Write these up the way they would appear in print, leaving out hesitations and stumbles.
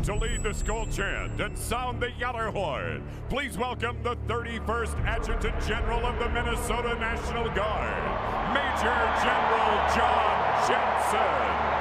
To lead the Skol chant and sound the Yeller horn, please welcome the 31st Adjutant General of the Minnesota National Guard, Major General John Jensen.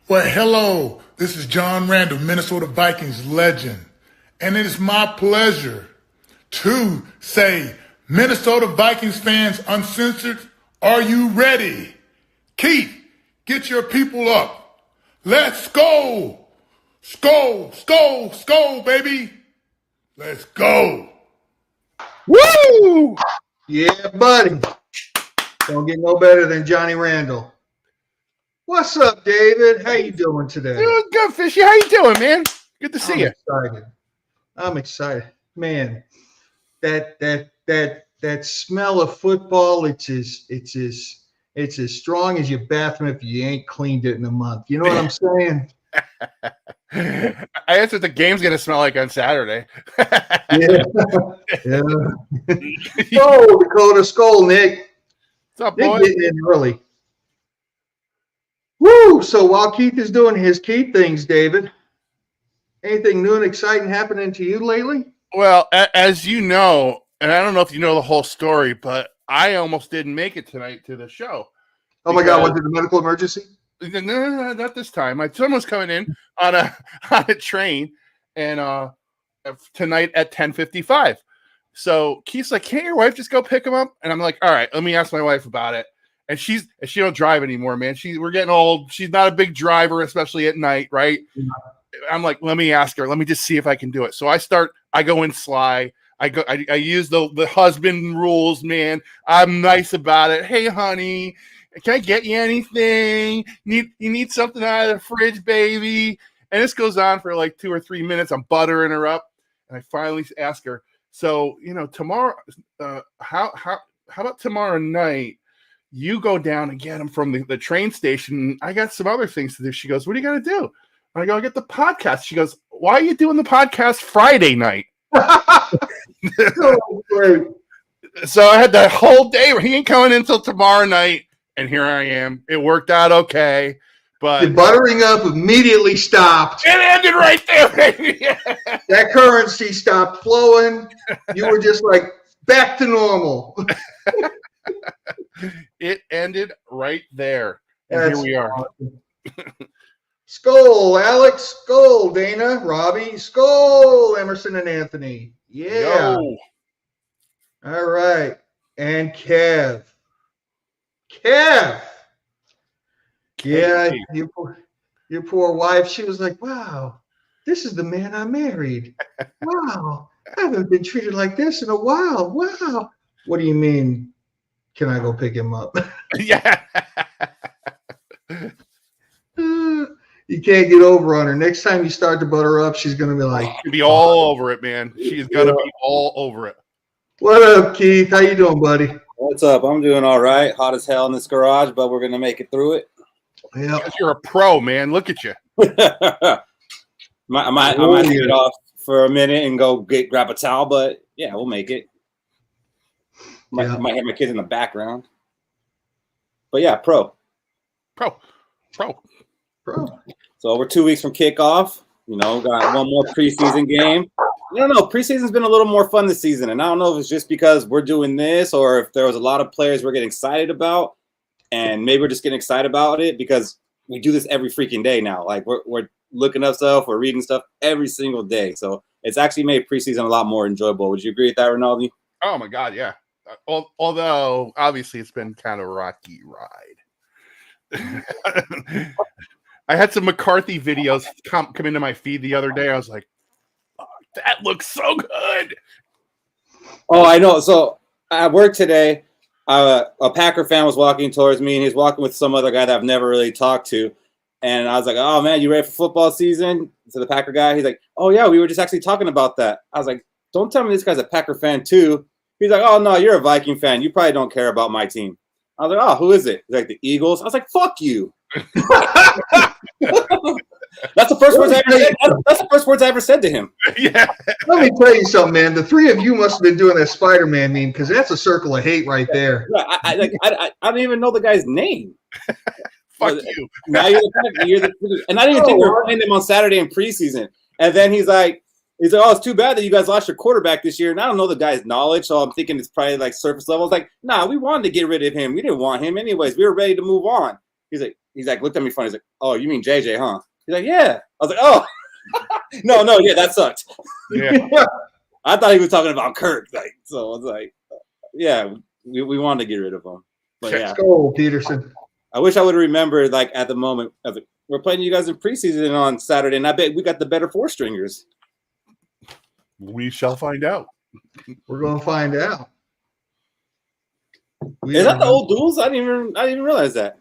Well, hello, this is John Randall, Minnesota Vikings legend, and it is my pleasure to say, Minnesota Vikings fans uncensored, are you ready? Keith, get your people up. Let's go. Skol, skol, skol, baby. Let's go. Woo! Yeah, buddy. Don't get no better than Johnny Randall. What's up, David? How you doing today? Doing good, Fishy. How you doing, man? Good to see you. I'm excited. Man, that smell of football, it's as strong as your bathroom if you ain't cleaned it in a month. You know what I'm saying? That's what the game's gonna smell like on Saturday. Yeah. Oh, Dakota Skol, Nick. What's up, Nick boy? getting in early. Woo! So while Keith is doing his Keith things, David, anything new and exciting happening to you lately? Well, as you know, and I don't know if you know the whole story, but I almost didn't make it tonight to the show. Oh my God! Was it a medical emergency? No, not this time. My son was coming in on a train, and tonight at 10:55. So Keith's like, "Can't your wife just go pick him up?" And I'm like, "All right, let me ask my wife about it." And she don't drive anymore, man. We're getting old. She's not a big driver, especially at night, right? Yeah. I'm like, let me ask her. Let me just see if I can do it. So I go in sly. I use the husband rules, man. I'm nice about it. Hey, honey, can I get you anything? You need something out of the fridge, baby? And this goes on for like 2 or 3 minutes. I'm buttering her up, and I finally ask her. So tomorrow, how about tomorrow night? You go down and get him from the train station. I got some other things to do. She goes, what are you going to do? I go, I'll get the podcast. She goes, why are you doing the podcast Friday night? Oh, great. So I had the whole day where he ain't coming until tomorrow night. And here I am. It worked out okay. But the buttering up immediately stopped. It ended right there, baby. That currency stopped flowing. You were just like, back to normal. It ended right there. And here we are. Awesome. Skol, Alex. Skol, Dana, Robbie. Skol, Emerson and Anthony. Yeah. Yo. All right. And Kev. Yeah. Your poor wife, she was like, wow, this is the man I married. Wow. I haven't been treated like this in a while. Wow. What do you mean? Can I go pick him up? Yeah. You can't get over on her. Next time you start to butter up, she's going to be like. She'll be all over it, man. She's going to be all over it. What up, Keith? How you doing, buddy? What's up? I'm doing all right. Hot as hell in this garage, but we're going to make it through it. Yeah. Because you're a pro, man. Look at you. I might get off for a minute and go grab a towel, but yeah, we'll make it. Might have my kids in the background. But yeah, pro. So we're 2 weeks from kickoff. Got one more preseason game. I don't know. Preseason's been a little more fun this season, and I don't know if it's just because we're doing this or if there was a lot of players we're getting excited about, and maybe we're just getting excited about it because we do this every freaking day now. Like we're looking up stuff, we're reading stuff every single day. So it's actually made preseason a lot more enjoyable. Would you agree with that, Ronaldo? Oh my God, yeah. Although obviously it's been kind of a rocky ride. I had some McCarthy videos come into my feed the other day. I was like, oh, that looks so good. Oh, I know. So at work today, a Packer fan was walking towards me, and he was walking with some other guy that I've never really talked to. And I was like, oh, man, you ready for football season? So the Packer guy, he's like, oh, yeah, we were just actually talking about that. I was like, don't tell me this guy's a Packer fan too. He's like, oh, no, you're a Viking fan. You probably don't care about my team. I was like, oh, who is it? He's like, the Eagles. I was like, fuck you. That's the first words I ever said. That's the first words I ever said to him. Yeah. Let me tell you something, man. The three of you must have been doing that Spider-Man meme because that's a circle of hate right there. I don't even know the guy's name. Fuck you. Now you're the and I didn't even think we were playing them on Saturday in preseason. And then he's like, oh, it's too bad that you guys lost your quarterback this year. And I don't know the guy's knowledge, so I'm thinking it's probably like surface level. It's like, nah, we wanted to get rid of him. We didn't want him anyways. We were ready to move on. He's like, looked at me funny. He's like, oh, you mean JJ, huh? He's like, yeah. I was like, oh, no, yeah, that sucked. Yeah. I thought he was talking about Kirk. Like, so I was like, yeah, we wanted to get rid of him. But yeah, Skol, Peterson. I wish I would have remembered, like, at the moment. I was like, we're playing you guys in preseason on Saturday, and I bet we got the better four stringers. We shall find out. We're going to find out. Is that the old duels? I didn't even realize that.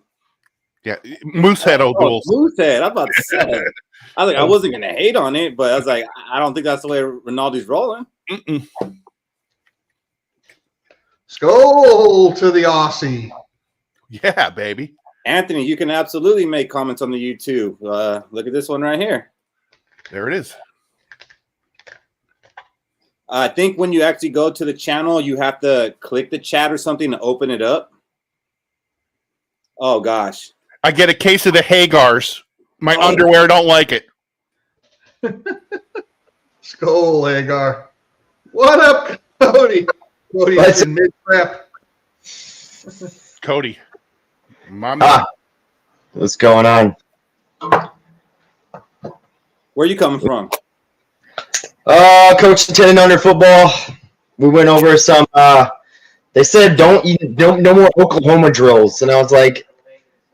Yeah, Moosehead old duels. Moosehead. I'm about to say. I was like, I wasn't gonna hate on it, but I was like, I don't think that's the way Ronaldo's rolling. Skol to the Aussie. Yeah, baby. Anthony, you can absolutely make comments on the YouTube. Look at this one right here. There it is. I think when you actually go to the channel, you have to click the chat or something to open it up. Oh gosh. I get a case of the Hagars. My underwear don't like it. Skol, Hagar. What up, Cody? Cody's in mid-prep. Cody. My man. What's going on? Where are you coming from? Coach attended under football. We went over some. They said no more Oklahoma drills, and I was like,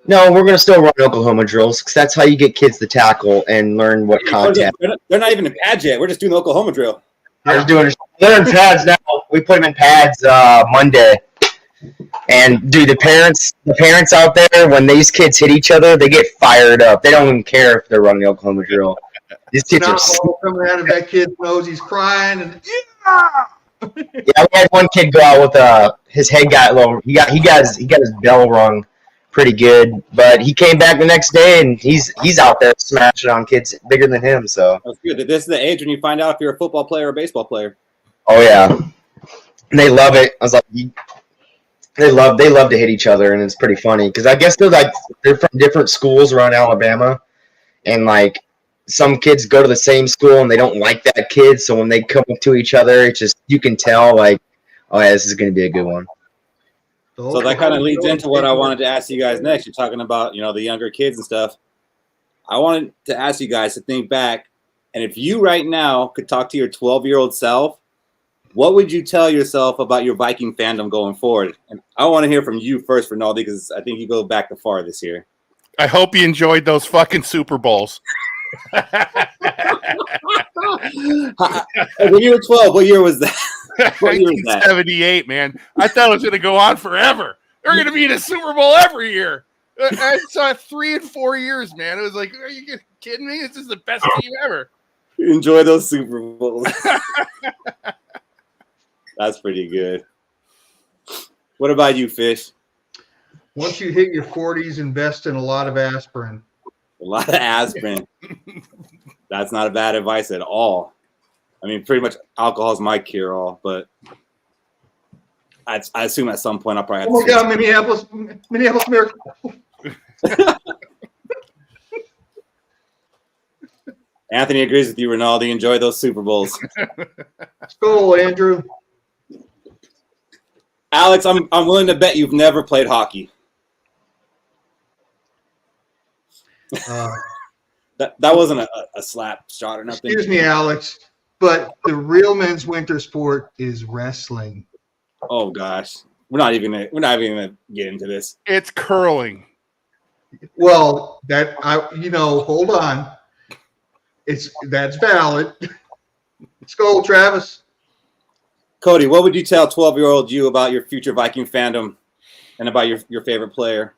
no, we're gonna still run Oklahoma drills because that's how you get kids to tackle and learn what contact. They're not even in pads yet. We're just doing the Oklahoma drill. They're in pads now. We put them in pads Monday. And dude, the parents out there, when these kids hit each other, they get fired up. They don't even care if they're running the Oklahoma drill. These kids are coming out of that kid's nose. He's crying and yeah. We had one kid go out with his head got low. He got his bell rung pretty good, but he came back the next day and he's out there smashing on kids bigger than him. So that's good. This is the age when you find out if you're a football player or a baseball player. Oh yeah, and they love it. I was like, they love to hit each other, and it's pretty funny because I guess they're from different schools around Alabama, and like some kids go to the same school and they don't like that kid, so when they come up to each other, it's just you can tell like, oh yeah, this is going to be a good one. So that kind of leads into what I wanted to ask you guys next. You're talking about, the younger kids and stuff. I wanted to ask you guys to think back, and if you right now could talk to your 12-year-old self, what would you tell yourself about your Viking fandom going forward? And I want to hear from you first, Ronaldo, because I think you go back the far this year. I hope you enjoyed those fucking Super Bowls. When you were 12, what year was that? 1978, man. I thought it was going to go on forever. They're going to be in a Super Bowl every year. I saw it 3 and 4 years, man. It was like, are you kidding me? This is the best team ever. Enjoy those Super Bowls. That's pretty good. What about you, Fish? Once you hit your 40s, invest in a lot of aspirin. A lot of aspirin. That's not a bad advice at all. I mean, pretty much alcohol is my cure-all, but I assume at some point I'll probably have to. Oh, my God, Minneapolis Miracle. Anthony agrees with you, Ronaldo. Enjoy those Super Bowls. Skol, Andrew. Alex, I'm willing to bet you've never played hockey. That wasn't a slap shot or nothing. Excuse me, Alex. But the real men's winter sport is wrestling. Oh gosh, we're not even gonna get into this. It's curling. Well, hold on. That's valid. Skol, Travis. Cody, what would you tell 12-year-old you about your future Viking fandom and about your favorite player?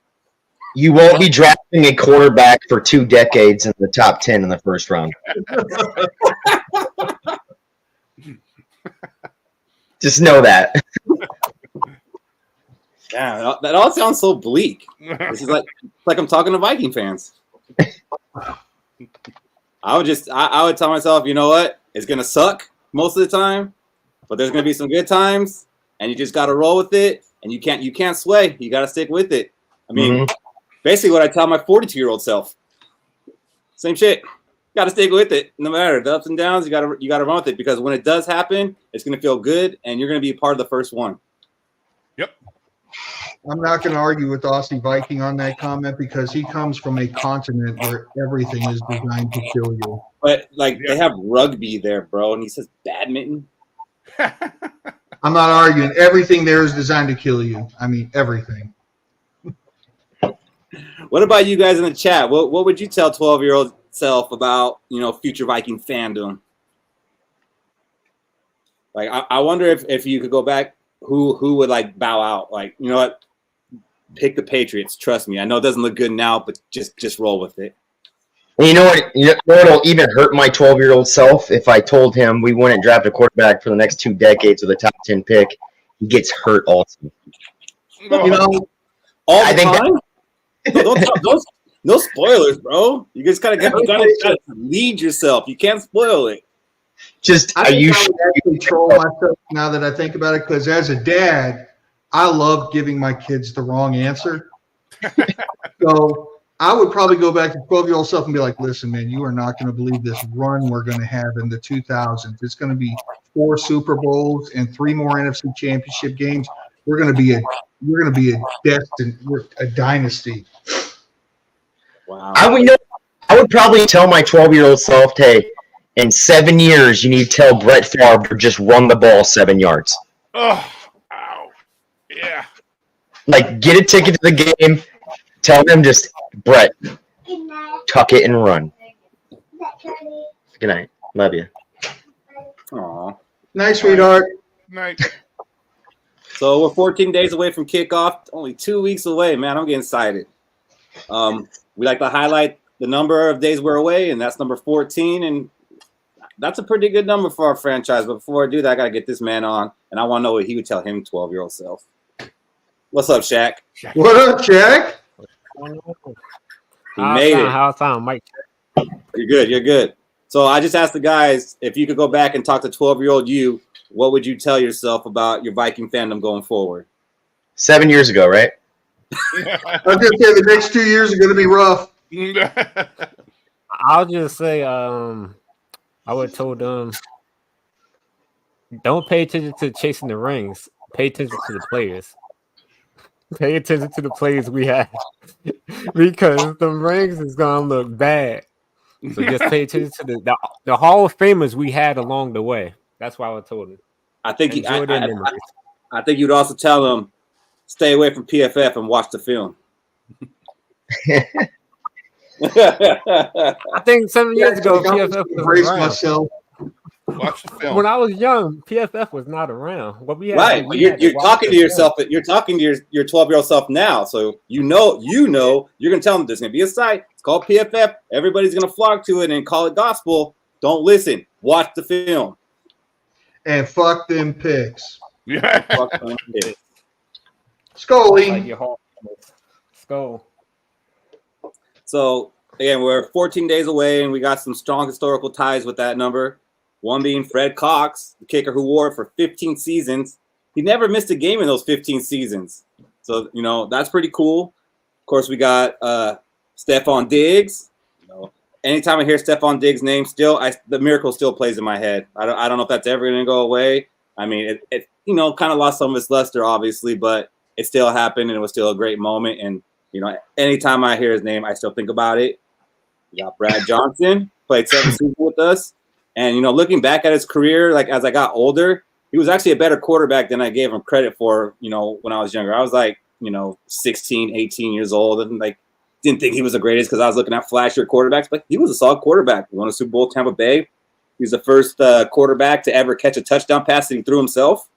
You won't be drafting a quarterback for 2 decades in the top 10 in the first round. Just know that. Yeah, that all sounds so bleak. This is like I'm talking to Viking fans. I would tell myself, you know what? It's gonna suck most of the time, but there's gonna be some good times, and you just gotta roll with it. And you can't sway. You gotta stick with it. I mean, basically what I tell my 42-year-old self. Same shit. Got to stick with it, no matter the ups and downs. You got to run with it, because when it does happen, it's going to feel good, and you're going to be a part of the first one. Yep. I'm not going to argue with Aussie Viking on that comment, because he comes from a continent where everything is designed to kill you. But they have rugby there, bro, and he says badminton. I'm not arguing. Everything there is designed to kill you. I mean, everything. What about you guys in the chat? What would you tell 12-year-old self about future Viking fandom? Like, I wonder if you could go back, who would bow out? Like, you know what? Pick the Patriots. Trust me. I know it doesn't look good now, but just roll with it. And you know what? It'll even hurt my 12-year-old self if I told him we wouldn't draft a quarterback for the next 2 decades with a top 10 pick. He gets hurt also. All the time? No spoilers, bro. You just gotta lead yourself. You can't spoil it. I would control myself now that I think about it, because as a dad, I love giving my kids the wrong answer. So I would probably go back to 12-year-old self and be like, listen, man, you are not going to believe this run we're going to have in the 2000s. It's going to be 4 Super Bowls and 3 more NFC Championship games. We're going to be a dynasty. Wow. I would probably tell my 12-year-old self, hey, in 7 years, you need to tell Brett Favre to just run the ball 7 yards. Oh, ow. Yeah. Get a ticket to the game. Tell them just, Brett, tuck it and run. Good night. Love you. Aww. Nice, sweetheart. Night. So we're 14 days away from kickoff. Only 2 weeks away, man. I'm getting excited. We like to highlight the number of days we're away, and that's number 14. And that's a pretty good number for our franchise. But before I do that, I got to get this man on, and I want to know what he would tell him 12-year-old self. What's up, Shaq? What up, Shaq? He made it. How I sound, Mike? You're good. So I just asked the guys, if you could go back and talk to 12-year-old you, what would you tell yourself about your Viking fandom going forward? 7 years ago, right? I was going to say the next 2 years are going to be rough. I'll just say, I would have told them, don't pay attention to chasing the rings. Pay attention to the players. Pay attention to the players we have, because the rings is gonna look bad. So just pay attention to the Hall of Famers we had along the way. That's why I told him. I think I think you'd also tell them, stay away from PFF and watch the film. I think 7 years ago, PFF was around. Myself. Watch the film. When I was young, PFF was not around. What we had, Right. You're talking to yourself. You're talking to your 12-year-old self now. So you know you're going to tell them there's going to be a site. It's called PFF. Everybody's going to flock to it and call it gospel. Don't listen. Watch the film. And fuck them picks. Yeah. Fuck them picks. Scully. Skol. So again, we're 14 days away, and we got some strong historical ties with that number. One being Fred Cox, the kicker who wore it for 15 seasons. He never missed a game in those 15 seasons. So, that's pretty cool. Of course, we got Stephon Diggs. Anytime I hear Stephon Diggs' name, the miracle still plays in my head. I don't know if that's ever going to go away. I mean, it kind of lost some of its luster, obviously, but it still happened, and it was still a great moment. And, anytime I hear his name, I still think about it. We got Brad Johnson, played 7 seasons with us. And, you know, looking back at his career, like as I got older, he was actually a better quarterback than I gave him credit for, you know, when I was younger. I was like, you know, 16, 18 years old and like didn't think he was the greatest because I was looking at flashier quarterbacks, but he was a solid quarterback. He won a Super Bowl with Tampa Bay. He was the first quarterback to ever catch a touchdown pass that he threw himself.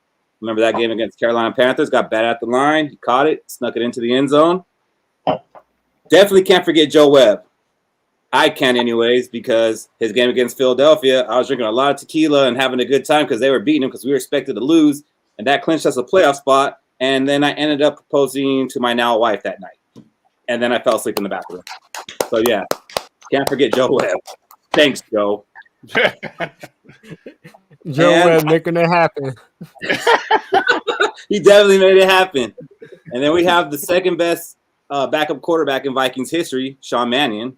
Remember that game against Carolina Panthers? Got bad at the line. He caught it, snuck it into the end zone. Definitely can't forget Joe Webb. I can anyways, because his game against Philadelphia, I was drinking a lot of tequila and having a good time because they were beating him because we were expected to lose, and that clinched us a playoff spot. And then I ended up proposing to my now wife that night. And then I fell asleep in the bathroom. So, yeah, can't forget Joe Webb. Thanks, Joe. Joe Webb making it happen. He definitely made it happen. And then we have the second best backup quarterback in Vikings history, Sean Mannion.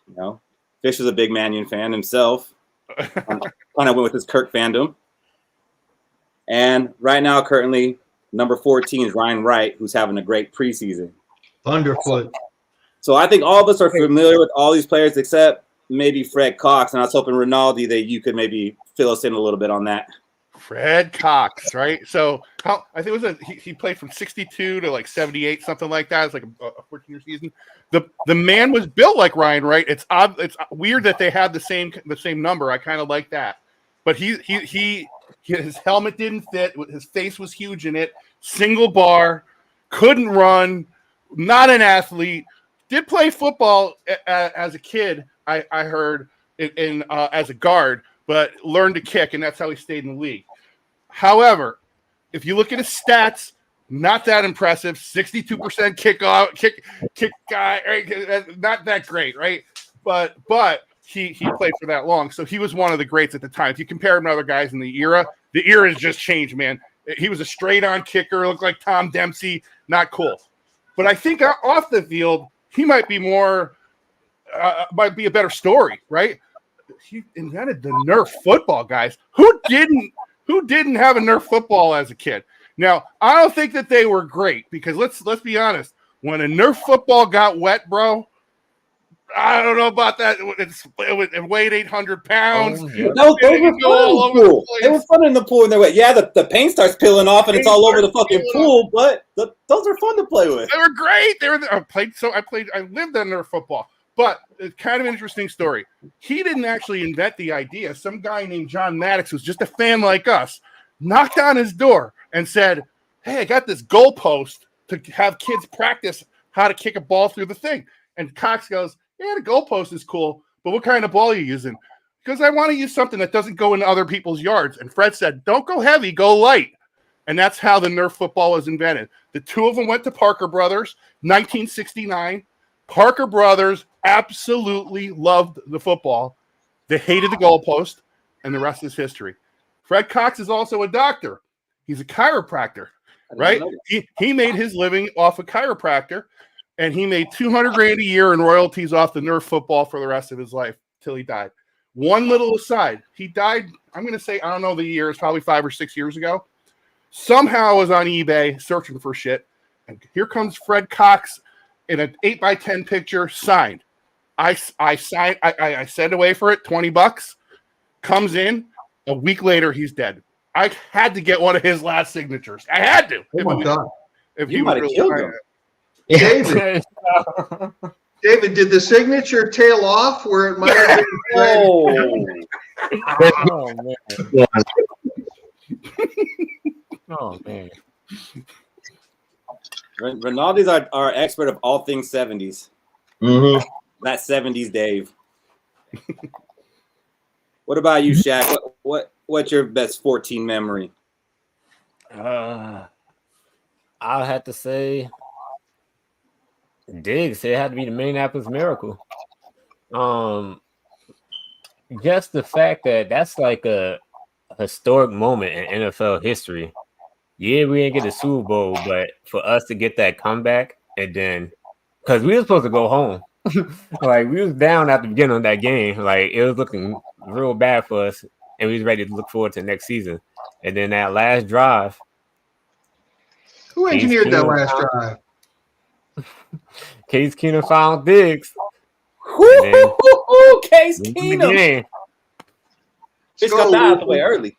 You know, Fish was a big Mannion fan himself. Kind of went with his Kirk fandom. And right now, currently, number 14 is Ryan Wright, who's having a great preseason. Thunderfoot. So I think all of us are familiar with all these players except maybe Fred Cox. And I was hoping, Rinaldi, that you could maybe fill us in a little bit on that. Fred Cox, right? So I think it was he played from 62 to like 78, something like that. It's like a 14-year season. The man was built like Ryan Wright. It's weird that they had the same number. I kind of like that. But his helmet didn't fit. His face was huge in it. Single bar, couldn't run, not an athlete. Did play football as a kid. I heard in as a guard, but learned to kick, and that's how he stayed in the league. However, if you look at his stats, not that impressive. 62% kick guy, right? Not that great, right? But he played for that long, so he was one of the greats at the time. If you compare him to other guys in the era has just changed, man. He was a straight-on kicker, looked like Tom Dempsey, not cool. But I think off the field, he might be might be a better story, right? He invented the Nerf football, guys. Who didn't have a Nerf football as a kid? Now, I don't think that they were great because let's be honest. When a Nerf football got wet, bro, I don't know about that. It weighed 800 pounds. Oh, yeah. No, those were fun in the pool. They were fun in the pool, and they're wet. Yeah, the paint starts peeling off, and it's all over the fucking pool. But those are fun to play with. They were great. I lived on Nerf football. But it's kind of an interesting story. He didn't actually invent the idea. Some guy named John Maddox, who's just a fan like us, knocked on his door and said, "Hey, I got this goalpost to have kids practice how to kick a ball through the thing." And Cox goes, "Yeah, the goalpost is cool, but what kind of ball are you using?" Because I want to use something that doesn't go into other people's yards. And Fred said, "Don't go heavy, go light." And that's how the Nerf football was invented. The two of them went to Parker Brothers, 1969. Parker Brothers absolutely loved the football. They hated the goalpost, and the rest is history. Fred Cox is also a doctor. He's a chiropractor, right? He made his living off of chiropractor, and he made $200,000 a year in royalties off the Nerf football for the rest of his life till he died. One little aside, he died, I'm going to say, I don't know the year, it's probably 5 or 6 years ago. Somehow I was on eBay searching for shit, and here comes Fred Cox in an 8x10 picture signed. I signed. I sent away for it, $20. Comes in a week later, he's dead. I had to get one of his last signatures. I had to. Oh my God! If you might have killed him. David, did the signature tail off where it might have been? Oh man! Oh man! Rinaldi's our expert of all things 70s. Mm-hmm. That 70s Dave. What about you, Shaq? What's your best 14 memory? I'll have to say Diggs. It had to be the Minneapolis Miracle. Just the fact that that's like a historic moment in NFL history. Yeah, we didn't get the Super Bowl, but for us to get that comeback and then, because we were supposed to go home, like we was down at the beginning of that game, like it was looking real bad for us, and we was ready to look forward to next season. And then that last drive, who engineered that last drive? Case Keenum found Diggs. Case Keenum. Fish got that out of the way early.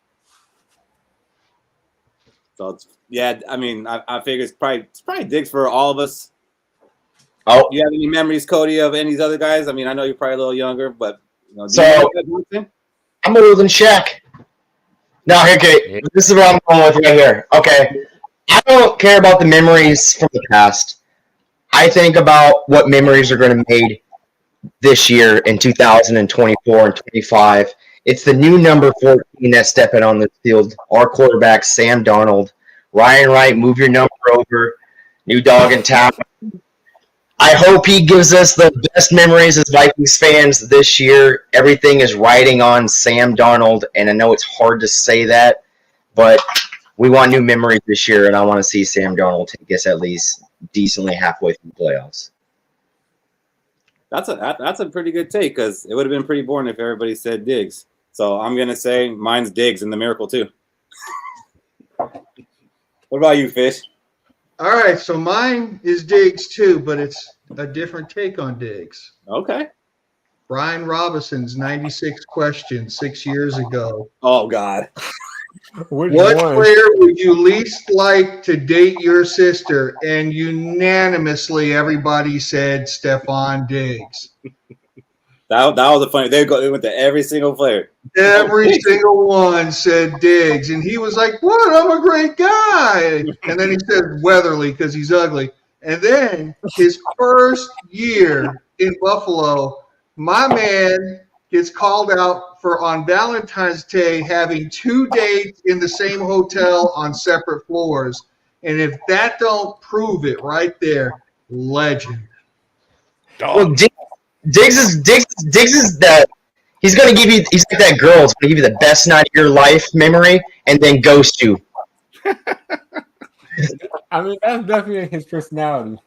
So it's, yeah, I mean, I figure it's probably Diggs for all of us. Oh, Do you have any memories, Cody, of any of these other guys? I mean, I know you're probably a little younger, but you know, I'm older than Shaq. No, okay, this is what I'm going with right here. Okay, I don't care about the memories from the past. I think about what memories are going to be made this year in 2024 and 25. It's the new number 14 that's stepping on the field. Our quarterback, Sam Darnold. Ryan Wright, move your number over. New dog in town. I hope he gives us the best memories as Vikings fans this year. Everything is riding on Sam Darnold, and I know it's hard to say that, but we want new memories this year, and I want to see Sam Darnold take us at least decently halfway through the playoffs. That's a pretty good take, because it would have been pretty boring if everybody said Diggs. So I'm going to say mine's Diggs and the Miracle, too. What about you, Fish? All right, so mine is Diggs too, but it's a different take on Diggs. Okay. Brian Robinson's 96 question 6 years ago. Oh, God. What player would you least like to date your sister? And unanimously, everybody said Stephon Diggs. That was a funny. They went to every single player. Every single one said Diggs, and he was like, "What? I'm a great guy." And then he said Weatherly because he's ugly. And then his first year in Buffalo, my man gets called out for on Valentine's Day having 2 dates in the same hotel on separate floors. And if that don't prove it right there, legend. Well, Diggs is that he's gonna give you. He's like that girl. He's gonna give you the best night of your life memory, and then ghost you. I mean, that's definitely his personality.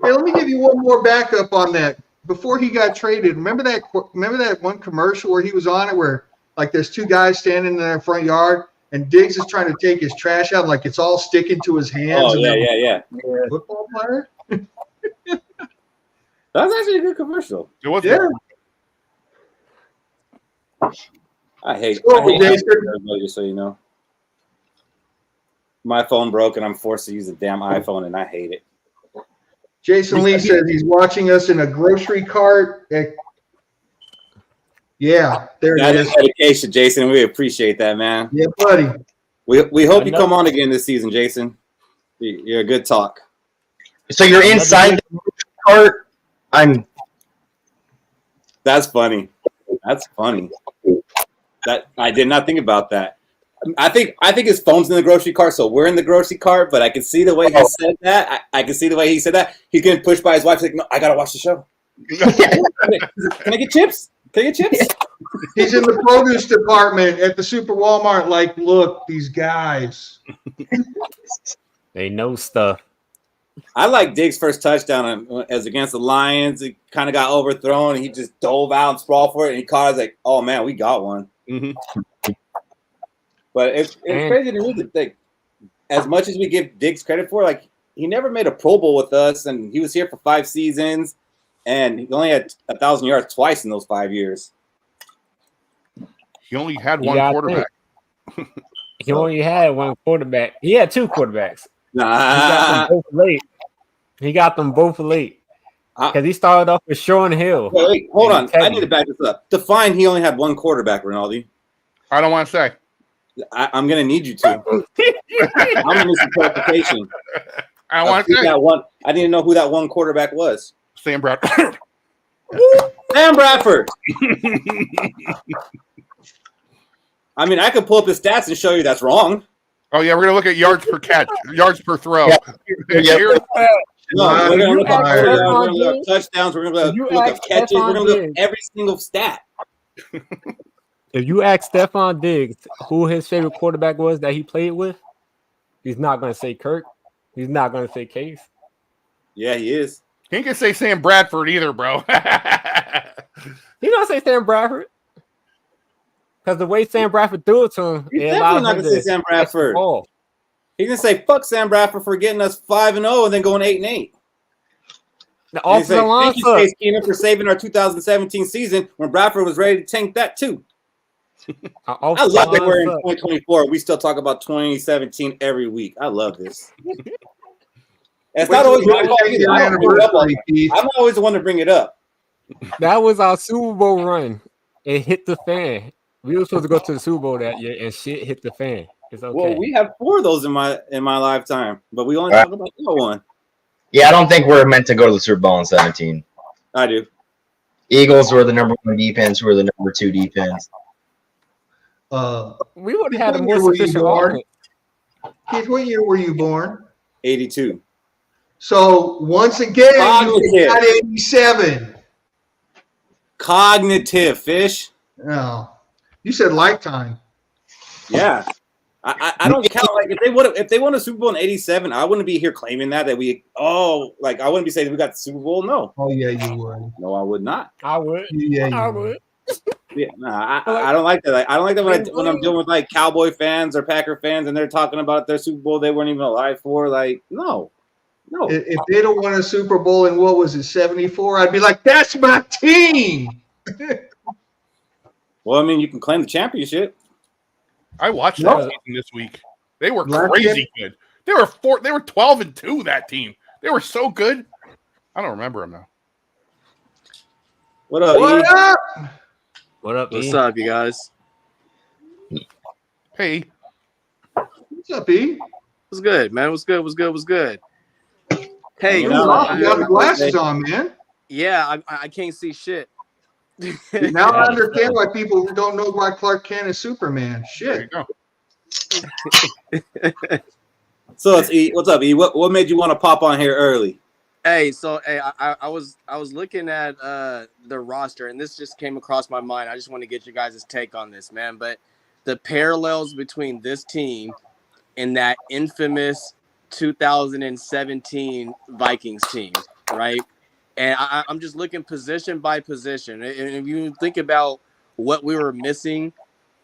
Hey, let me give you one more backup on that. Before he got traded, remember that one commercial where he was on it, where like there's two guys standing in their front yard, and Diggs is trying to take his trash out, like it's all sticking to his hands. Oh yeah. Football player. That was actually a good commercial. It was. Yeah. I hate Jason. everybody, just so you know. My phone broke and I'm forced to use the damn iPhone and I hate it. Jason Lee says he's watching us in a grocery cart. Yeah, there That it is is. dedication, Jason. We appreciate that, man. Yeah, buddy. We hope you come on again this season, Jason. You're a good talk. So you're inside the cart. That's funny. That's funny. That I did not think about that. I think his phone's in the grocery cart, so we're in the grocery cart. But I can see the way he said that. I can see the way he said that. He's getting pushed by his wife. He's like, no, I gotta watch the show. Can I get chips? Can I get chips? He's in the produce department at the Super Walmart. Like, look, these guys. They know stuff. I like Diggs' first touchdown as against the Lions. He kind of got overthrown, and he just dove out and sprawled for it, and he caught it. Like, oh man, we got one. Mm-hmm. But it's crazy to me to think, as much as we give Diggs credit for, like he never made a Pro Bowl with us, and he was here for 5 seasons, and he only had 1,000 yards twice in those 5 years. He only had one quarterback. He only had one quarterback. He had 2 quarterbacks. Nah. He got them both late. Because he started off with Sean Hill. Wait, hold on. I need to back this up. Define he only had one quarterback, Rinaldi. I don't want to say. I'm going to need you to. I'm going to need some clarification. I want to say. I didn't know who that one quarterback was. Sam Bradford. Sam Bradford. I mean, I could pull up his stats and show you that's wrong. Oh, yeah, we're going to look at yards per catch, yards per throw. Yeah. No, we're going to look at touchdowns. We're going to look at catches. We're going to look at every single stat. If you ask Stephon Diggs who his favorite quarterback was that he played with, he's not going to say Kirk. He's not going to say Case. Yeah, he is. He ain't going to say Sam Bradford either, bro. He's going to say Sam Bradford. Because the way Sam Bradford threw it to him, He's definitely not going to say Sam Bradford. He's going to say, fuck Sam Bradford for getting us 5-0 and then going 8-8. The offensive line thank you, Chase Keenum, for saving our 2017 season when Bradford was ready to tank that too. I love that we're in 2024. We still talk about 2017 every week. I love this. It's not always my fault either. I'm always the one to bring it up. That was our Super Bowl run. It hit the fan. We were supposed to go to the Super Bowl that year, and shit hit the fan. It's okay. Well, we have 4 of those in my lifetime, but we only talk about one. Yeah, I don't think we're meant to go to the Super Bowl in 17. I do. Eagles were the number 1 defense. We were the number 2 defense. We would have had a more sufficient offense. Keith, what year were you born? 82. So once again, you got 87. Cognitive, Fish. No, you said lifetime. Yeah, I don't count. Like if they won a Super Bowl in 87, I wouldn't be here claiming that I wouldn't be saying we got the Super Bowl. No. Oh yeah, you would. No, I would not. I would. Yeah, I would. Yeah, I don't like that. I don't like that when I'm dealing with like Cowboy fans or Packer fans and they're talking about their Super Bowl they weren't even alive for. Like, no. If they'd have won a Super Bowl in what was it, 74, I'd be like, that's my team. Well, I mean, you can claim the championship. I watched that team this week. They were crazy good. They were 12-2. That team. They were so good. I don't remember them now. What up? What up? What's up, you guys? Hey. What's up, E? What's good, man? What's good? Hey, you got the glasses on, man. Yeah, I can't see shit. Now I understand why people don't know why Clark Kent is Superman. Shit. There you go. So it's E. What's up, E? What made you want to pop on here early? Hey, I was looking at the roster, and this just came across my mind. I just want to get you guys' take on this, man. But the parallels between this team and that infamous 2017 Vikings team, right? And I'm just looking position by position. And if you think about what we were missing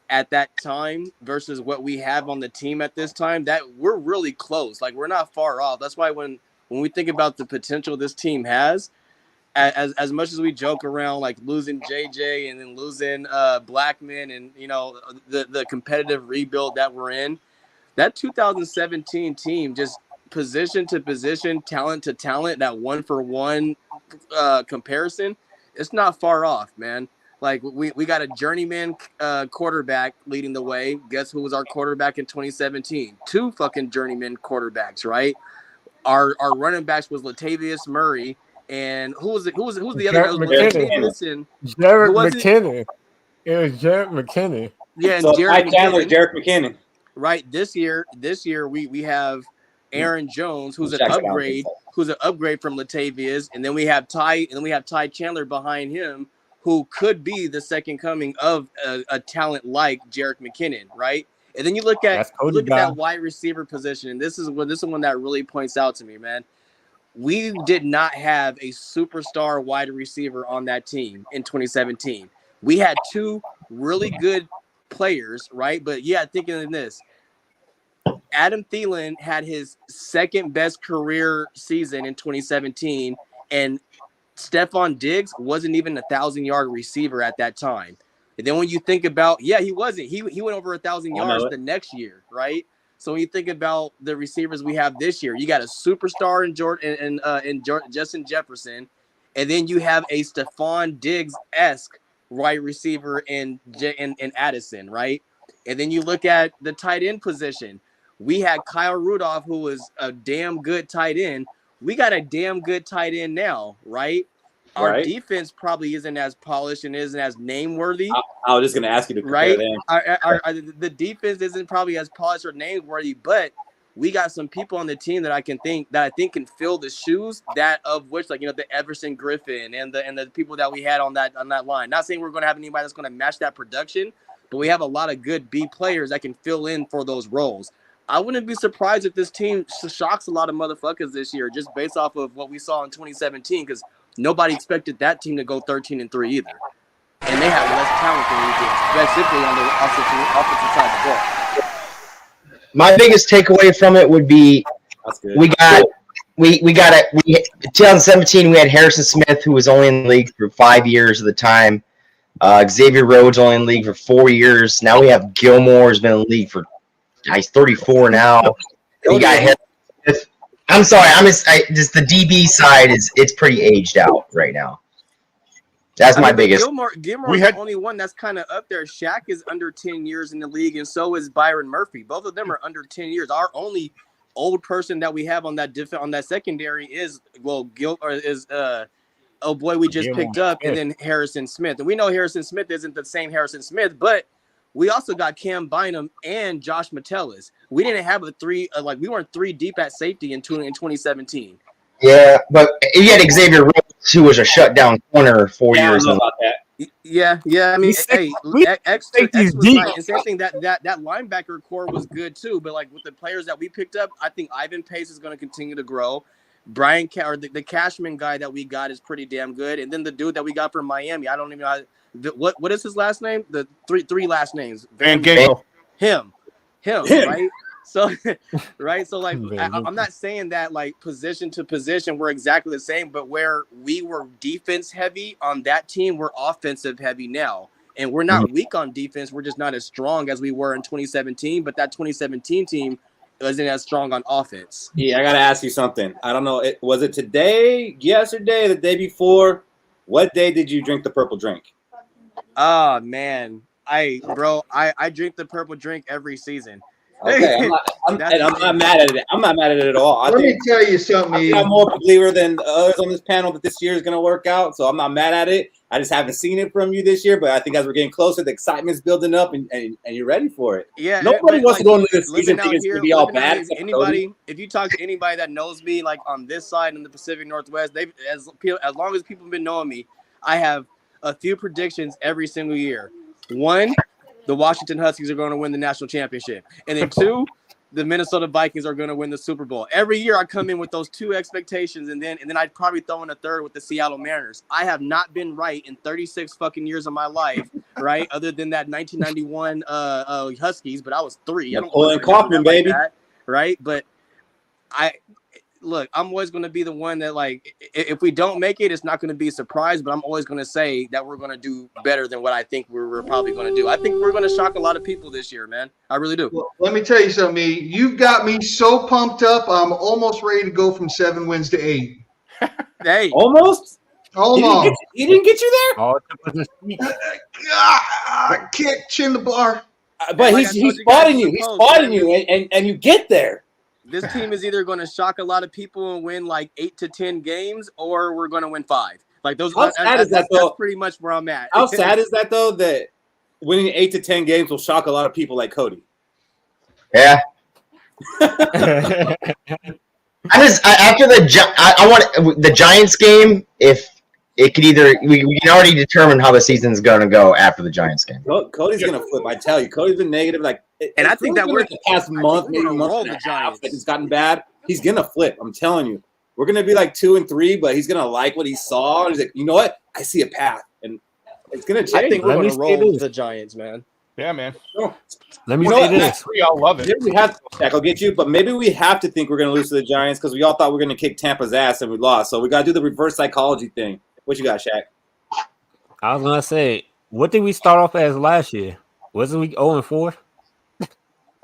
at that time versus what we have on the team at this time, that we're really close. Like, we're not far off. That's why when we think about the potential this team has, as much as we joke around like losing JJ and then losing Blackman and, you know, the competitive rebuild that we're in, that 2017 team, just position to position, talent to talent, that 1-for-1 comparison, it's not far off, man. Like, we got a journeyman quarterback leading the way. Guess who was our quarterback in 2017? 2 fucking journeyman quarterbacks, right? Our running backs was Latavius Murray, and who's the other guy? Jared McKinnon. It was Jared McKinnon. Yeah, and so Jared McKinnon. Right. This year we have Aaron Jones, who's an upgrade from Latavius, and then we have Ty Chandler behind him, who could be the second coming of a talent like Jerick McKinnon, right? And then you look at that wide receiver position, and this is one that really points out to me, man. We did not have a superstar wide receiver on that team in 2017. We had 2 really good players, right? But yeah, thinking of this, Adam Thielen had his second best career season in 2017, and Stephon Diggs wasn't even a 1,000-yard receiver at that time. And then when you think about, he wasn't. He went over 1,000 yards the next year, right? So when you think about the receivers we have this year, you got a superstar in Justin Jefferson, and then you have a Stephon Diggs-esque wide receiver in Addison, right? And then you look at the tight end position. We had Kyle Rudolph, who was a damn good tight end. We got a damn good tight end now, right? Our defense probably isn't as polished and isn't as name-worthy. I was just going to ask you to compare them. The defense isn't probably as polished or name-worthy, but we got some people on the team that I think can fill the shoes that of which, like, you know, the Everson Griffin and the people that we had on that line. Not saying we're going to have anybody that's going to match that production, but we have a lot of good B players that can fill in for those roles. I wouldn't be surprised if this team shocks a lot of motherfuckers this year, just based off of what we saw in 2017, because nobody expected that team to go 13-3 either. And they have less talent than we did, specifically on the offensive side of the ball. My biggest takeaway from it would be we got 2017 we had Harrison Smith, who was only in the league for 5 years at the time. Xavier Rhodes only in the league for 4 years. Now we have Gilmore has been in the league for he's 34 now. You got I'm sorry, just the DB side it's pretty aged out right now. That's my biggest. Gilmore is the only one that's kind of up there. Shaq is under 10 years in the league, and so is Byron Murphy. Both of them are under 10 years. Our only old person that we have on that secondary is oh boy, we just picked up, and then Harrison Smith. And we know Harrison Smith isn't the same Harrison Smith, but we also got Cam Bynum and Josh Metellus. We didn't have we weren't 3 deep at safety in 2017. Yeah, but you had Xavier Rhodes, who was a shutdown corner 4 years. I don't know about that. Yeah. I mean, extra was nice. And same thing that linebacker core was good too. But like with the players that we picked up, I think Ivan Pace is going to continue to grow. Brian the Cashman guy that we got is pretty damn good. And then the dude that we got from Miami, I don't even know what is his last name? The three last names. Van Ginkel. Him, right? So, right. So, like, I'm not saying that like position to position we're exactly the same, but where we were defense heavy on that team, we're offensive heavy now, and we're not weak on defense. We're just not as strong as we were in 2017. But that 2017 team wasn't as strong on offense. Yeah, I gotta ask you something. I don't know. Was it today, yesterday, the day before? What day did you drink the purple drink? Oh man, I drink the purple drink every season. Okay, I'm not mad at it. I'm not mad at it at all. Let me tell you something. I'm more of a believer than others on this panel that this year is going to work out, so I'm not mad at it. I just haven't seen it from you this year, but I think as we're getting closer, the excitement's building up, and you're ready for it. Yeah, nobody wants to go into this season thinking it's going to be all bad. If you talk to anybody that knows me, like on this side in the Pacific Northwest, as long as people have been knowing me, I have a few predictions every single year. One, the Washington Huskies are going to win the national championship. And then 2, the Minnesota Vikings are going to win the Super Bowl. Every year I come in with those 2 expectations, and then I'd probably throw in a third with the Seattle Mariners. I have not been right in 36 fucking years of my life, right? Other than that 1991 Huskies, but I was 3. I don't Colin Kaufman, baby. That, right? But I'm always going to be the one that, like, if we don't make it, it's not going to be a surprise, but I'm always going to say that we're going to do better than what I think we're probably going to do. I think we're going to shock a lot of people this year, man. I really do. Well, let me tell you something. You've got me so pumped up. I'm almost ready to go from 7 wins to 8. Hey. Almost? He didn't get you there? I can't chin the bar. But he's spotting you. He's spotting you, and you get there. This team is either going to shock a lot of people and win like 8 to 10 games, or we're going to win 5. Like those. That's pretty much where I'm at. How sad is that though? That winning 8 to 10 games will shock a lot of people like Cody. Yeah. After the Giants game, if it could we can already determine how the season's going to go after the Giants game. Cody's going to flip. I tell you, Cody's been negative. And I think that we're the past month, maybe a month and a half, it's gotten bad. He's going to flip. I'm telling you, we're going to be like 2 and 3, but he's going to like what he saw. He's like, you know what? I see a path, and it's going to change. I think we're going to roll the Giants, man. Yeah, man. Let me say this. I'll love it. Maybe we have to, Shaq, I'll get you, but maybe we have to think we're going to lose to the Giants because we all thought we were going to kick Tampa's ass and we lost. So we got to do the reverse psychology thing. What you got, Shaq? I was gonna say, what did we start off as last year? Wasn't we 0-4?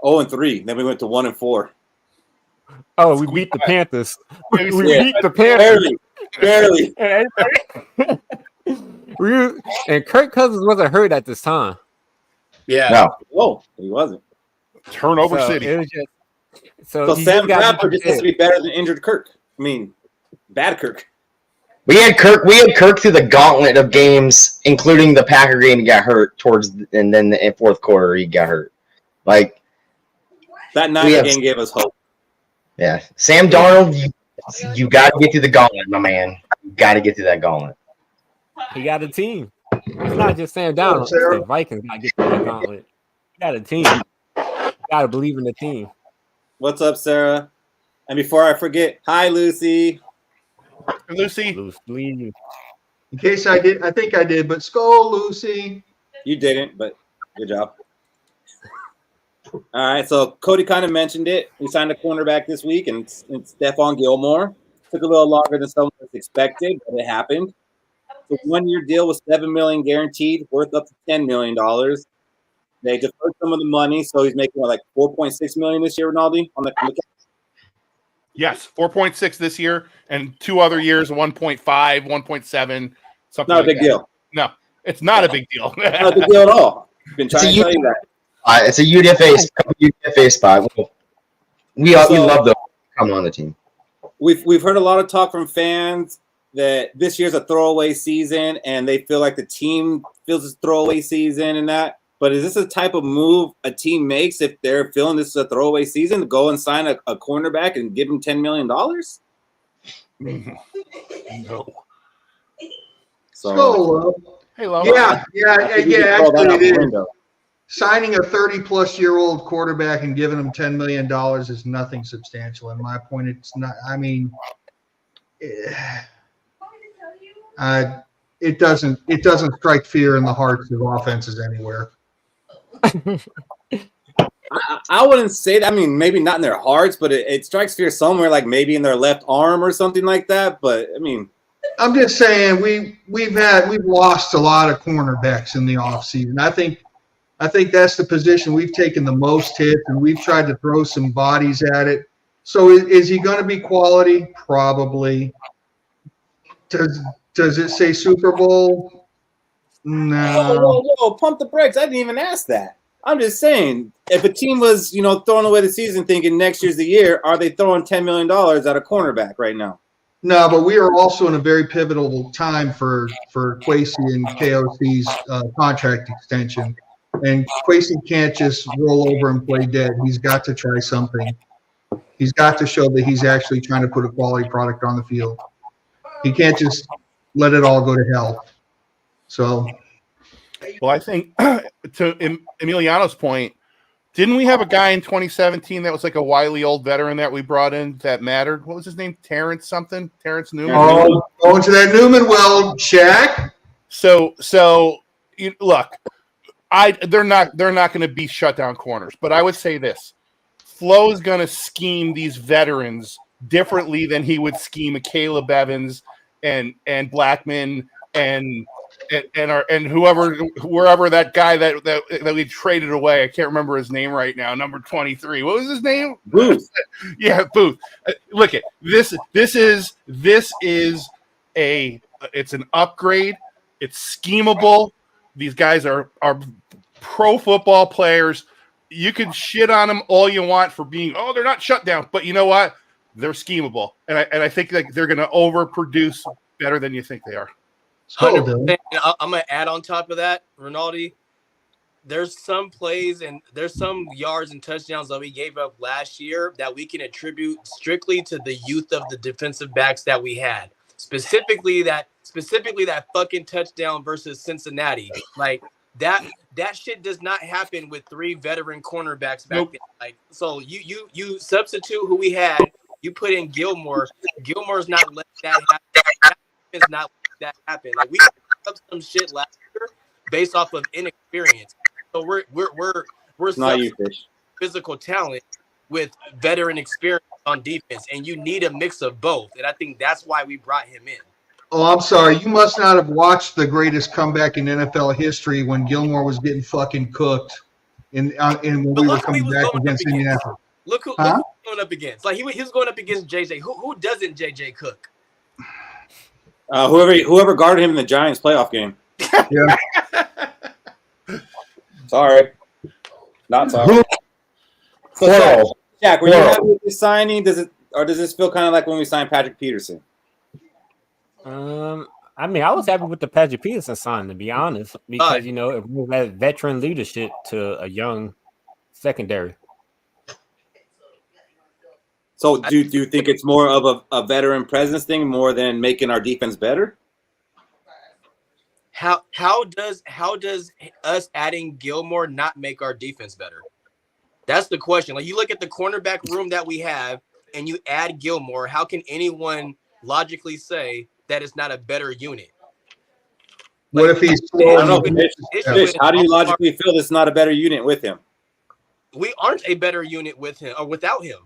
0-3. Then we went to 1-4. Oh, we beat the Panthers. We beat the Panthers. Barely. And Kirk Cousins wasn't hurt at this time. Yeah. No. Oh, he wasn't. Turnover City. It was So Sam Bradford just has to be better than injured Kirk. I mean, bad Kirk. We had Kirk through the gauntlet of games, including the Packer game. He got hurt and then in fourth quarter he got hurt. Like that Niner game gave us hope. Yeah, Sam Darnold, you got to get through the gauntlet, my man. You got to get through that gauntlet. He got a team. It's not just Sam Darnold. It's the Vikings got to get through the gauntlet. He got a team. You got to believe in the team. What's up, Sarah? And before I forget, hi, Lucy. Lucy. Lucy. In case I did, I think I did, but Skol, Lucy. You didn't, but good job. All right, so Cody kind of mentioned it. We signed a cornerback this week, and it's Stephon Gilmore. Took a little longer than someone was expected, but it happened. It's a 1-year deal with $7 million guaranteed, worth up to $10 million. They deferred some of the money, so he's making like $4.6 million this year, Ronaldo, on the Yes, 4.6 this year, and 2 other years, 1.5, 1.7, something. Not like a big that. deal. No, it's not a big deal. Not a big deal at all. Been trying to tell you that. It's a UDFA spot. We love them. Come on the team. We've heard a lot of talk from fans that this year's a throwaway season, and they feel like the team feels it's a throwaway season and that. But is this a type of move a team makes if they're feeling this is a throwaway season to go and sign a cornerback and give him $10 million? No. So, Hey, Lo. yeah. Actually, it is. Window. Signing a 30-plus-year-old quarterback and giving him $10 million is nothing substantial. In my point, it's not. I mean, it doesn't strike fear in the hearts of offenses anywhere. I wouldn't say that. I mean, maybe not in their hearts, but it strikes fear somewhere, like maybe in their left arm or something like that. But I mean, I'm just saying we've lost a lot of cornerbacks in the offseason. I think that's the position we've taken the most hits, and we've tried to throw some bodies at it. So is he going to be quality? Probably. Does it say Super Bowl? No. Whoa, pump the brakes. I didn't even ask that. I'm just saying, if a team was, throwing away the season thinking next year's the year, are they throwing $10 million at a cornerback right now? No, but we are also in a very pivotal time for Kwesi and KOC's contract extension. And Kwesi can't just roll over and play dead. He's got to try something. He's got to show that he's actually trying to put a quality product on the field. He can't just let it all go to hell. So, well, I think to Emiliano's point, didn't we have a guy in 2017 that was like a wily old veteran that we brought in that mattered? What was his name? Terrence Newman. Oh, going to that Newman well, Shaq. So look, they're not going to be shutdown corners, but I would say this: Flo is going to scheme these veterans differently than he would scheme a Caleb Evans and Blackman and wherever that guy that we traded away. I can't remember his name right now. Number 23. What was his name? Booth. Yeah, Booth. Look at this. This is it's an upgrade. It's schemable. These guys are pro football players. You can shit on them all you want for being, they're not shut down, but you know what? They're schemable, and I think like they're going to overproduce better than you think they are. 100%. I'm going to add on top of that, Rinaldi. There's some plays and there's some yards and touchdowns that we gave up last year that we can attribute strictly to the youth of the defensive backs that we had. Specifically that fucking touchdown versus Cincinnati. Like that shit does not happen with 3 veteran cornerbacks back then. Like, so you substitute who we had, you put in Gilmore. Gilmore's not let that happen. Is not let that happen. Like we up some shit last year based off of inexperience. So we're Not you, Fish. Physical talent with veteran experience on defense, and you need a mix of both. And I think that's why we brought him in. Oh, I'm sorry. You must not have watched the greatest comeback in NFL history when Gilmore was getting fucking cooked when we were coming back against Indianapolis. Look who he was going up against. Like he was going up against JJ. Who doesn't JJ cook? Whoever guarded him in the Giants playoff game. Yeah. Sorry. Not sorry. So, Jack, were you happy with this signing? Does this feel kind of like when we signed Patrick Peterson? I mean, I was happy with the Patrick Peterson sign, to be honest, because it moved that veteran leadership to a young secondary. So, do you think it's more of a veteran presence thing more than making our defense better? How does us adding Gilmore not make our defense better? That's the question. Like you look at the cornerback room that we have, and you add Gilmore. How can anyone logically say that it's not a better unit? What if he's slow? I don't know, Fish, how do you logically feel it's not a better unit with him? We aren't a better unit with him or without him.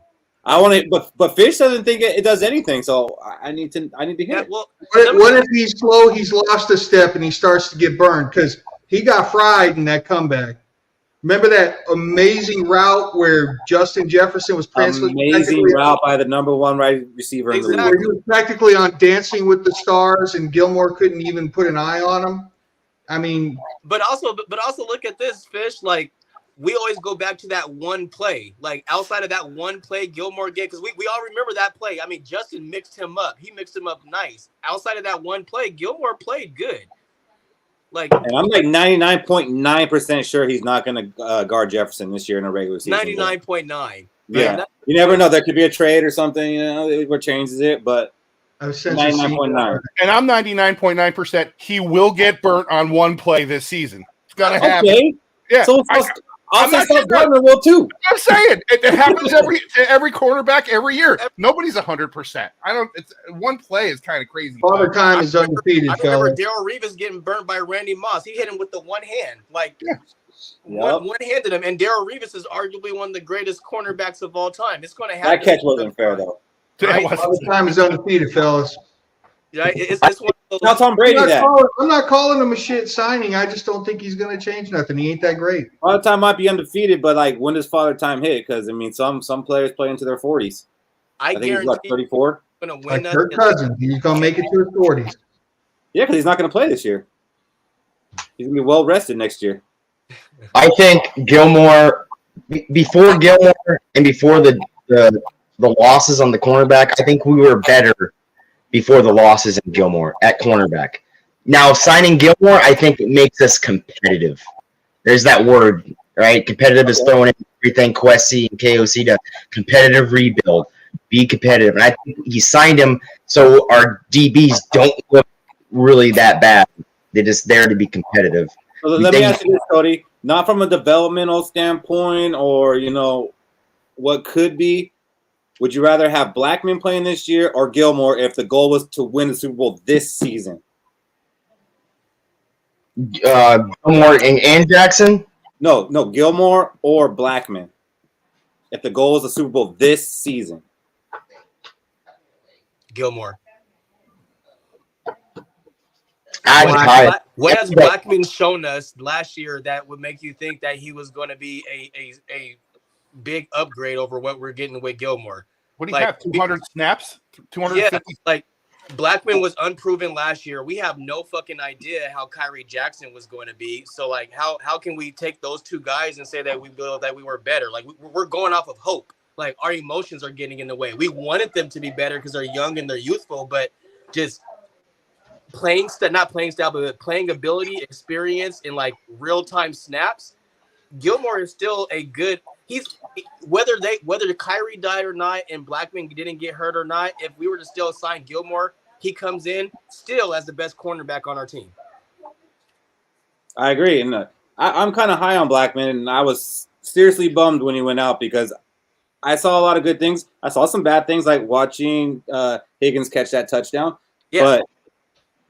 I want to, but Fish doesn't think it does anything. So I need to hit Yeah, it. well, What if he's slow, he's lost a step, and he starts to get burned? Because he got fried in that comeback. Remember that amazing route where Justin Jefferson was Amazing route by the number 1 wide receiver in the where league. he was practically on Dancing with the Stars, and Gilmore couldn't even put an eye on him. I mean, but also look at this, Fish. Like, we always go back to that one play. Like, outside of that one play Gilmore get, because we all remember that play. I mean, Justin mixed him up. He mixed him up nice. Outside of that one play, Gilmore played good. Like, and I'm like 99.9% sure he's not going to guard Jefferson this year in a regular season. 99.9. Yeah, you never know. There could be a trade or something, what changes it, but 99.9. And I'm 99.9%. He will get burnt on one play this season. It's gonna happen. Okay. Yeah. So Gardner will too. I'm saying it happens to every quarterback every year. Nobody's 100%. It's one play is kind of crazy. Father Time is undefeated. I remember Darrell Reeves getting burnt by Randy Moss. He hit him with the one hand, one-handed him. And Darrell Reeves is arguably one of the greatest cornerbacks of all time. It's going to happen. That catch wasn't fair though. Right? Father Time is undefeated, fellas. Yeah, it's one of those. Now Tom Brady I'm not calling him a shit signing. I just don't think he's going to change nothing. He ain't that great. Father Time might be undefeated, but like, when does Father Time hit? Because I mean, some players play into their 40s. I think he's like 34. Going to win like Kirk Cousins, he's going to make it to his 40s. Yeah, because he's not going to play this year. He's going to be well rested next year. I think Gilmore, before Gilmore and before the losses on the cornerback, I think we were better before the losses in Gilmore at cornerback. Now, signing Gilmore, I think it makes us competitive. There's that word, right? Competitive is thrown in everything, Kwesi and KOC to competitive rebuild. Be competitive. And I think he signed him so our DBs don't look really that bad. They're just there to be competitive. So let me ask you this, Cody. Not from a developmental standpoint or, what could be. Would you rather have Blackman playing this year or Gilmore if the goal was to win the Super Bowl this season? Gilmore and Jackson? No, Gilmore or Blackman. If the goal is the Super Bowl this season. Gilmore. What has Blackman shown us last year that would make you think that he was going to be a big upgrade over what we're getting with Gilmore? What do you have? 200 snaps? 250? Yeah, like Blackman was unproven last year. We have no fucking idea how Kyrie Jackson was going to be. So, like, how can we take those two guys and say that we were better? Like, we're going off of hope. Like, our emotions are getting in the way. We wanted them to be better because they're young and they're youthful, but just not playing style, but playing ability, experience, and like real-time snaps. Gilmore is still a good. Whether Kyrie died or not, and Blackman didn't get hurt or not. If we were to still sign Gilmore, he comes in still as the best cornerback on our team. I agree, and I'm kind of high on Blackman, and I was seriously bummed when he went out because I saw a lot of good things. I saw some bad things, like watching Higgins catch that touchdown. Yeah. But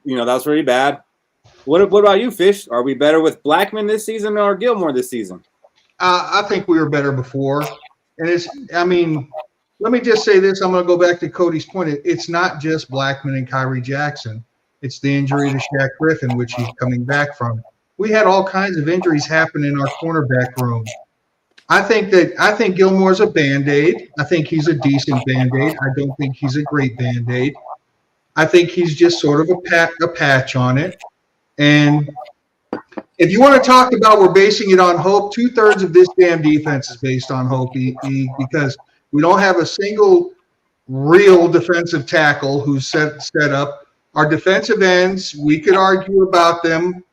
that was really bad. What about you, Fish? Are we better with Blackman this season or Gilmore this season? I think we were better before. And let me just say this. I'm going to go back to Cody's point. It's not just Blackman and Kyrie Jackson. It's the injury to Shaq Griffin, which he's coming back from. We had all kinds of injuries happen in our cornerback room. I think Gilmore's a Band-Aid. I think he's a decent Band-Aid. I don't think he's a great Band-Aid. I think he's just sort of a patch on it. And if you want to talk about we're basing it on hope, 2/3 of this damn defense is based on hope because we don't have a single real defensive tackle who's set up. Our defensive ends, we could argue about them,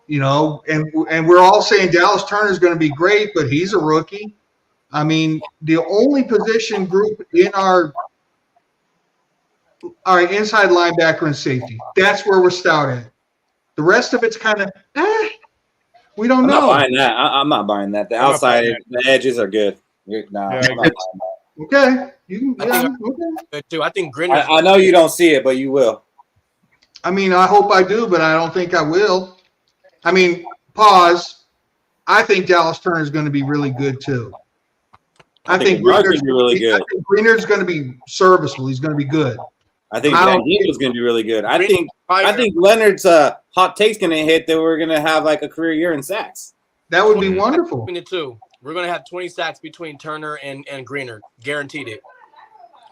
and we're all saying Dallas Turner is going to be great, but he's a rookie. I mean, the only position group in our inside linebacker and safety, that's where we're stout at. The rest of it's kind of, we don't know. I'm not buying that. The outside, the edges are good. Okay. I think Grinner. I know you don't see it, but you will. I mean, I hope I do, but I don't think I will. I mean, pause. I think Dallas Turner is going to be really good too. I think Greenard's really good. I think Greenard's going to be serviceable. He's going to be good. I think Daniel's going to be really good. I think Leonard's hot take's going to hit that we're going to have like a career year in sacks. That would be wonderful. Between the two, we're going to have 20 sacks between Turner and Greenard. Guaranteed it.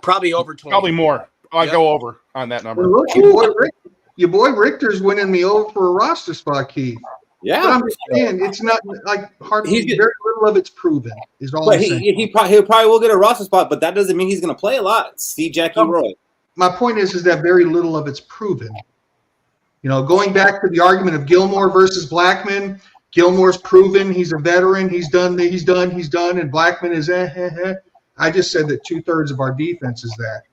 Probably over 20. Probably more. I'll go over on that number. Well, look, your boy Richter's winning me over for a roster spot, Keith. Yeah, but I'm just saying it's not like hardly very little of it's proven. Is all I'm saying. He probably will get a roster spot, but that doesn't mean he's going to play a lot. See Jackie Roy. My point is that very little of it's proven. You know, going back to the argument of Gilmore versus Blackman, Gilmore's proven he's a veteran. He's done, and Blackman is I just said that 2/3 of our defense is that.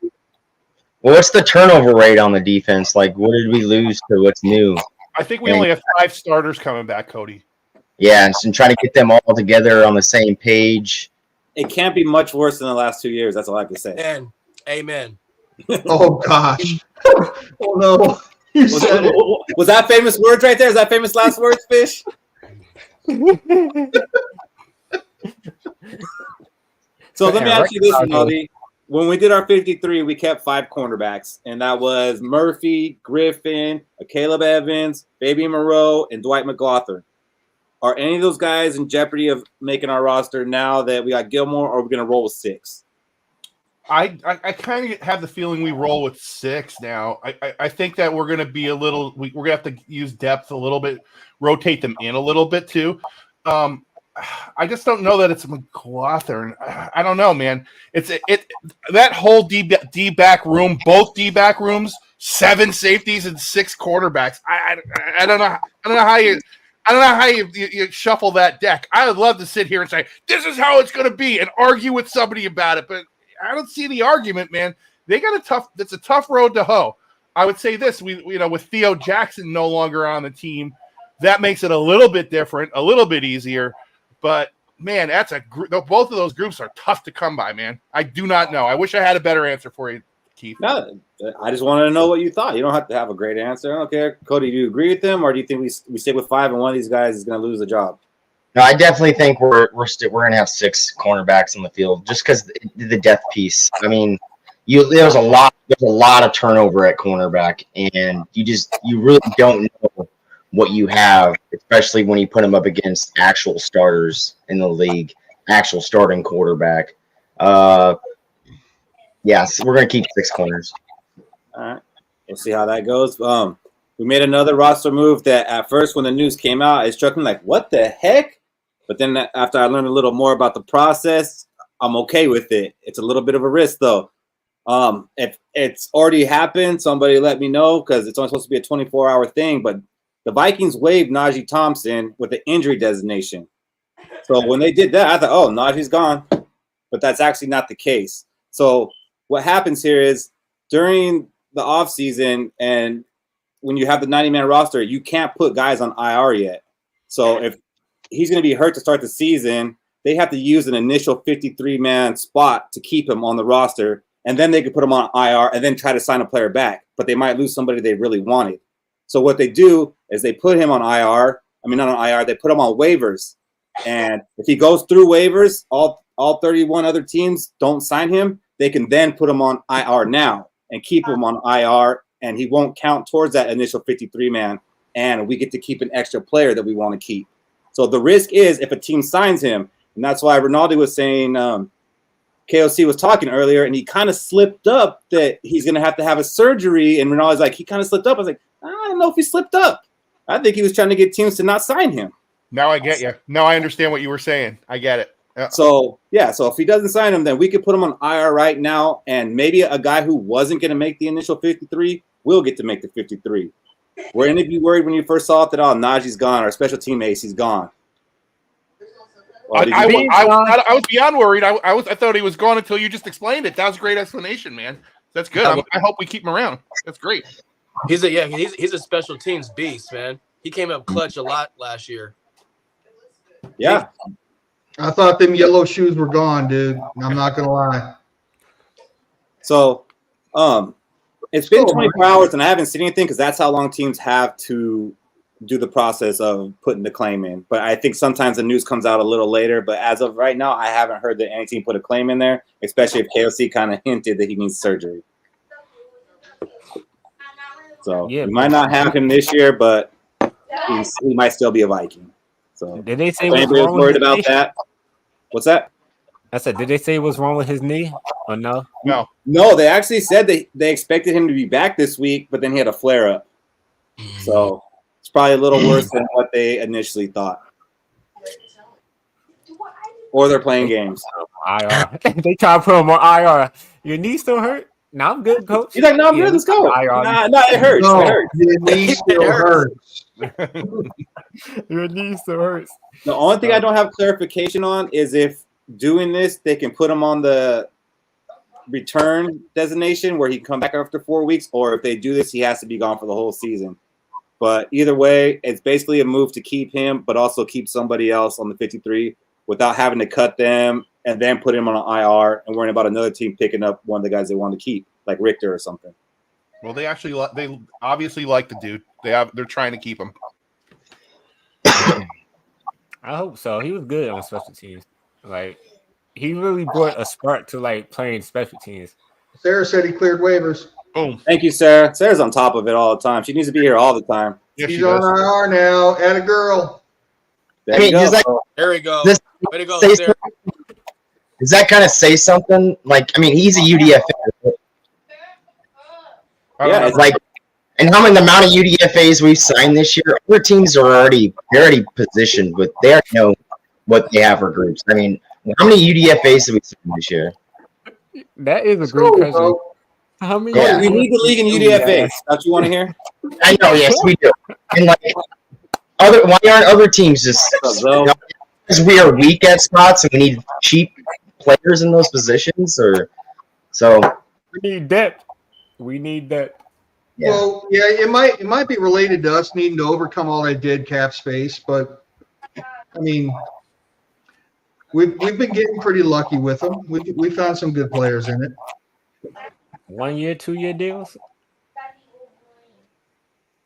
Well, what's the turnover rate on the defense? Like, what did we lose to what's new? I think we only have 5 starters coming back, Cody. Yeah, and trying to get them all together on the same page. It can't be much worse than the last 2 years. That's all I can say. Amen. Oh, gosh. Oh, no. Was that famous words right there? Is that famous last words, Fish? So let me ask you this, Rinaldi. When we did our 53, we kept 5 cornerbacks, and that was Murphy, Griffin, Caleb Evans, Fabian Moreau, and Dwight McLaughlin. Are any of those guys in jeopardy of making our roster now that we got Gilmore, or are we going to roll with 6? I kind of have the feeling we roll with 6 now. I think that we're going to be we're going to have to use depth a little bit, rotate them in a little bit too. I just don't know that it's McLaughlin. I don't know, man. That whole D back room, both D back rooms, 7 safeties and 6 quarterbacks. I don't know. I don't know how you shuffle that deck. I would love to sit here and say this is how it's going to be and argue with somebody about it, but I don't see the argument, man. They got it's a tough road to hoe. I would say this, with Theo Jackson no longer on the team, that makes it a little bit different, a little bit easier. But man, that's both of those groups are tough to come by, man. I do not know. I wish I had a better answer for you, Keith. No, I just wanted to know what you thought. You don't have to have a great answer. I don't care. Cody, do you agree with them, or do you think we stick with 5 and one of these guys is going to lose the job? No, I definitely think we're going to have 6 cornerbacks on the field just because the depth piece. I mean, there's a lot of turnover at cornerback, and you really don't know what you have, especially when you put them up against actual starters in the league, actual starting quarterback. Yes, we're going to keep 6 corners. All right. We'll see how that goes. We made another roster move that at first when the news came out, it struck me like, what the heck? But then after I learned a little more about the process, I'm okay with it. It's a little bit of a risk, though. If it's already happened, somebody let me know because it's only supposed to be a 24-hour thing, but the Vikings waived Najee Thompson with the injury designation. So when they did that, I thought, oh, Najee's gone. But that's actually not the case. So what happens here is during the offseason and when you have the 90-man roster, you can't put guys on IR yet. So if he's going to be hurt to start the season, they have to use an initial 53-man spot to keep him on the roster, and then they could put him on IR and then try to sign a player back. But they might lose somebody they really wanted. So what they do is they put him on IR. I mean, not on IR. They put him on waivers. And if he goes through waivers, all 31 other teams don't sign him. They can then put him on IR now and keep him on IR, and he won't count towards that initial 53-man. And we get to keep an extra player that we want to keep. So the risk is if a team signs him, and that's why Rinaldi was saying KOC was talking earlier, and he kind of slipped up that he's going to have a surgery. And Rinaldi's like, he kind of slipped up. I was like, I don't know if he slipped up. I think he was trying to get teams to not sign him. Now I get you. Now I understand what you were saying. I get it. Yeah. So if he doesn't sign him, then we could put him on IR right now, and maybe a guy who wasn't going to make the initial 53 will get to make the 53. Were any of you worried when you first saw it that, Najee's gone, our special team ace, he's gone? I was beyond worried. I thought he was gone until you just explained it. That was a great explanation, man. That's good. I hope we keep him around. That's great. He's a special teams beast, man. He came up clutch a lot last year. Yeah. I thought them yellow shoes were gone, dude. I'm not gonna lie. So, it's been 24 hours, and I haven't seen anything because that's how long teams have to do the process of putting the claim in. But I think sometimes the news comes out a little later. But as of right now, I haven't heard that any team put a claim in there, especially if KOC kind of hinted that he needs surgery. So Yeah, we might not have him this year, but he might still be a Viking. So did they say if what's anybody was wrong with worried his about knee? that, what's that? I said, did they say what's wrong with his knee or no? No, they actually said they expected him to be back this week, but then he had a flare up. So it's probably a little worse than what they initially thought. Or they're playing games. IR. They try to put him on IR. Your knee still hurt? No, I'm good, coach. He's like, no, I'm good. Let's go. IR. Nah, it hurts. No, It hurts. your knee still hurts. Your knee still hurts. The only thing I don't have clarification on is if doing this, they can put him on the return designation where he come back after 4 weeks, or if they do this, he has to be gone for the whole season. But either way, it's basically a move to keep him, but also keep somebody else on the 53 without having to cut them and then put him on an IR and worrying about another team picking up one of the guys they want to keep, like Richter or something. Well, they obviously like the dude. They're trying to keep him. I hope so. He was good on special teams. Like, he really brought a spark to like playing special teams. Sarah said he cleared waivers. Boom. Thank you, Sarah. Sarah's on top of it all the time. She needs to be here all the time. Yeah, He's she on does. IR now. At a girl. There I mean, you go. does that, There we go. This- Way to go, say Sarah. does that kind of say something? Like, I mean, he's a UDFA. Yeah, it's Like, and how many the amount of UDFAs we've signed this year? Other teams are already positioned with. They already know what they have for groups. I mean, how many UDFAs have we signed this year? That is a Let's great go, question. bro. How many? Yeah. we need the league in UDFA. That's what you want to hear? I know, yes, we do. And like, why aren't other teams just? Because we are weak at spots and we need cheap players in those positions, or so. We need depth. We need depth. Yeah. Well, yeah, it might be related to us needing to overcome all that dead cap space, but I mean, we've been getting pretty lucky with them. We found some good players in it. 1 year, 2 year deals.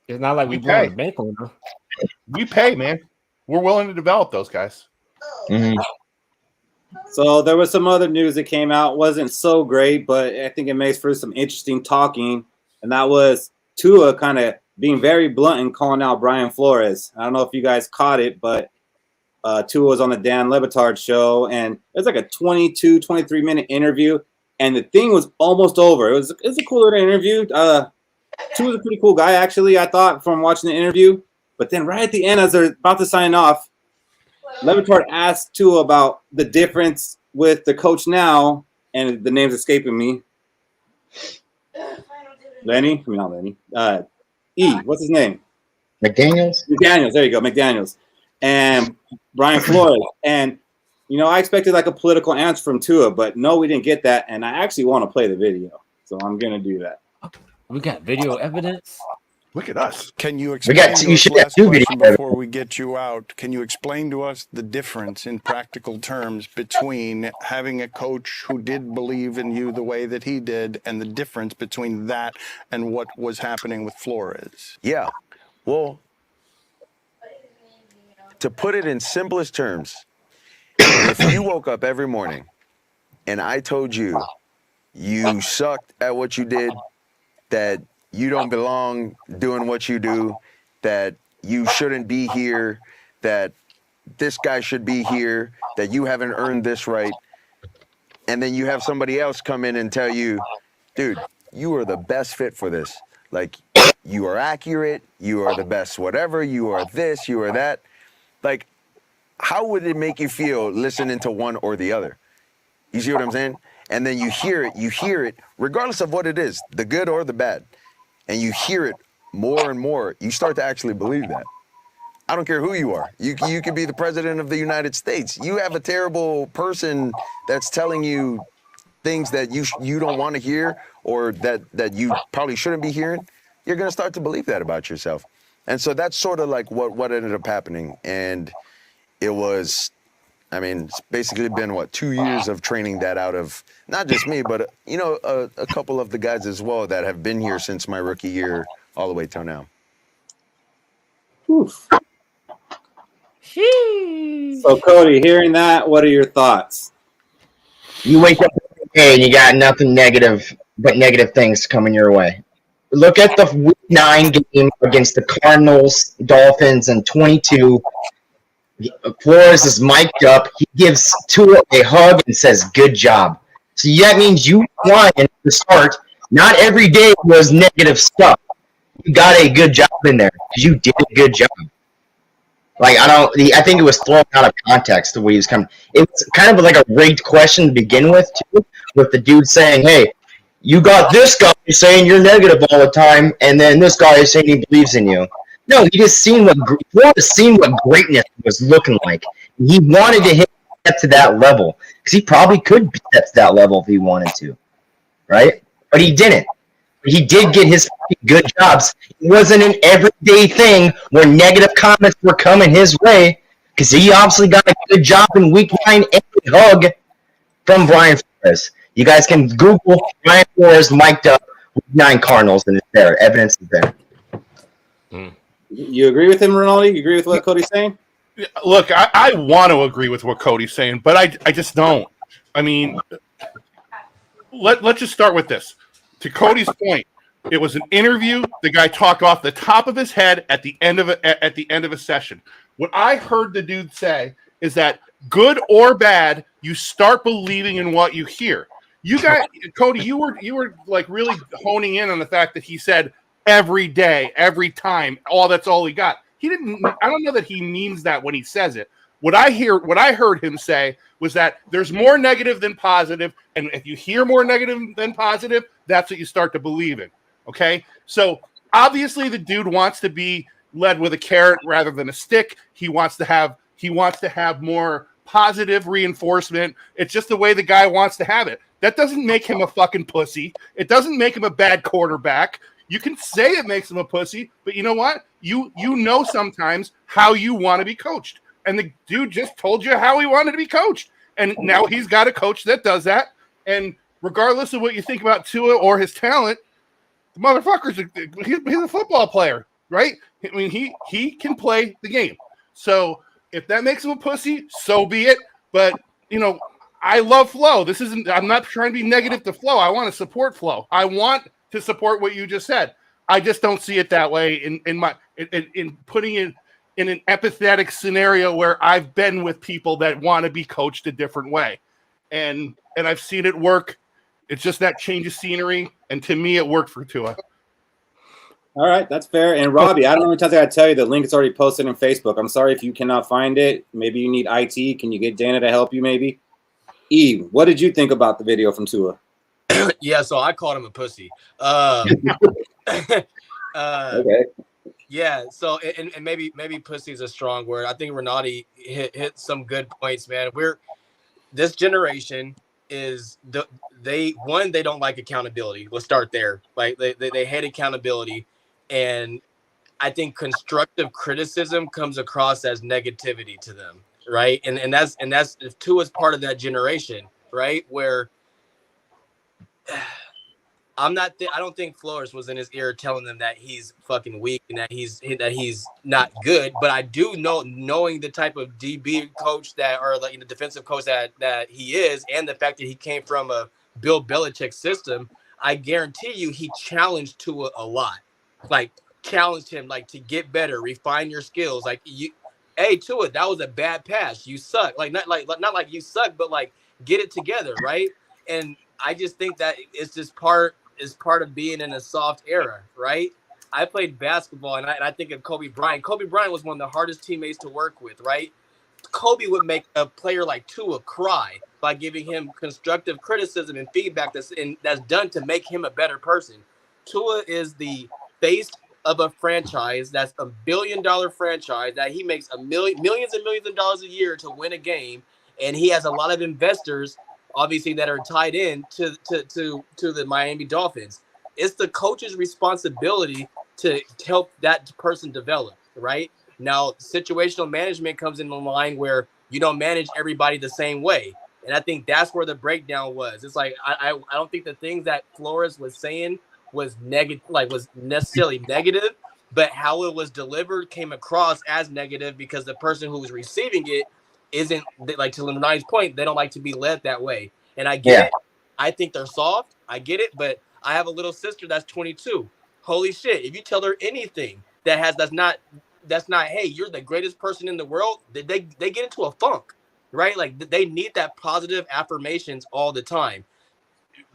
It's not like we Okay. going to bank on them. We pay, man. We're willing to develop those guys. Mhm. So there was some other news that came out. Wasn't so great, but I think it makes for some interesting talking. And that was Tua kind of being very blunt and calling out Brian Flores. I don't know if you guys caught it, but Tua was on the Dan Le Batard show, and it was like a 22, 23-minute interview, and the thing was almost over. It was a cool little interview. Tua's a pretty cool guy, actually, I thought, from watching the interview. But then right at the end, as they're about to sign off, Le Batard asked Tua about the difference with the coach now, and the name's escaping me. Lenny? I mean, not Lenny. What's his name? McDaniels. McDaniels. There you go, McDaniels. And Brian Flores. And, you know, I expected like a political answer from Tua, but no, we didn't get that. And I actually want to play the video. So I'm going to do that. We got video evidence. Look at us. Can you We explain got. to You us, should have last two question videos. before we get you out, can you explain to us the difference in practical terms between having a coach who did believe in you the way that he did and the difference between that and what was happening with Flores? Yeah. Well, to put it in simplest terms, if you woke up every morning and I told you you sucked at what you did, that you don't belong doing what you do, that you shouldn't be here, that this guy should be here, that you haven't earned this right, and then you have somebody else come in and tell you, dude, you are the best fit for this. Like, you are accurate, you are the best whatever, you are this, you are that. Like, how would it make you feel listening to one or the other? You see what I'm saying? And then you hear it, regardless of what it is, the good or the bad. And you hear it more and more, you start to actually believe that. I don't care who you are. You could be the president of the United States. You have a terrible person that's telling you things that you don't want to hear, or that you probably shouldn't be hearing. You're going to start to believe that about yourself. And so that's sort of like what ended up happening. And it was, I mean, it's basically been, 2 years of training that out of not just me, but, a couple of the guys as well that have been here since my rookie year all the way till now. Oof. So, Cody, hearing that, what are your thoughts? You wake up every day and you got nothing negative but negative things coming your way. Look at the Week 9 game against the Cardinals, Dolphins, and 22. Flores is mic'd up. He gives Tua a hug and says, "Good job." So that means you won to start. Not every day was negative stuff. You got a good job in there because you did a good job. Like, I think it was thrown out of context the way he was coming. It was kind of like a rigged question to begin with, too, with the dude saying, "Hey, you got this guy saying you're negative all the time, and then this guy is saying he believes in you." No, he just seen what greatness was looking like. He wanted to get to that level because he probably could get to that level if he wanted to, right? But he didn't. He did get his good jobs. It wasn't an everyday thing where negative comments were coming his way because he obviously got a good job in Week 9 and a hug from Brian Flores. You guys can Google Brian Flores mic'd up Week 9 Cardinals, and it's there. Evidence is there. You agree with him, Ronaldo? You agree with what Cody's saying? Look, I want to agree with what Cody's saying, but I just don't. I mean, let's just start with this. To Cody's point, it was an interview. The guy talked off the top of his head at the end of a session. What I heard the dude say is that good or bad, you start believing in what you hear. You got Cody. You were like really honing in on the fact that he said every day, every time, that's all he got. He didn't. I don't know that he means that when he says it. What I heard him say was that there's more negative than positive, and if you hear more negative than positive, that's what you start to believe in. Okay, so obviously the dude wants to be led with a carrot rather than a stick. He wants to have more positive reinforcement. It's just the way the guy wants to have it. That doesn't make him a fucking pussy. It doesn't make him a bad quarterback. You can say it makes him a pussy, but you know what? You know sometimes how you want to be coached. And the dude just told you how he wanted to be coached. And now he's got a coach that does that. And regardless of what you think about Tua or his talent, the motherfucker's he's a football player, right? I mean, he can play the game. So if that makes him a pussy, so be it. But, you know, I love Flo. I'm not trying to be negative to Flo. I want to support Flo. I want to support what you just said. I just don't see it that way in putting it in an empathetic scenario where I've been with people that want to be coached a different way. And I've seen it work. It's just that change of scenery. And to me, it worked for Tua. All right, that's fair. And Robbie, I don't know how many times I got to tell you, the link is already posted on Facebook. I'm sorry if you cannot find it. Maybe you need IT. Can you get Dana to help you maybe? Eve, what did you think about the video from Tua? Yeah, so I called him a pussy. Okay. Yeah, so and maybe pussy is a strong word. I think Renati hit some good points, man. This generation is they don't like accountability. Let's start there. Like they hate accountability, and I think constructive criticism comes across as negativity to them, right? And that's Tua's part of that generation, right? Where I don't think Flores was in his ear telling them that he's fucking weak and that he's not good. But I do knowing the type of DB coach defensive coach that he is, and the fact that he came from a Bill Belichick system, I guarantee you he challenged Tua a lot. Like challenged him like to get better, refine your skills. Like hey Tua, that was a bad pass. You suck. Like not like you suck, but like get it together, right? And I just think that it's just part of being in a soft era, right? I played basketball, and I think of Kobe Bryant. Kobe Bryant was one of the hardest teammates to work with, right? Kobe would make a player like Tua cry by giving him constructive criticism and feedback that's done to make him a better person. Tua is the face of a franchise that's $1 billion franchise that he makes millions and millions of dollars a year to win a game, and he has a lot of investors obviously that are tied in to the Miami Dolphins. It's the coach's responsibility to help that person develop, right? Now, situational management comes in the line where you don't manage everybody the same way. And I think that's where the breakdown was. It's like, I don't think the things that Flores was saying was negative, like was necessarily negative, but how it was delivered came across as negative because the person who was receiving it isn't, like, to Lenar's point, they don't like to be led that way. And I get it. I think they're soft. I get it. But I have a little sister that's 22. Holy shit. If you tell her anything that's not, hey, you're the greatest person in the world, they get into a funk, right? Like, they need that positive affirmations all the time.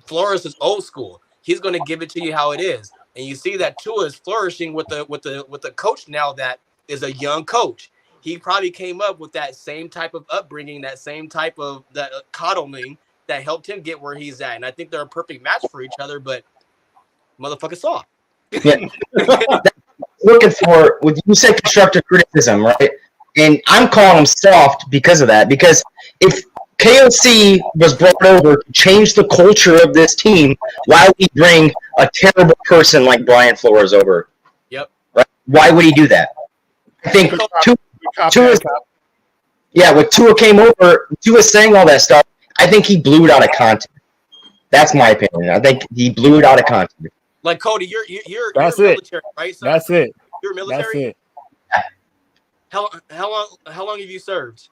Flores is old school. He's going to give it to you how it is. And you see that Tua is flourishing with the coach now that is a young coach. He probably came up with that same type of upbringing, that same type of that coddling that helped him get where he's at. And I think they're a perfect match for each other, but motherfucker soft. Yeah. Looking for, you said constructive criticism, right? And I'm calling him soft because of that. Because if KOC was brought over to change the culture of this team, why would he bring a terrible person like Brian Flores over? Yep. Right? Why would he do that? I think when Tua came over, Tua saying all that stuff, I think he blew it out of context. That's my opinion. I think he blew it out of context. Like, Cody, you're military, right? So that's it. You're military. That's it. How long have you served?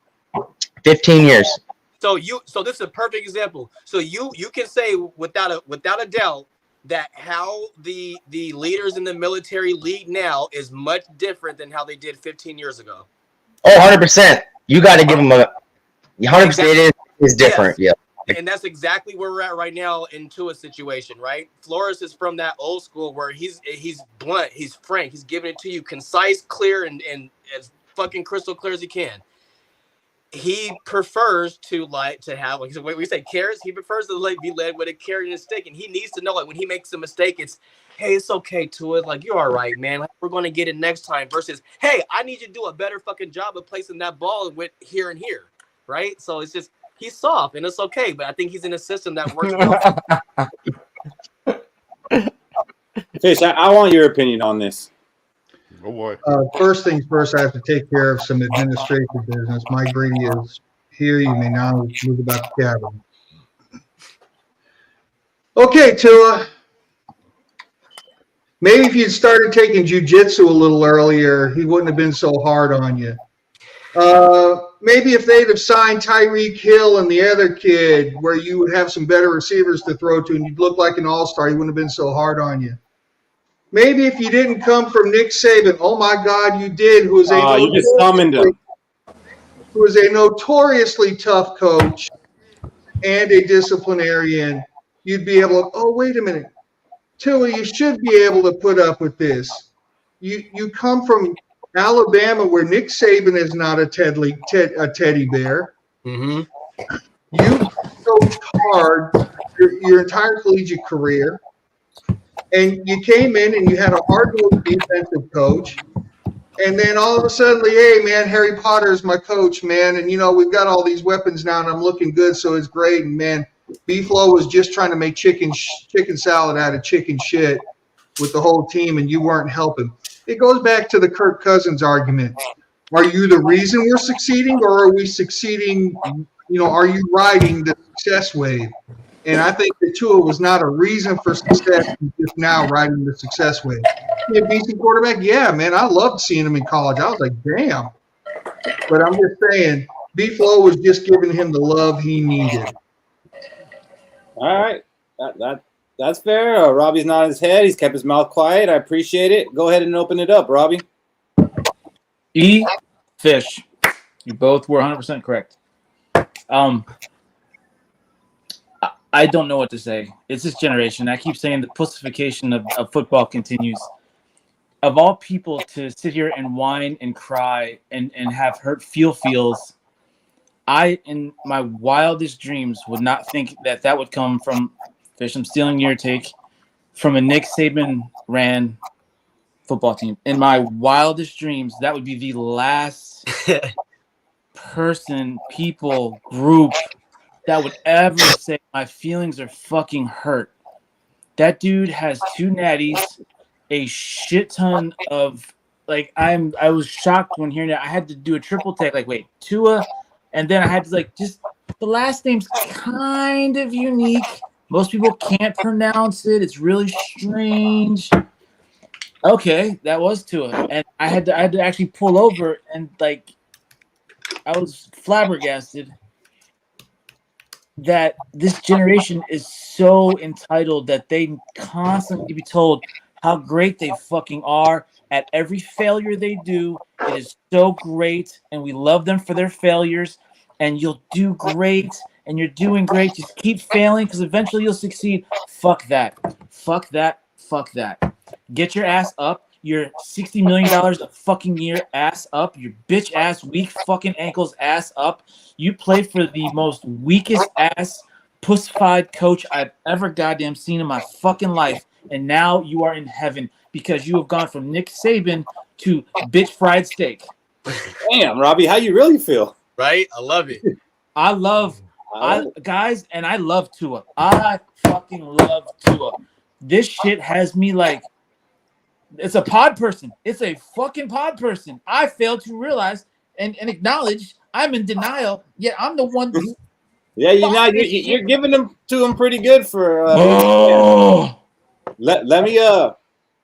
15 years. So this is a perfect example. So you can say without a doubt that how the leaders in the military lead now is much different than how they did 15 years ago. Oh, 100%. You got to give them 100%. Exactly. It is different. Yes. Yeah. And that's exactly where we're at right now in Tua's situation, right? Flores is from that old school where he's blunt, he's frank, he's giving it to you concise, clear, and as fucking crystal clear as he can. He prefers to have, like we say, carrots. He prefers to be led with a carrot and a stick, and he needs to know, like, when he makes a mistake, it's, hey, it's okay, Tua, like, you're all right, man. We're going to get it next time. Versus, hey, I need you to do a better fucking job of placing that ball with here and here, right? So it's just, he's soft, and it's okay, but I think he's in a system that works well. Fish, I want your opinion on this. Oh boy. First things first, I have to take care of some administrative business. Mike Brady is here. You may now move about the cabin. Okay, Tua. Maybe if you'd started taking jiu-jitsu a little earlier, he wouldn't have been so hard on you. Maybe if they'd have signed Tyreek Hill and the other kid, where you would have some better receivers to throw to and you'd look like an all-star, he wouldn't have been so hard on you. Maybe if you didn't come from Nick Saban, oh my God, you did, who was you just summoned him. Who was a notoriously tough coach and a disciplinarian, you'd be able to, oh, wait a minute. Tua, you should be able to put up with this. You come from Alabama, where Nick Saban is not a teddy bear. Mm-hmm. You coached hard your entire collegiate career, and you came in and you had a hard-nosed defensive coach, and then all of a sudden, hey, man, Harry Potter's my coach, man, and, we've got all these weapons now, and I'm looking good, so it's great, and, man, B-Flow was just trying to make chicken salad out of chicken shit with the whole team, and you weren't helping. It goes back to the Kirk Cousins argument. Are you the reason we're succeeding, or are we succeeding? Are you riding the success wave? And I think that Tua was not a reason for success. He's just now riding the success wave. He a decent quarterback? Yeah, man. I loved seeing him in college. I was like, damn. But I'm just saying, B-Flow was just giving him the love he needed. All right. That's fair. Robbie's nodding his head. He's kept his mouth quiet. I appreciate it. Go ahead and open it up, Robbie. Fish. You both were 100% correct. I don't know what to say. It's this generation. I keep saying the pussification of football continues. Of all people to sit here and whine and cry and have hurt feels, I, in my wildest dreams, would not think that would come from, Fish, I'm stealing your take, from a Nick Saban ran football team. In my wildest dreams, that would be the last group that would ever say my feelings are fucking hurt. That dude has 2 natties, a shit ton of, like, I was shocked when hearing that. I had to do a triple take, like, wait, Tua, and then I had to, like, just, the last name's kind of unique. Most people can't pronounce it. It's really strange. Okay, that was Tua, and I had to actually pull over and like I was flabbergasted that this generation is so entitled that they constantly be told how great they fucking are at every failure they do. It is so great, and we love them for their failures. And you'll do great, and you're doing great. Just keep failing because eventually you'll succeed. Fuck that. Fuck that. Fuck that. Get your ass up. Your $60 million a fucking year ass up. Your bitch ass weak fucking ankles ass up. You played for the most weakest ass pussified coach I've ever goddamn seen in my fucking life. And now you are in heaven because you have gone from Nick Saban to bitch fried steak. Damn, Robbie, how you really feel? Right? I love it. I love guys, and I love Tua. I fucking love Tua. This shit has me like, it's a pod person. It's a fucking pod person. I fail to realize and acknowledge I'm in denial, yet I'm the one. Yeah, you're giving them to him pretty good for. Let me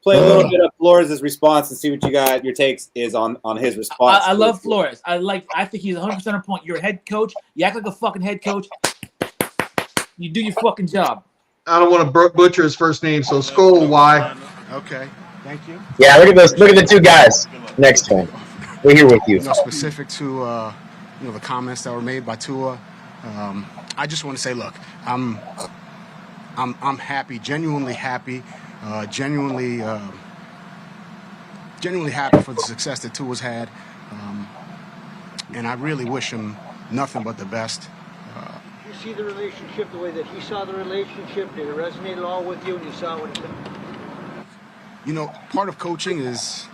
play a little bit of Flores' response and see what your takes is on his response. I love Flores. I think he's 100% on point. You're a head coach. You act like a fucking head coach. You do your fucking job. I don't want to butcher his first name, so Skol, why? Okay, thank you. Yeah, look at those. Look at the two guys next to him. We're here with you. Specific to the comments that were made by Tua, I just want to say, look, I'm happy, genuinely happy, genuinely happy for the success that Tua's had, and I really wish him nothing but the best. You see the relationship the way that he saw the relationship? Did it resonate at all with you when you saw what he did? You know, part of coaching is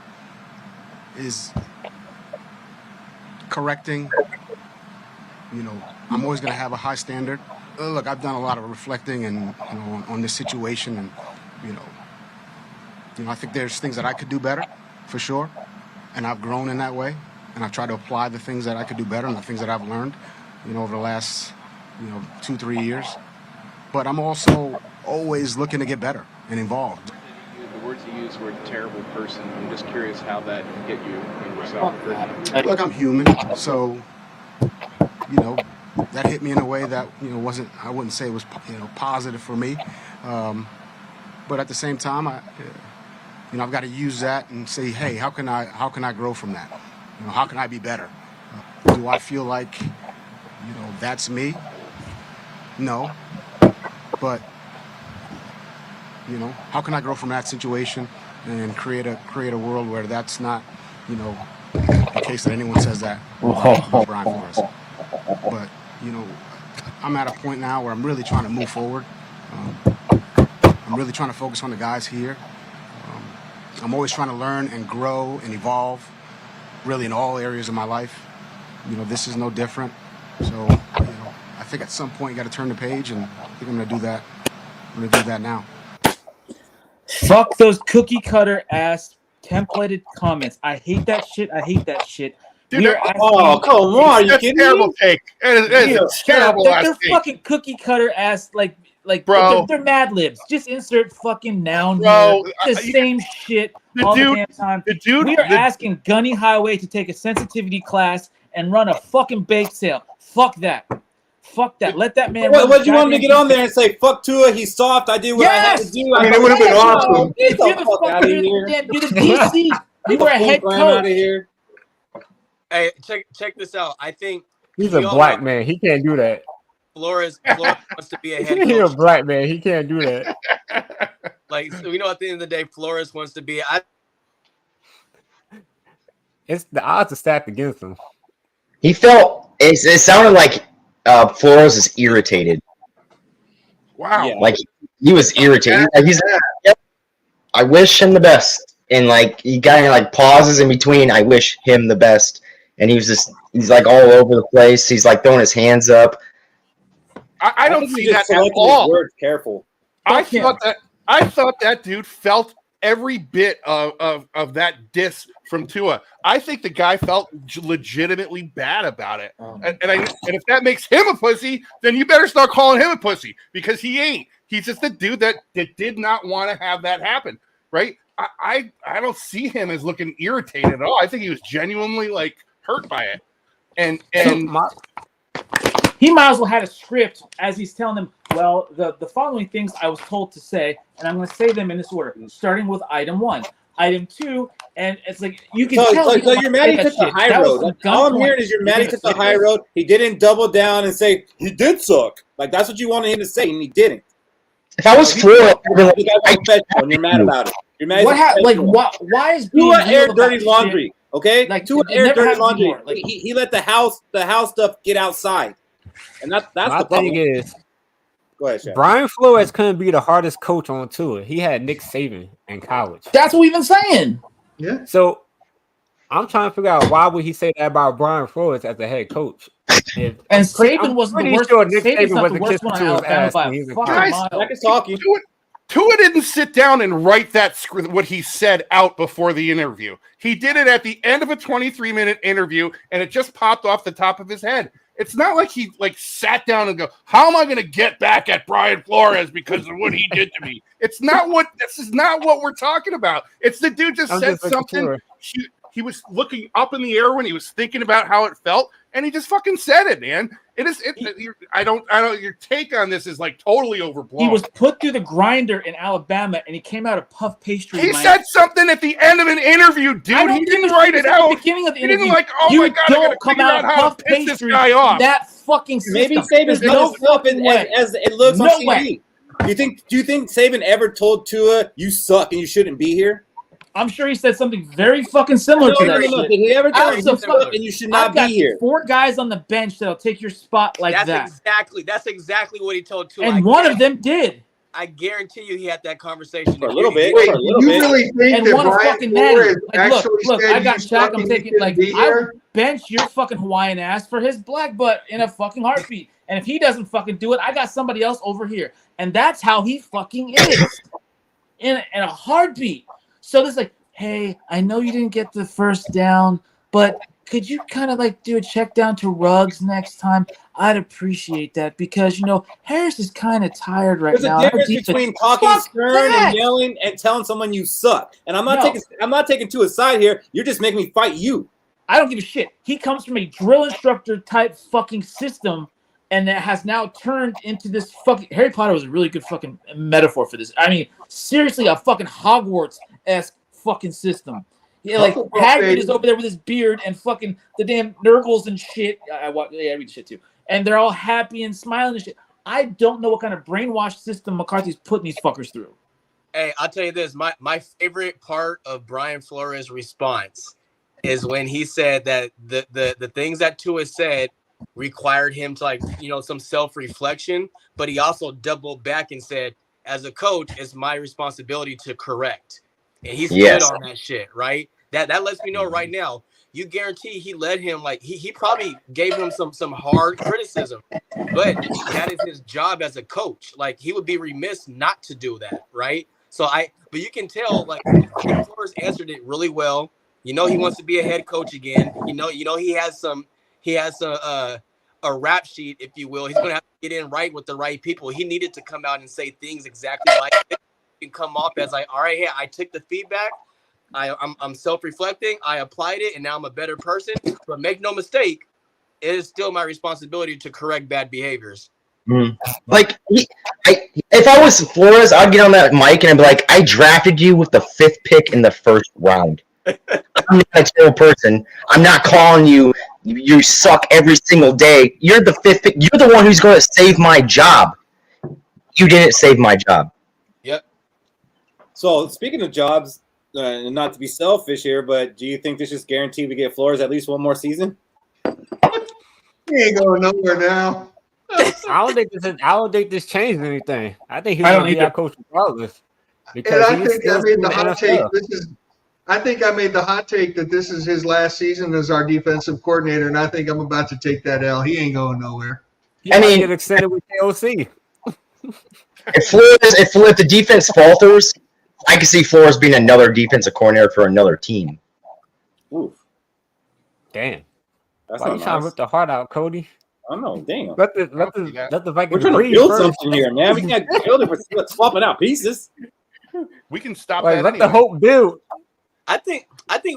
correcting. You know, I'm always going to have a high standard. Look, I've done a lot of reflecting and on this situation, and you know, I think there's things that I could do better, for sure, and I've grown in that way, and I've tried to apply the things that I could do better and the things that I've learned, over the last 2-3 years. But I'm also always looking to get better and involved. The words you used were terrible person. I'm just curious how that hit you and yourself. Look, I'm human, so that hit me in a way that I wouldn't say it was positive for me, but at the same time I've got to use that and say, hey, how can I grow from that? How can I be better? Do I feel like that's me? No, but how can I grow from that situation and create a world where that's not in case that anyone says that about Brian Flores. But I'm at a point now where I'm really trying to move forward. I'm really trying to focus on the guys here. I'm always trying to learn and grow and evolve, really in all areas of my life. This is no different. So I think at some point you got to turn the page, and I think I'm going to do that. I'm going to do that now. Fuck those cookie cutter ass templated comments. I hate that shit. Dude, come on! Are you kidding me? Terrible take. It is terrible. They're fucking cookie cutter ass like bro. They're Mad Libs. Just insert fucking noun. Bro, here. The same shit all the damn time. We are asking Gunny Highway to take a sensitivity class and run a fucking bake sale. Fuck that. Let that man. What you want me to get on there and say? Fuck Tua. He's soft. I did what I had to do. It would have been awesome. You're the DC. You were a head coach. Out of here. Hey, check this out. I think he's a black man. He can't do that. Flores wants to be a head coach. He's a black man. He can't do that. Like, so at the end of the day, Flores wants to be. It's the odds are stacked against him. He felt it sounded like Flores is irritated. Wow. Yeah. Like he was irritated. Like he's yep. I wish him the best. And like he kind of like pauses in between. I wish him the best. And he's like all over the place. He's like throwing his hands up. I don't see that at all. Words careful. I thought that dude felt every bit of that diss from Tua. I think the guy felt legitimately bad about it. And if that makes him a pussy, then you better start calling him a pussy, because he ain't. He's just a dude that did not want to have that happen, right? I don't see him as looking irritated at all. I think he was genuinely like hurt by it. And he might as well had a script as he's telling them, well, the following things I was told to say, and I'm going to say them in this order, starting with item 1, item 2, and it's like you can tell. So you're mad he took the high road. All I'm hearing is you're mad he took the high road. He didn't double down and say he did suck. Like that's what you wanted him to say, and he didn't. If I was Flores, and you're mad about it. You're mad. Why is Tua aired dirty laundry? Shit? Okay, like Tua aired dirty laundry. Like, he let the house stuff get outside, and that's my the problem. thing is. Go ahead, Chef. Brian Flores couldn't be the hardest coach on Tua. He had Nick Saban in college. That's what we've been saying. Yeah. So I'm trying to figure out why would he say that about Brian Flores as a head coach? And Saban wasn't the worst. Sure Nick Saban's Saban not was the a worst kiss one to on his ass. Alabama by a I can talk you. Tua didn't sit down and write that script, what he said out before the interview. He did it at the end of a 23-minute interview, and it just popped off the top of his head. It's not like he sat down and go, how am I going to get back at Brian Flores because of what he did to me? This is not what we're talking about. It's the dude just said something. He was looking up in the air when he was thinking about how it felt, and he just fucking said it, man. Your take on this is like totally overblown. He was put through the grinder in Alabama, and he came out of puff pastry. He said something at the end of an interview, dude. He didn't write it out. At the beginning of the interview, he didn't oh my God, I gotta figure out how to piss this guy off. That fucking system. Maybe Saban's no fucking way as it looks on TV. Do you think Saban ever told Tua you suck and you shouldn't be here? I'm sure he said something very fucking similar to that. Did he ever tell you suck and you should not be here? 4 guys on the bench that'll take your spot like that. That's exactly what he told Tua. And one of them did. I guarantee you he had that conversation for a little bit. Wait, you really think that Brian Flores look, I got Shaq. I'm taking I would bench your fucking Hawaiian ass for his black butt in a fucking heartbeat. And if he doesn't fucking do it, I got somebody else over here. And that's how he fucking is. in a heartbeat. So it's like, hey, I know you didn't get the first down, but could you kind of do a check down to Ruggs next time? I'd appreciate that because, Harris is kind of tired right now. There's a difference between talking stern and yelling and telling someone you suck. And I'm not taking to a side here. You're just making me fight you. I don't give a shit. He comes from a drill instructor type fucking system, and that has now turned into this fucking Harry Potter was a really good fucking metaphor for this. I mean, seriously, a fucking Hogwarts-esque fucking system. Yeah, Hagrid is over there with his beard and fucking the damn Nurgles and shit. I read shit too. And they're all happy and smiling and shit. I don't know what kind of brainwashed system McCarthy's putting these fuckers through. Hey, I'll tell you this. My favorite part of Brian Flores' response is when he said that the things that Tua said required him to some self-reflection, but he also doubled back and said, as a coach, it's my responsibility to correct. And he's good on that shit, right? That lets me know right now. You guarantee he led him he probably gave him some hard criticism, but that is his job as a coach. He would be remiss not to do that, right? But you can tell Flores answered it really well. He wants to be a head coach again. He has a rap sheet, if you will. He's gonna have to get in right with the right people. He needed to come out and say things exactly like this. Can come off as all right, hey, I took the feedback, I'm self-reflecting, I applied it, and now I'm a better person. But make no mistake, it is still my responsibility to correct bad behaviors. If I was Flores, I'd get on that mic and I'd be like, I drafted you with the 5th pick in the 1st round. I'm not a terrible person. I'm not calling you suck every single day. You're the 5th pick. You're the one who's going to save my job. You didn't save my job. Yep. So speaking of jobs, and not to be selfish here, but do you think this is guaranteed we get Flores at least one more season? He ain't going nowhere now. I don't think this changed anything. I think he's going to be our coach regardless. And I think I made the hot take. I think I made the hot take that this is his last season as our defensive coordinator, and I think I'm about to take that L. He ain't going nowhere. I mean, get extended with KOC. If the defense falters, I can see Flores being another defensive coordinator for another team. Oof. Damn. That's Why you trying to rip the heart out, Cody? I don't know. Damn. Let the Vikings We're trying to build something here, man. We can't build it. We're swapping out pieces. We can stop Like, that let anyway. the hope build. I think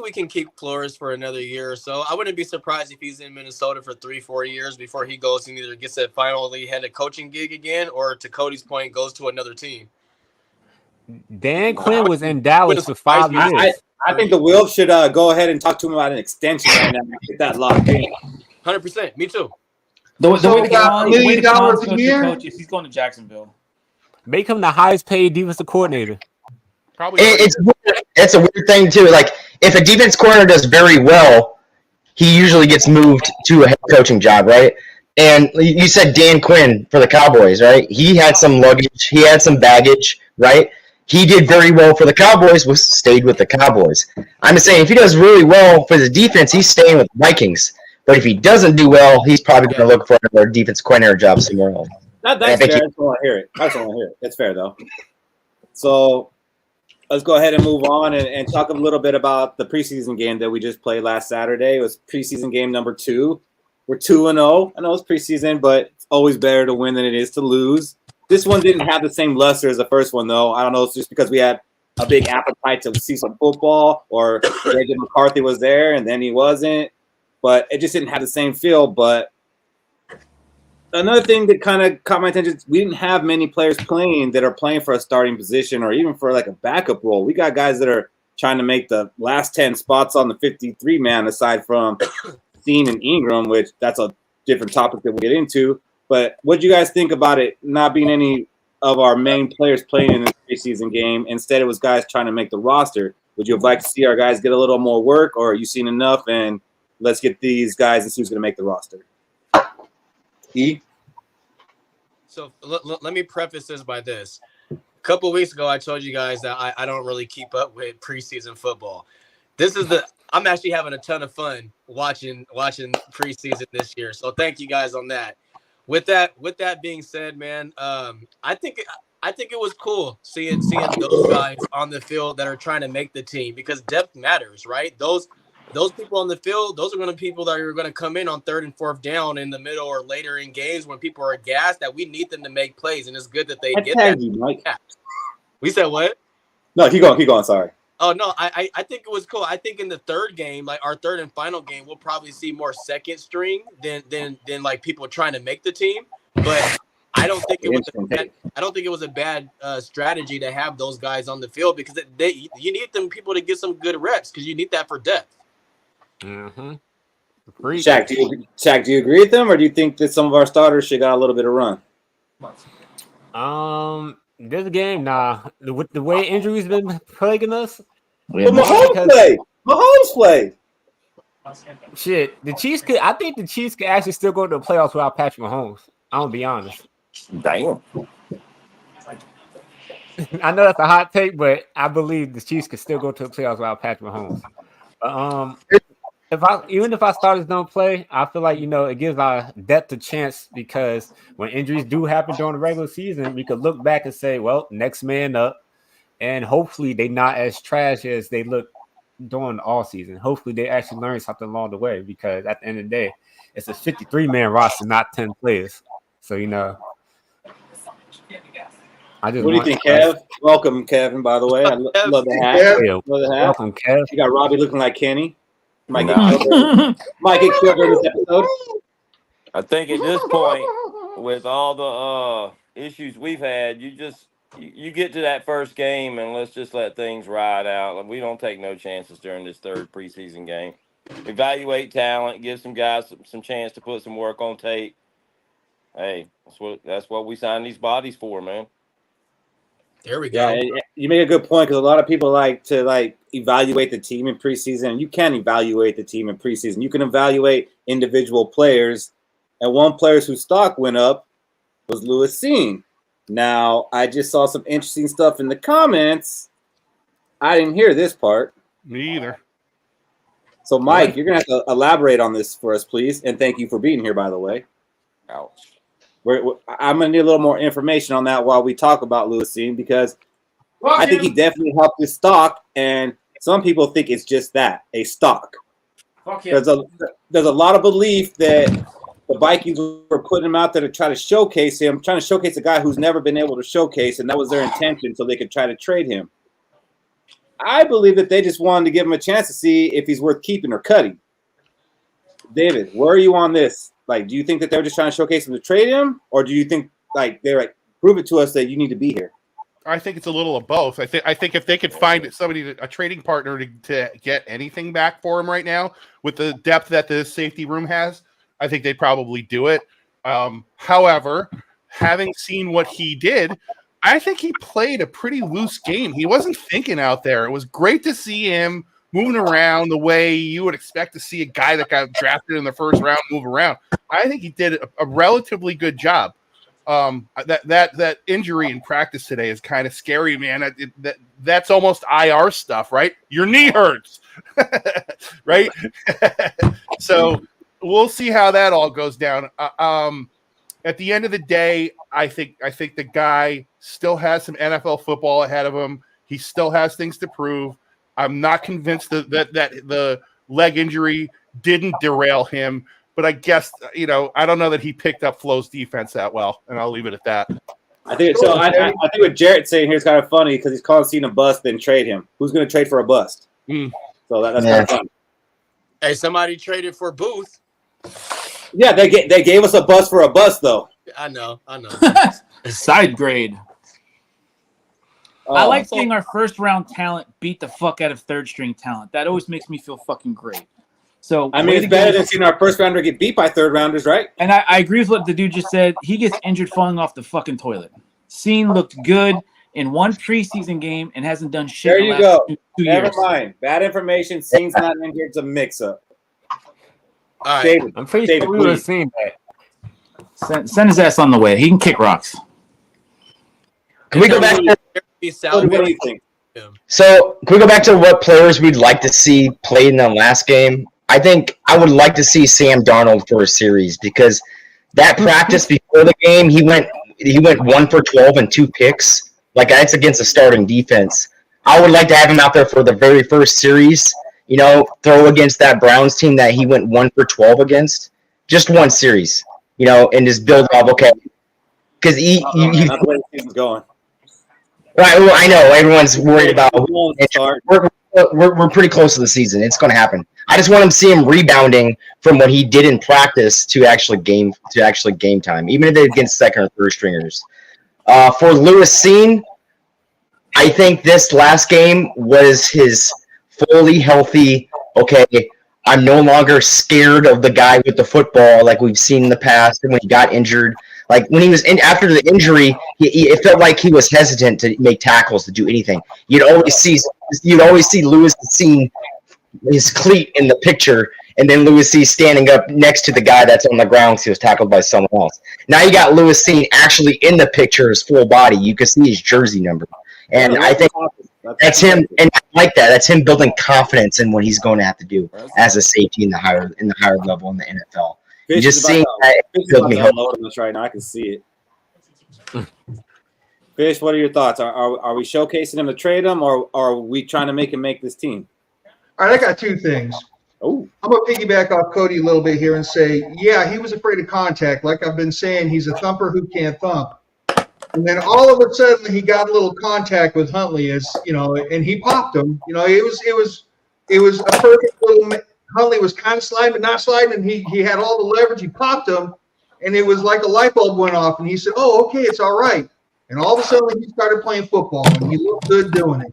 we can keep Flores for another year or so. I wouldn't be surprised if he's in Minnesota for 3-4 years before he goes and either gets that finally head coaching gig again, or to Cody's point, goes to another team. Dan Quinn was in Dallas for 5 years. I think the Will should go ahead and talk to him about an extension right now. Get that locked in. 100%. Me too. The way So the about $1 million a year? coach is he's going to Jacksonville. Make him the highest paid defensive coordinator. Probably. It's a weird thing too. Like if a defense coordinator does very well, he usually gets moved to a head coaching job, right? And you said Dan Quinn for the Cowboys, right? He had some luggage, he had some baggage, right? He did very well for the Cowboys, stayed with the Cowboys. I'm just saying, if he does really well for the defense, he's staying with the Vikings. But if he doesn't do well, he's probably going to look for another defense coordinator job somewhere else. That's fair. I just want to hear it. It's fair, though. So let's go ahead and move on and talk a little bit about the preseason game that we just played last Saturday. It was preseason game number 2. We're 2-0. I know it's preseason, but it's always better to win than it is to lose. This one didn't have the same luster as the first one, though. I don't know. It's just because we had a big appetite to see some football, or J.J. McCarthy was there and then he wasn't. But it just didn't have the same feel. But another thing that kind of caught my attention is we didn't have many players playing that are playing for a starting position or even for like a backup role. We got guys that are trying to make the last 10 spots on the 53-man, aside from Steen and Ingram, which that's a different topic that we'll get into. But what do you guys think about it not being any of our main players playing in this preseason game? Instead, it was guys trying to make the roster. Would you have liked to see our guys get a little more work, or are you seen enough and let's get these guys and see who's going to make the roster? E? So let me preface this by this. A couple of weeks ago, I told you guys that I don't really keep up with preseason football. I'm actually having a ton of fun watching preseason this year. So thank you guys on that. With that being said, man, I think it was cool seeing those guys on the field that are trying to make the team, because depth matters, right? Those people on the field, those are going to be people that are going to come in on 3rd and 4th down in the middle or later in games when people are gassed, that we need them to make plays, and it's good that they get that. Mike. We said what? No, keep going. Sorry. Oh no, I think it was cool. I think in the third game, like our third and final game, we'll probably see more second string than like people trying to make the team. But I don't think it was a bad strategy to have those guys on the field, because you need them people to get some good reps, because you need that for depth. Mm-hmm. Shaq, do you agree with them, or do you think that some of our starters should got a little bit of run? This game, with the way injuries been plaguing us. But Mahomes played. Shit, I think the Chiefs could actually still go to the playoffs without Patrick Mahomes. I'm gonna be honest. Damn. I know that's a hot take, but I believe the Chiefs could still go to the playoffs without Patrick Mahomes. Even if our starters don't play, I feel like, it gives our depth a chance, because when injuries do happen during the regular season, we could look back and say, well, next man up, and hopefully they're not as trash as they look during all season. Hopefully they actually learn something along the way, because at the end of the day, it's a 53-man roster, not 10 players. So, What do you think, Kev? Welcome, Kevin, by the way. I love the hat. Welcome, Kev. You got Robbie looking like Kenny. Might get killed during this episode. I think at this point, with all the issues we've had, you get to that first game and let's just let things ride out. We don't take no chances during this third preseason game. Evaluate talent, give some guys some chance to put some work on tape. Hey, that's what we signed these bodies for, man. There we go. Yeah, you make a good point, because a lot of people like to evaluate the team in preseason. You can evaluate the team in preseason. You can evaluate individual players, and one player whose stock went up was Lewis Seen. Now, I just saw some interesting stuff in the comments. I didn't hear this part. Me either. So, Mike, you're going to have to elaborate on this for us, please, and thank you for being here, by the way. Ouch. I'm going to need a little more information on that while we talk about Lewis Seen, because I think he definitely helped his stock, and some people think it's just that, a stock. There's a lot of belief that the Vikings were putting him out there to try to showcase him, trying to showcase a guy who's never been able to showcase, and that was their intention, so they could try to trade him. I believe that they just wanted to give him a chance to see if he's worth keeping or cutting. David, where are you on this? Like, do you think that they're just trying to showcase him to trade him, or do you think like they're like prove it to us that you need to be here? I think it's a little of both. I think if they could find somebody, a trading partner to get anything back for him right now with the depth that the safety room has, I think they'd probably do it. However, having seen what he did, I think he played a pretty loose game. He wasn't thinking out there. It was great to see him moving around the way you would expect to see a guy that got drafted in the first round move around. I think he did a relatively good job. That injury in practice today is kind of scary, man. That's almost IR stuff, right? Your knee hurts, right? So we'll see how that all goes down. At the end of the day, I think the guy still has some NFL football ahead of him. He still has things to prove. I'm not convinced that the leg injury didn't derail him. But I guess, I don't know that he picked up Flo's defense that well, and I'll leave it at that. I think so. I think what Jarrett's saying here is kind of funny because he's calling Cena a bust, then trade him. Who's going to trade for a bust? So that's kind of funny. Hey, somebody traded for Booth. Yeah, they gave us a bust for a bust, though. I know. Side grade. I like seeing our first round talent beat the fuck out of third string talent. That always makes me feel fucking great. So I mean, it's better than seeing our first rounder get beat by third rounders, right? And I agree with what the dude just said. He gets injured falling off the fucking toilet. Scene looked good in one preseason game and hasn't done shit. There you go. 2 Never years. mind. Bad information. Scene's not injured. It's a mix-up. All right. David, I'm pretty sure we would have seen that. Send his ass on the way. He can kick rocks. Can we go back to What do you think? So, can we go back to what players we'd like to see played in the last game? I think I would like to see Sam Darnold for a series because that practice before the game, he went 1 for 12 and 2 picks. Like, that's against a starting defense. I would like to have him out there for the very first series, throw against that Browns team that he went 1 for 12 against. Just one series, and just build up, okay. Because that's the way the season's going. Right, well, I know everyone's worried about. We're pretty close to the season. It's going to happen. I just want to see him rebounding from what he did in practice to actually game time, even if it's against second or third stringers. For Lewis Cine, I think this last game was his fully healthy. Okay, I'm no longer scared of the guy with the football like we've seen in the past when he got injured. Like when he was after the injury, it felt like he was hesitant to make tackles, to do anything. You'd always see Lewis Cine, his cleat in the picture, and then Lewis C standing up next to the guy that's on the ground because he was tackled by someone else. Now you got Lewis C actually in the picture, his full body. You can see his jersey number, and I think that's him. And I like that. That's him building confidence in what he's going to have to do as a safety in the higher level in the NFL. Fish just is seeing that build me hope. this right now. I can see it. Fish, what are your thoughts? Are we showcasing him to trade him, or are we trying to make him make this team? All right, I got 2 things. Oh, I'm going to piggyback off Cody a little bit here and say, yeah, he was afraid of contact. Like I've been saying, he's a thumper who can't thump. And then all of a sudden he got a little contact with Huntley, and he popped him. It was a perfect little. Huntley was kind of sliding, but not sliding, and he had all the leverage. He popped him, and it was like a light bulb went off, and he said, "Oh, okay, it's all right." And all of a sudden he started playing football, and he looked good doing it.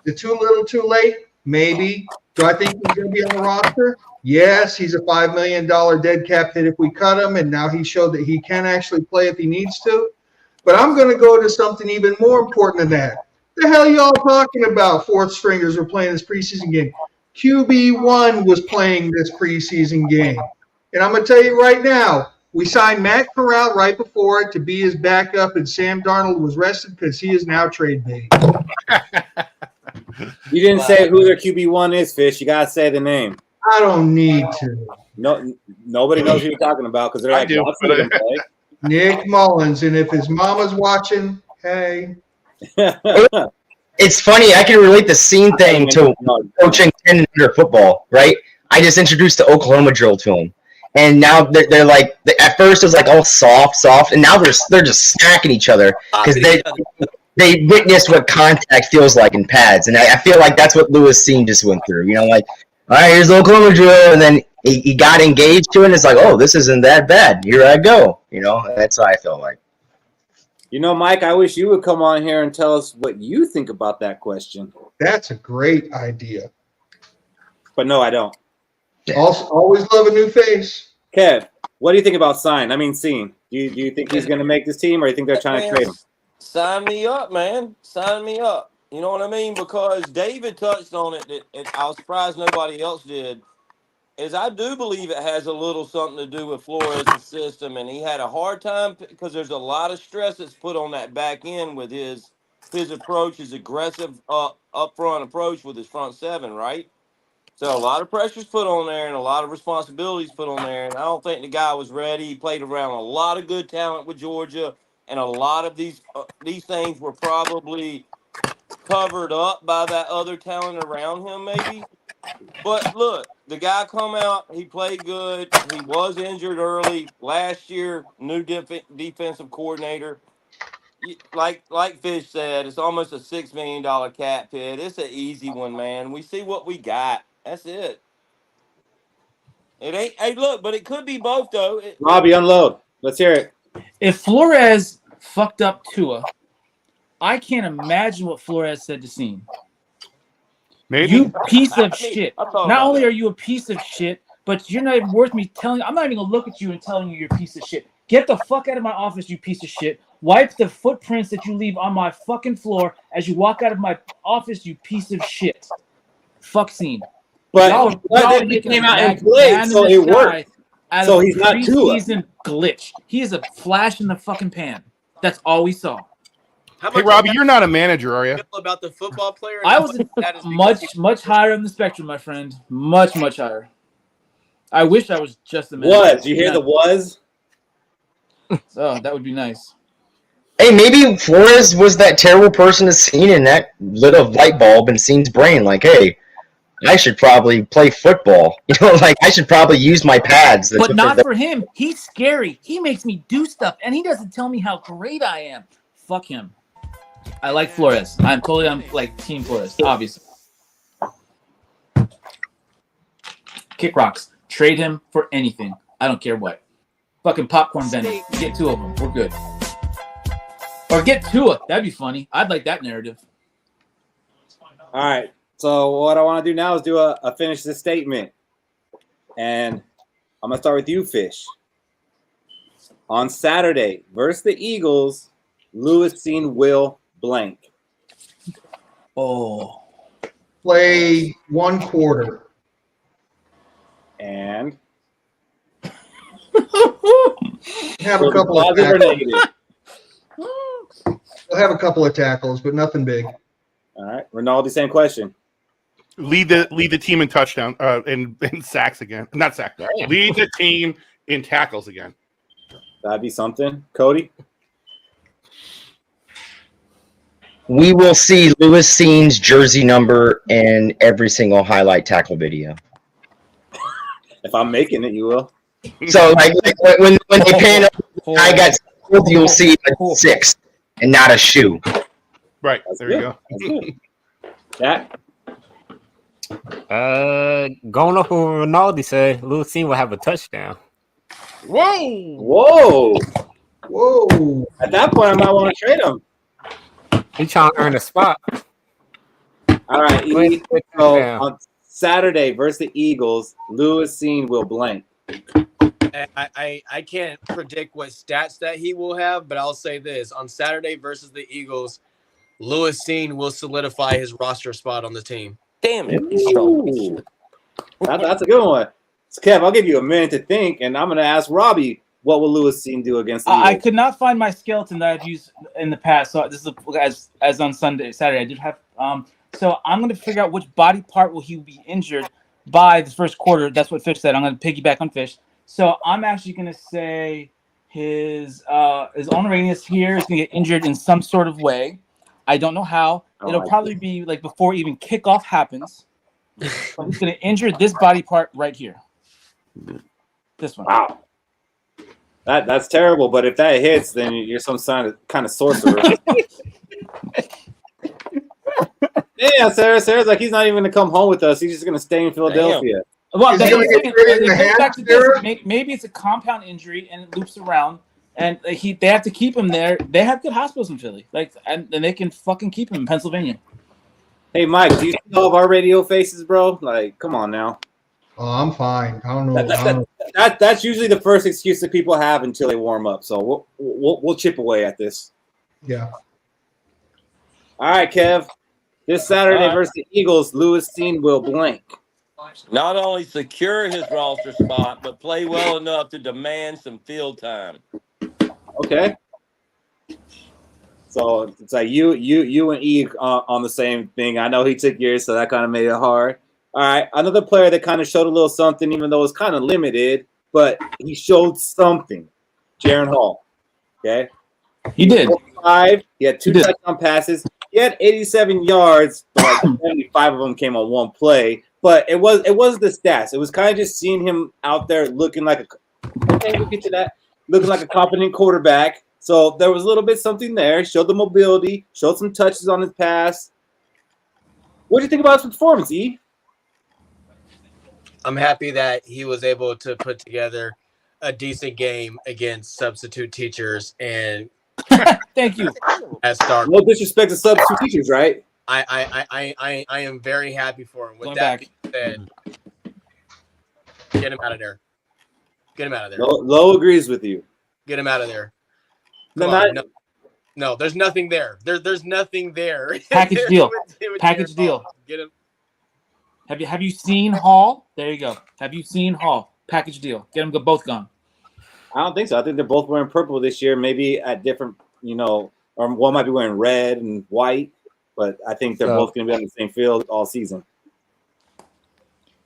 Is it too little, too late? Maybe. Do I think he's going to be on the roster? Yes, he's a $5 million dead cap hit if we cut him, and now he showed that he can actually play if he needs to. But I'm going to go to something even more important than that. The hell are y'all talking about? Fourth stringers were playing this preseason game. QB1 was playing this preseason game. And I'm going to tell you right now, we signed Matt Corral right before it to be his backup, and Sam Darnold was rested because he is now trade bait. You didn't say who their QB1 is, Fish. You got to say the name. I don't need to. No, nobody knows who you're talking about because they're like, Nick Mullins. And if his mama's watching, hey. It's funny. I can relate the scene thing to coaching 10 under football, right? I just introduced the Oklahoma drill to him. And now they're like, at first it was like all soft, and now they're just smacking each other because they witnessed what contact feels like in pads, and I feel like that's what Lewis Cine just went through. You know, like, all right, here's the Oklahoma drill, and then he got engaged to it, and it's like, oh, this isn't that bad. Here I go. You know, that's how I felt like. You know, Mike, I wish you would come on here and tell us what you think about that question. That's a great idea. But no, I don't. Also, always love a new face. Kev, what do you think about Cine? Do you think he's going to make this team, or do you think they're trying to trade him? Sign me up, man. Sign me up. You know what I mean? Because David touched on it, and I was surprised nobody else did. Is I do believe it has a little something to do with Flores' system, and he had a hard time because there's a lot of stress that's put on that back end with his approach, his aggressive upfront approach with his front seven, right? So a lot of pressure's put on there and a lot of responsibilities put on there, and I don't think the guy was ready. He played around a lot of good talent with Georgia, and a lot of these things were probably covered up by that other talent around him, maybe. But look, the guy come out, he played good. He was injured early. Last year, new defensive coordinator. Like Fish said, it's almost a $6 million cap hit. It's an easy one, man. We see what we got. That's it. It ain't. Hey, look, but it could be both, though. Robbie, unload. Let's hear it. If Flores fucked up Tua, I can't imagine what Flores said to Cine. Maybe. You piece of shit. Not only are you a piece of shit, but you're not even worth me telling. I'm not even gonna look at you and telling you you're a piece of shit. Get the fuck out of my office, you piece of shit. Wipe the footprints that you leave on my fucking floor as you walk out of my office, you piece of shit. Fuck Cine. But then he came out and played, so it worked. So he's not Tua. He's a glitch. He is a flash in the fucking pan. That's all we saw. Hey, Robbie, you're not a manager, are you? About the football player, I was much higher on the spectrum, my friend. Much higher. I wish I was just a manager. Was you hear the was? Oh, that would be nice. Hey, maybe Flores was that terrible person to Cine, and that lit a light bulb in Cine's brain. Like, hey, I should probably play football. You know, like I should probably use my pads. But not for him. He's scary. He makes me do stuff, and he doesn't tell me how great I am. Fuck him. I like Flores. I'm totally on like Team Flores, obviously. Kick rocks. Trade him for anything. I don't care what. Fucking popcorn vending. Get two of them. We're good. Or get Tua. That'd be funny. I'd like that narrative. All right. So what I want to do now is do a finish this statement. And I'm going to start with you, Fish. On Saturday versus the Eagles, Lewis Cine will blank. Oh. Play one quarter. And have a couple of tackles. We'll have a couple of tackles, but nothing big. All right. Ronaldo, same question. Lead the team in touchdown in sacks again. Not sacks. Lead the team in tackles again. That'd be something. Cody? We will see Lewis Cine's jersey number in every single highlight tackle video. If I'm making it, you will. So, like when they pan up, I got skilled, you'll see a 6 and not a shoe. Right. That's there good. You go. Jack? Going off what Ronaldo said, Lewis Cine will have a touchdown. Whoa! At that point, I might want to trade him. He's trying to earn a spot. All right. So on Saturday versus the Eagles, Lewis Cine will blank. I can't predict what stats that he will have, but I'll say this. On Saturday versus the Eagles, Lewis Cine will solidify his roster spot on the team. Damn it. Ooh. That's a good one. So, Kev, I'll give you a minute to think, and I'm going to ask Robbie, what will Lewis Cine do against the Eagles? I could not find my skeleton that I've used in the past. So this is as on Saturday. I did have so I'm going to figure out which body part will he be injured by the first quarter. That's what Fish said. I'm going to piggyback on Fish. So I'm actually going to say his ulnar here is going to get injured in some sort of way. I don't know how. It'll probably be like before even kickoff happens. So he's going to injure this body part right here. This one. Wow. That's terrible, but if that hits, then you're some kind of sorcerer. Yeah, Sarah's like he's not even gonna come home with us. He's just gonna stay in Philadelphia. Well, Is he gonna get traded in the it goes back to this. hamster? Maybe it's a compound injury and it loops around, and they have to keep him there. They have good hospitals in Philly, and they can fucking keep him in Pennsylvania. Hey, Mike, do you see all of our radio faces, bro? Like, come on now. Oh, I'm fine. I don't know. That's usually the first excuse that people have until they warm up. So we'll chip away at this. Yeah. All right, Kev. This Saturday versus the Eagles, Lewis Steen will blank. Not only secure his roster spot, but play well enough to demand some field time. Okay. So it's like you and E on the same thing. I know he took yours, so that kind of made it hard. All right, another player that kind of showed a little something, even though it's kind of limited, but he showed something. Jaron Hall. Okay. He did. 5. He had 2 touchdown passes. He had 87 yards, but like 75 of them came on one play. But it was the stats. It was kind of just seeing him out there looking like we'll get to that. Looking like a competent quarterback. So there was a little bit something there. Showed the mobility. Showed some touches on his pass. What do you think about his performance, E? I'm happy that he was able to put together a decent game against substitute teachers and thank you. As start. No disrespect to substitute teachers, right? I am very happy for him. With that being said, get him out of there. Get him out of there. Low agrees with you. Get him out of there. No, there's nothing there. There's nothing there. Package deal. Package deal. Get him. Have you seen Hall? There you go. Have you seen Hall? Package deal. Get them both gone. I don't think so. I think they're both wearing purple this year, maybe at different, or one might be wearing red and white, but I think they're both going to be on the same field all season.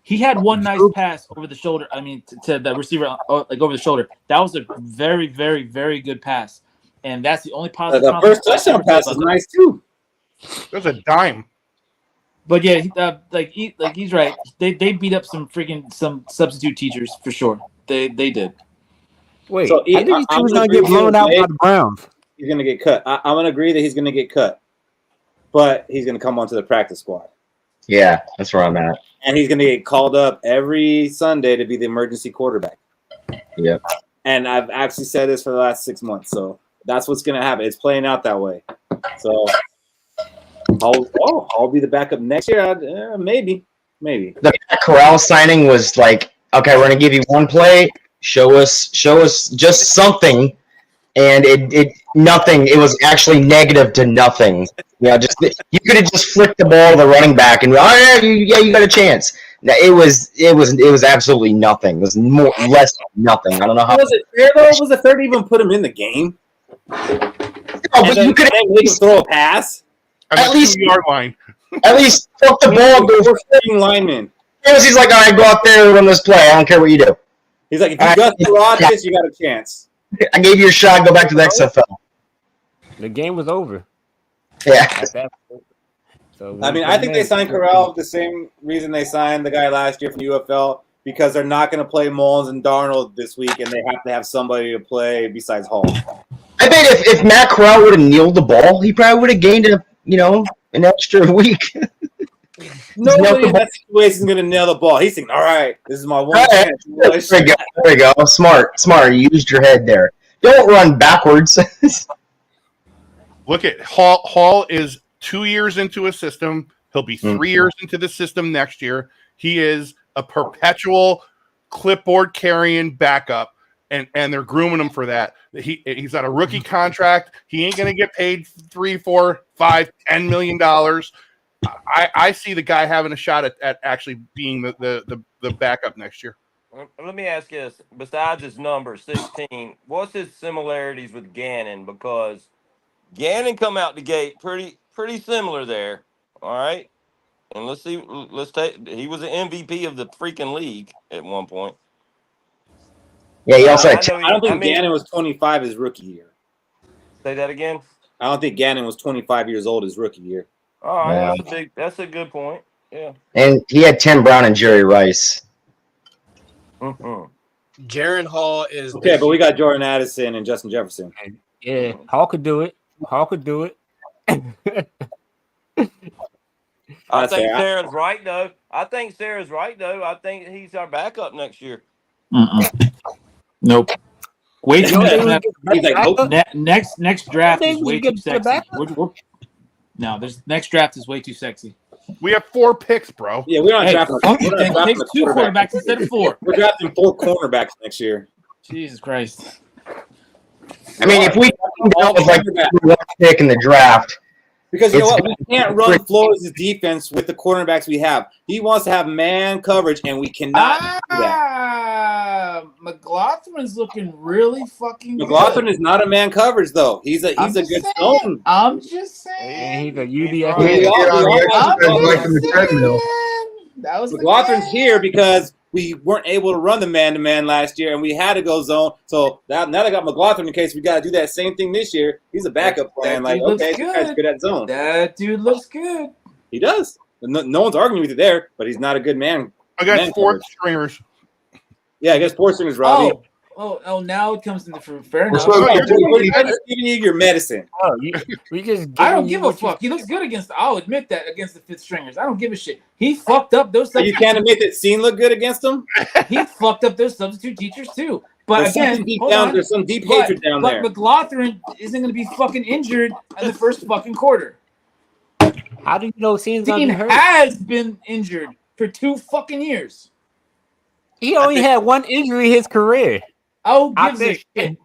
He had one nice pass over the shoulder. I mean, to the receiver, like over the shoulder. That was a very, very, very good pass, and that's the only positive. The first touchdown pass was nice too. It was a dime. But yeah, he's right. They beat up some substitute teachers for sure. They did. Wait, so I think he was gonna get blown out by the Browns. He's gonna get cut. I'm gonna agree that he's gonna get cut, but he's gonna come onto the practice squad. Yeah, that's where I'm at. And he's gonna get called up every Sunday to be the emergency quarterback. Yep. And I've actually said this for the last 6 months, so that's what's gonna happen. It's playing out that way. So I'll be the backup next year. Maybe. The Corral signing was like, okay, we're gonna give you one play. Show us just something, and it nothing. It was actually negative to nothing. Just you could have just flicked the ball to the running back, and you got a chance. Now, it was absolutely nothing. It was less than nothing. I don't know how. Was it fair though? Was it fair to even put him in the game? But you could at least throw a pass. At least 2-yard line. At least flip the ball. Go lineman. He's like, all right, go out there and run this play. I don't care what you do. He's like, if you got the Rodgers, you got a chance. I gave you a shot. Go back to the XFL. The game was over. Yeah. So I think they signed Corral the same reason they signed the guy last year from UFL, because they're not going to play Mullins and Darnold this week, and they have to have somebody to play besides Hall. I bet if Matt Corral would have kneeled the ball, he probably would have gained an extra week. Nobody in that situation is going to nail the ball. He's thinking, all right, this is my one chance. There you go. Smart. You used your head there. Don't run backwards. Look at Hall is 2 years into a system. He'll be 3 years into the system next year. He is a perpetual clipboard carrying backup, and they're grooming him for that. He's on a rookie contract. He ain't going to get paid $3, $4, $5, $10 million. I see the guy having a shot at actually being the backup next year. Let me ask you this. Besides his number, 16, what's his similarities with Gannon? Because Gannon come out the gate pretty similar there. All right. And let's see. He was an MVP of the freaking league at one point. Yeah, he also I don't think Gannon was 25 his rookie year. Say that again? I don't think Gannon was 25 years old his rookie year. All right, that's a good point. Yeah. And he had Tim Brown and Jerry Rice. Mm-hmm. Jaron Hall is okay, but we got Jordan Addison and Justin Jefferson. Yeah, Hall could do it. I think Sarah's right though. I think he's our backup next year. Nope. Wait till nope. Next draft is way too sexy. No, next draft is way too sexy. We have 4 picks, bro. Yeah, we're not drafting. Take 2 quarterbacks instead of 4. We're drafting 4 cornerbacks next year. Jesus Christ. I mean, if we all was like one pick in the draft. Because you know what? We can't run Flores' defense with the cornerbacks we have. He wants to have man coverage, and we cannot do that. McLaughlin's looking really fucking good. McLaughlin is not a man coverage, though. He's a good zone. I'm just saying. And he's a UDF. McLaughlin's here because we weren't able to run the man-to-man last year, and we had to go zone. So now they got McLaughlin in case we got to do that same thing this year. He's a backup plan. Like, okay, this guy's good at zone. That dude looks good. He does. No one's arguing with you there, but he's not a good man. I got 4 stringers. Yeah, I guess 4 stringers, Robbie. Oh! Now it comes into fair enough. We're just giving you your medicine. I don't give a fuck. He looks good against. I'll admit that against the 5th stringers. I don't give a shit. He fucked up those. You can't admit that Scene looked good against them. He fucked up those substitute teachers too. But there's some deep hatred down there. But McLaughlin isn't going to be fucking injured in the first fucking quarter. How do you know Scene's Scene has been injured for 2 fucking years. He only had 1 injury in his career. Oh, gives a shit.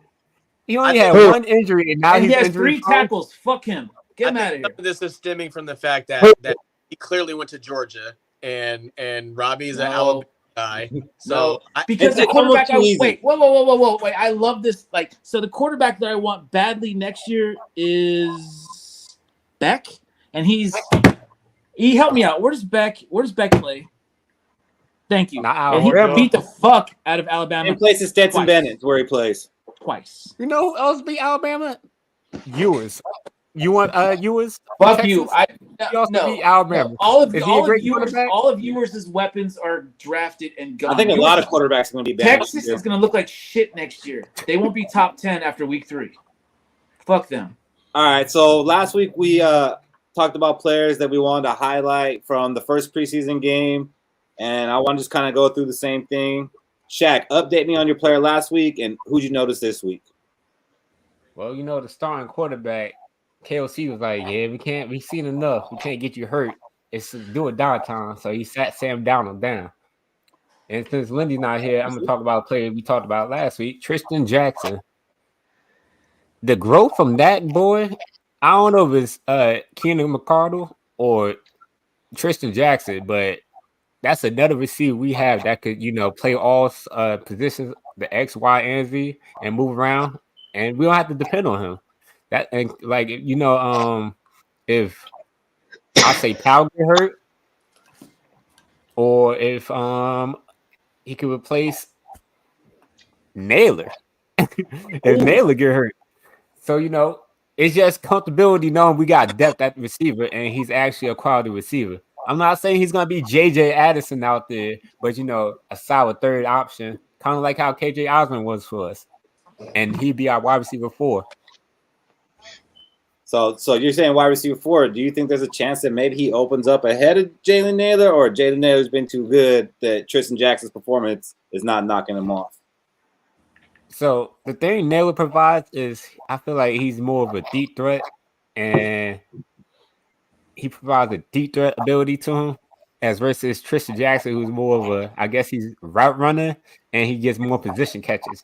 He only had 1 injury, and now he has 3 tackles. Fuck him. Get him out of here. This is stemming from the fact that he clearly went to Georgia, and Robbie's an Alabama guy. So because the quarterback, wait, whoa, wait. I love this. Like, so the quarterback that I want badly next year is Beck, and he helped me out. Where does Beck play? Thank you. And he beat the fuck out of Alabama. He plays to Stetson Bennett, where he plays. Twice. You know who else beat Alabama? Ewers. You want Ewers? Fuck you. He also beat Alabama. All of Ewers' weapons are drafted and gone. I think a lot of quarterbacks are going to be bad. Texas is going to look like shit next year. They won't be top 10 after week 3. Fuck them. All right. So last week we talked about players that we wanted to highlight from the first preseason game. And I want to just kind of go through the same thing. Shaq, update me on your player last week and who'd you notice this week? Well, the starting quarterback, KOC was like, we've seen enough. We can't get you hurt. It's do or die time. So he sat Sam Darnold down. And since Lindy's not here, I'm going to talk about a player we talked about last week, Tristan Jackson. The growth from that boy, I don't know if it's Keenan McCardle or Tristan Jackson, but that's another receiver we have that could, play all positions, the X, Y, and Z, and move around, and we don't have to depend on him. If I say Powell get hurt, or if he could replace Naylor, if Naylor get hurt, so it's just comfortability knowing we got depth at the receiver, and he's actually a quality receiver. I'm not saying he's going to be J.J. Addison out there, but, a solid third option, kind of like how K.J. Osmond was for us. And he'd be our wide receiver 4. So you're saying wide receiver 4. Do you think there's a chance that maybe he opens up ahead of Jalen Naylor, or Jalen Naylor's been too good that Tristan Jackson's performance is not knocking him off? So the thing Naylor provides is I feel like he's more of a deep threat, and he provides a deep threat ability to him, as versus Tristan Jackson, who's more of he's route runner, and he gets more position catches.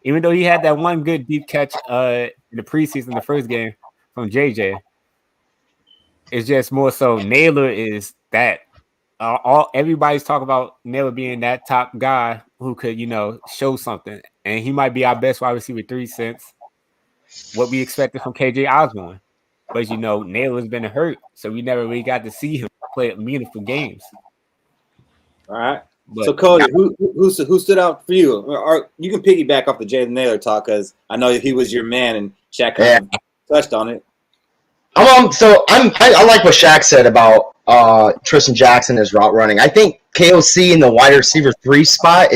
Even though he had that one good deep catch in the preseason, the first game from JJ, it's just more so Naylor is that. Everybody's talking about Naylor being that top guy who could, show something, and he might be our best wide receiver 3 since what we expected from KJ Osborne. But Naylor's been hurt, so we never really got to see him play meaningful games. All right. So Cody, who stood out for you? Or you can piggyback off the Jalen Naylor talk because I know he was your man, and Shaq kind of touched on it. I like what Shaq said about Tristan Jackson is route running. I think KOC in the wide receiver 3 spot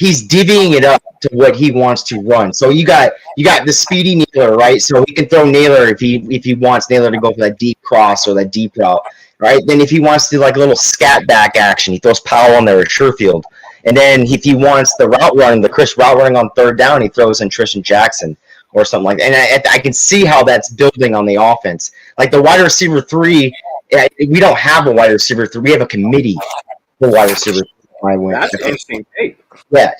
he's divvying it up to what he wants to run. So you got the speedy Naylor, right? So he can throw Naylor if he wants Naylor to go for that deep cross or that deep route, right? Then if he wants to like a little scat back action, he throws Powell on there at Sherfield. And then if he wants the route running, the Chris route running on third down, he throws in Tristan Jackson or something like that. And I can see how that's building on the offense. Like the wide receiver 3, we don't have a wide receiver 3. We have a committee for wide receiver 3. That's an interesting take. Yeah,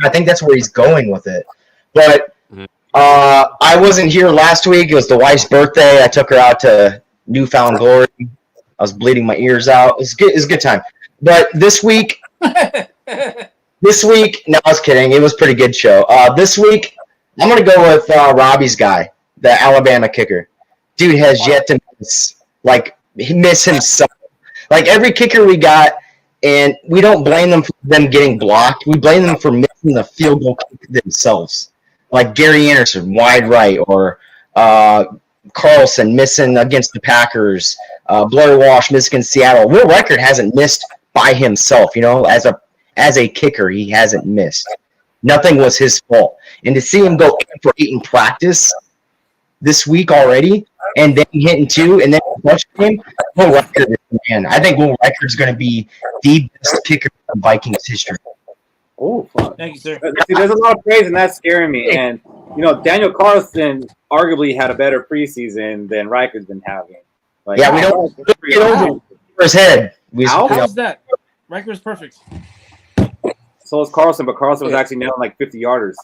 I think that's where he's going with it. But I wasn't here last week. It was the wife's birthday. I took her out to Newfound Glory. I was bleeding my ears out. It was good. It was a good time. But this week, no, I was kidding. It was a pretty good show. This week, I'm going to go with Robbie's guy, the Alabama kicker. Dude has yet to miss himself. Like every kicker we got, and we don't blame them for them getting blocked. We blame them for missing the field goal kick themselves. Like Gary Anderson, wide right, or Carlson missing against the Packers. Blair Walsh missing Seattle. Will Reichard hasn't missed by himself, as a kicker, he hasn't missed. Nothing was his fault. And to see him go 8 for 8 in practice this week already, and then hitting 2, and then clutch game, Will Reichard, man. I think Will Reichard's going to be the best kicker in Vikings history. Oh, thank you, sir. See, there's a lot of praise, and that's scaring me. And Daniel Carlson arguably had a better preseason than Reichard's been having. Like, yeah, we don't get over his head. How's that? Riker's perfect. So is Carlson, but Carlson was actually nailing like 50 yarders.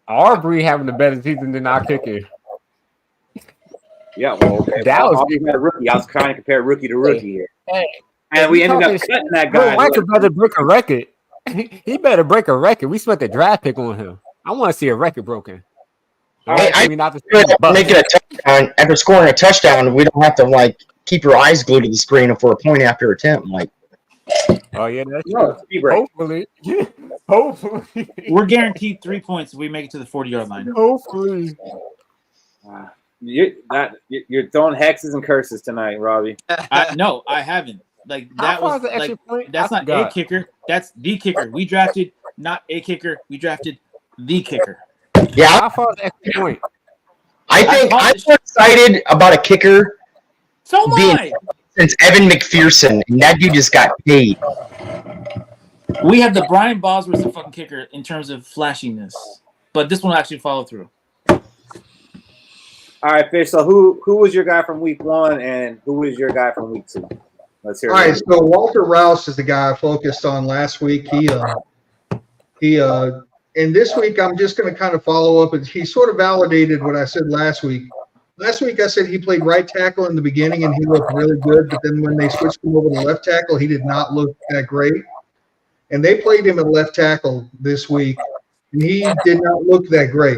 Arbery having a better season than our kicker. Yeah, well, okay. That was a rookie. I was trying to compare rookie to rookie here. Hey, and we ended up cutting that guy. Riker better break a record. He better break a record. We spent the draft pick on him. I want to see a record broken. I making a touchdown after scoring a touchdown. We don't have to keep your eyes glued to the screen for a point after attempt. Oh yeah, that's hopefully. Hopefully, we're guaranteed 3 points if we make it to the 40-yard line. Hopefully, you're throwing hexes and curses tonight, Robbie. No, I haven't. That was that's not a kicker. That's the kicker. We drafted not a kicker. We drafted the kicker. Yeah, how far is the extra point? I think I'm so excited about a kicker. So am I. Since Evan McPherson, and that dude just got paid. We have the Brian Bosworth the fucking kicker in terms of flashiness, but this one will actually follow through. All right, Fish. So who was your guy from week 1, and who was your guy from week 2? Let's hear. All right, so Walter Rouse is the guy I focused on last week. And this week I'm just going to kind of follow up. He sort of validated what I said last week. Last week I said he played right tackle in the beginning and he looked really good, but then when they switched him over to left tackle, he did not look that great. And they played him at left tackle this week, and he did not look that great.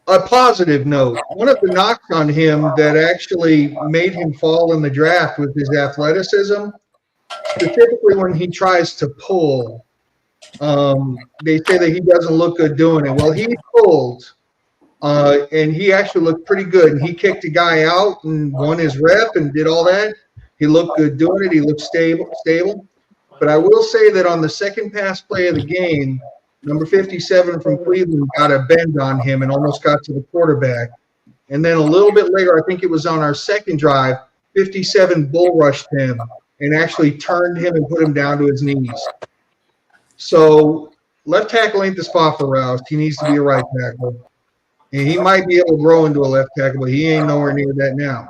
A positive note, one of the knocks on him that actually made him fall in the draft was his athleticism, specifically when he tries to pull. They say that he doesn't look good doing it. Well, he pulled, and he actually looked pretty good. And he kicked a guy out and won his rep and did all that. He looked good doing it. He looked stable. But I will say that on the second pass play of the game, number 57 from Cleveland got a bend on him and almost got to the quarterback. And then a little bit later, I think it was on our second drive, 57 bull rushed him and actually turned him and put him down to his knees. So left tackle ain't the spot for Rouse. He needs to be a right tackle. And he might be able to grow into a left tackle, but he ain't nowhere near that now.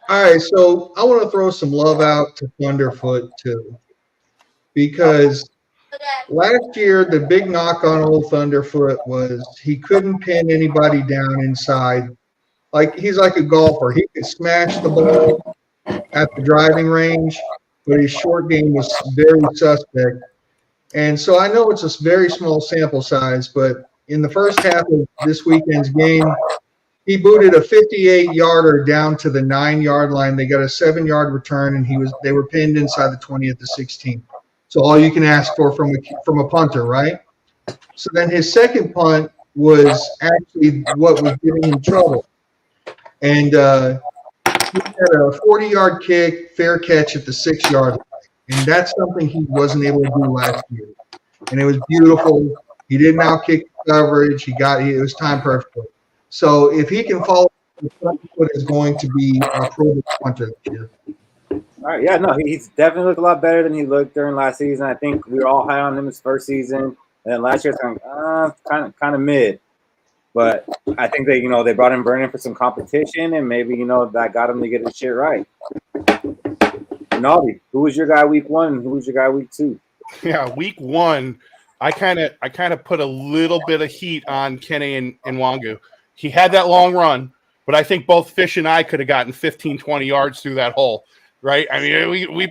All right, so I want to throw some love out to Thunderfoot too, because last year the big knock on old Thunderfoot was he couldn't pin anybody down inside. He's like a golfer. He could smash the ball at the driving range, but his short game was very suspect. And so I know it's a very small sample size, but in the first half of this weekend's game, he booted a 58-yarder down to the 9-yard line. They got a 7-yard return, and they were pinned inside the 20 at the 16. So all you can ask for from a punter, right? So then his second punt was actually what was giving him trouble. And He had a 40-yard kick, fair catch at the 6-yard line. And that's something he wasn't able to do last year. And it was beautiful. He didn't outkick coverage. It was time perfect. So if he can follow, the front foot is going to be a Pro Bowl punter this year. All right, yeah, no, he's definitely looked a lot better than he looked during last season. I think we were all high on him his first season, and then last year it's kind of mid. But I think they brought in Vernon for some competition, and maybe that got him to get his shit right. Rinaldi, who was your guy week 1 and who was your guy week 2? Yeah, week 1, I kind of put a little bit of heat on Kenny and Nwangu. He had that long run, but I think both Fish and I could have gotten 15, 20 yards through that hole, right? I mean,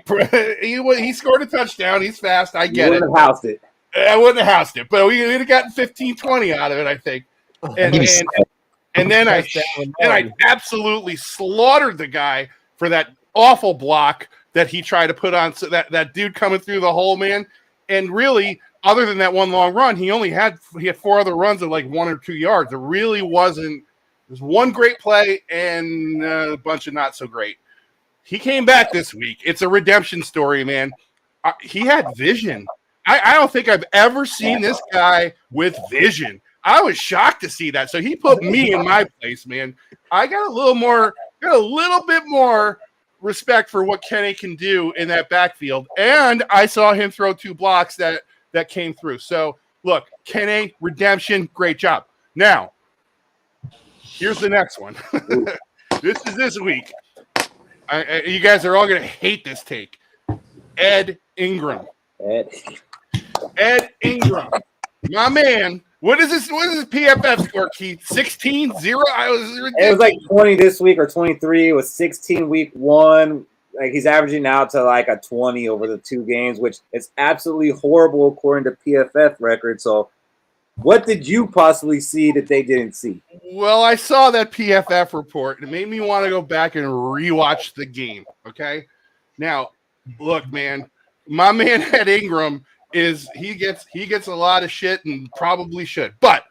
he scored a touchdown. He's fast. I get it. I wouldn't have housed it, but we would have gotten 15, 20 out of it, I think. And then I absolutely slaughtered the guy for that awful block that he tried to put on. So that dude coming through the hole, man. And really, other than that one long run, he had 4 other runs of like 1 or 2 yards. It really wasn't. There's one great play and a bunch of not so great. He came back this week. It's a redemption story, man. He had vision. I don't think I've ever seen this guy with vision. I was shocked to see that. So he put me in my place, man. I got a little bit more respect for what Kenny can do in that backfield. And I saw him throw 2 blocks that came through. So look, Kenny, redemption, great job. Now, here's the next one. This is this week. You guys are all going to hate this take. Ed Ingram. Ed Ingram. My man. What is this PFF score, Keith? 16-0? It was like 20 this week or 23. It was 16 week 1. Like he's averaging out to like a 20 over the 2 games, which is absolutely horrible according to PFF record. So what did you possibly see that they didn't see? Well, I saw that PFF report, and it made me want to go back and rewatch the game, okay? Now, look, man, my man Ed Ingram he gets a lot of shit and probably should. But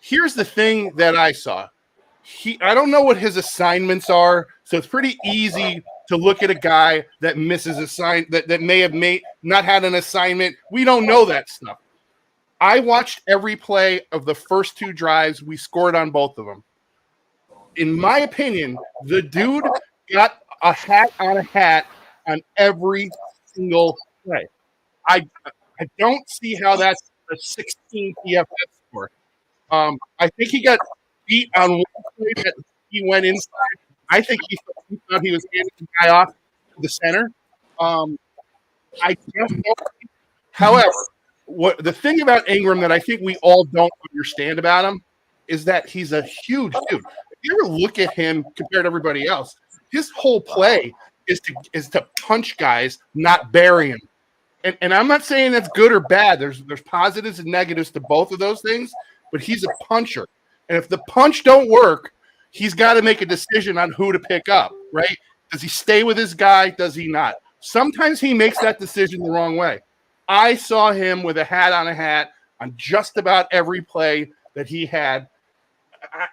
here's the thing that I saw. I don't know what his assignments are, so it's pretty easy to look at a guy that misses that may have not had an assignment. We don't know that stuff. I watched every play of the first 2 drives. We scored on both of them. In my opinion, the dude got a hat on every single play. I don't see how that's a 16 PFF score. I think he got beat on one play that he went inside. I think he thought he was handing the guy off to the center. I just don't. However, the thing about Ingram that I think we all don't understand about him is that he's a huge dude. If you ever look at him compared to everybody else, his whole play is to punch guys, not bury them. And I'm not saying that's good or bad. There's positives and negatives to both of those things, but he's a puncher. And if the punch don't work, he's got to make a decision on who to pick up, right? Does he stay with his guy? Does he not? Sometimes he makes that decision the wrong way. I saw him with a hat on just about every play that he had.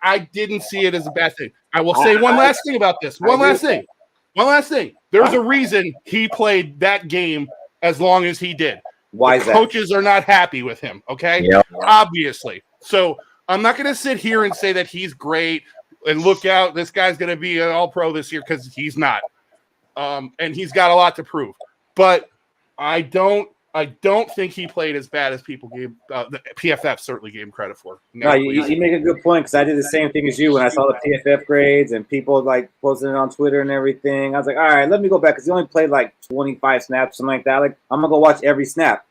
I didn't see it as a bad thing. I will say one last thing about this. One last thing. There's a reason he played that game as long as he did. Why is that? Coaches are not happy with him, okay? Yep. Obviously. So I'm not going to sit here and say that he's great and look out, this guy's going to be an all-pro this year, because he's not. And he's got a lot to prove. But I don't think he played as bad as people gave the PFF certainly gave him credit for. No, you make a good point, because I did the same thing as you when I saw the PFF grades and people like posting it on Twitter and everything. I was like, all right, let me go back, because he only played like 25 snaps, something like that. Like, I'm gonna go watch every snap,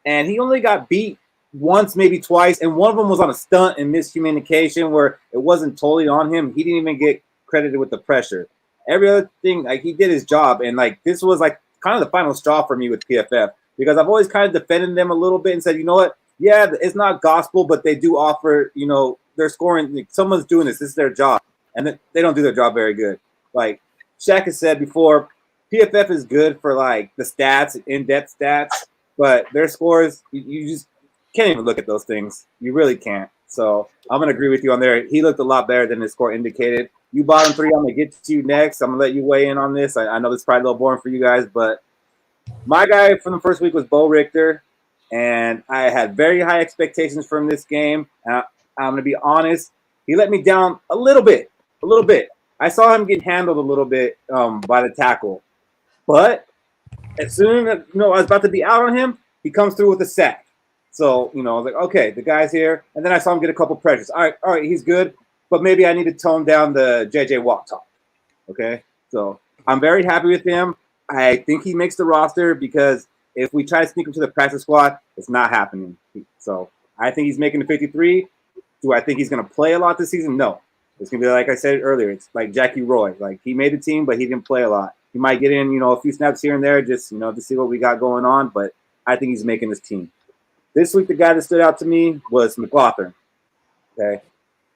and he only got beat once, maybe twice, and one of them was on a stunt and miscommunication where it wasn't totally on him. He didn't even get credited with the pressure. Every other thing, like, he did his job, and like this was like kind of the final straw for me with PFF. Because I've always kind of defended them a little bit and said, you know what? Yeah, it's not gospel, but they do offer, they're scoring. Like, someone's doing this. This is their job. And they don't do their job very good. Like Shaq has said before, PFF is good for, like, the stats, in-depth stats, but their scores, you just can't even look at those things. You really can't. So I'm going to agree with you on there. He looked a lot better than his score indicated. you bottom three. I'm gonna get to you next. I'm gonna let you weigh in on this. I know this is probably a little boring for you guys, but my guy from the first week was Bo Richter, and I had very high expectations from this game. I'm gonna be honest, he let me down a little bit. I saw him get handled a little bit by the tackle, but as soon as I was about to be out on him, he comes through with a sack. So I was like, okay, the guy's here, and then I saw him get a couple pressures. All right, he's good, but maybe I need to tone down the JJ Watt talk. Okay, so I'm very happy with him. I think he makes the roster because if we try to sneak him to the practice squad, it's not happening. So I think he's making the 53. Do I think he's going to play a lot this season? No. It's going to be like I said earlier. It's like Jackie Roy. Like he made the team, but he didn't play a lot. He might get in, a few snaps here and there just, to see what we got going on. But I think he's making his team. This week, the guy that stood out to me was McLaughlin. Okay.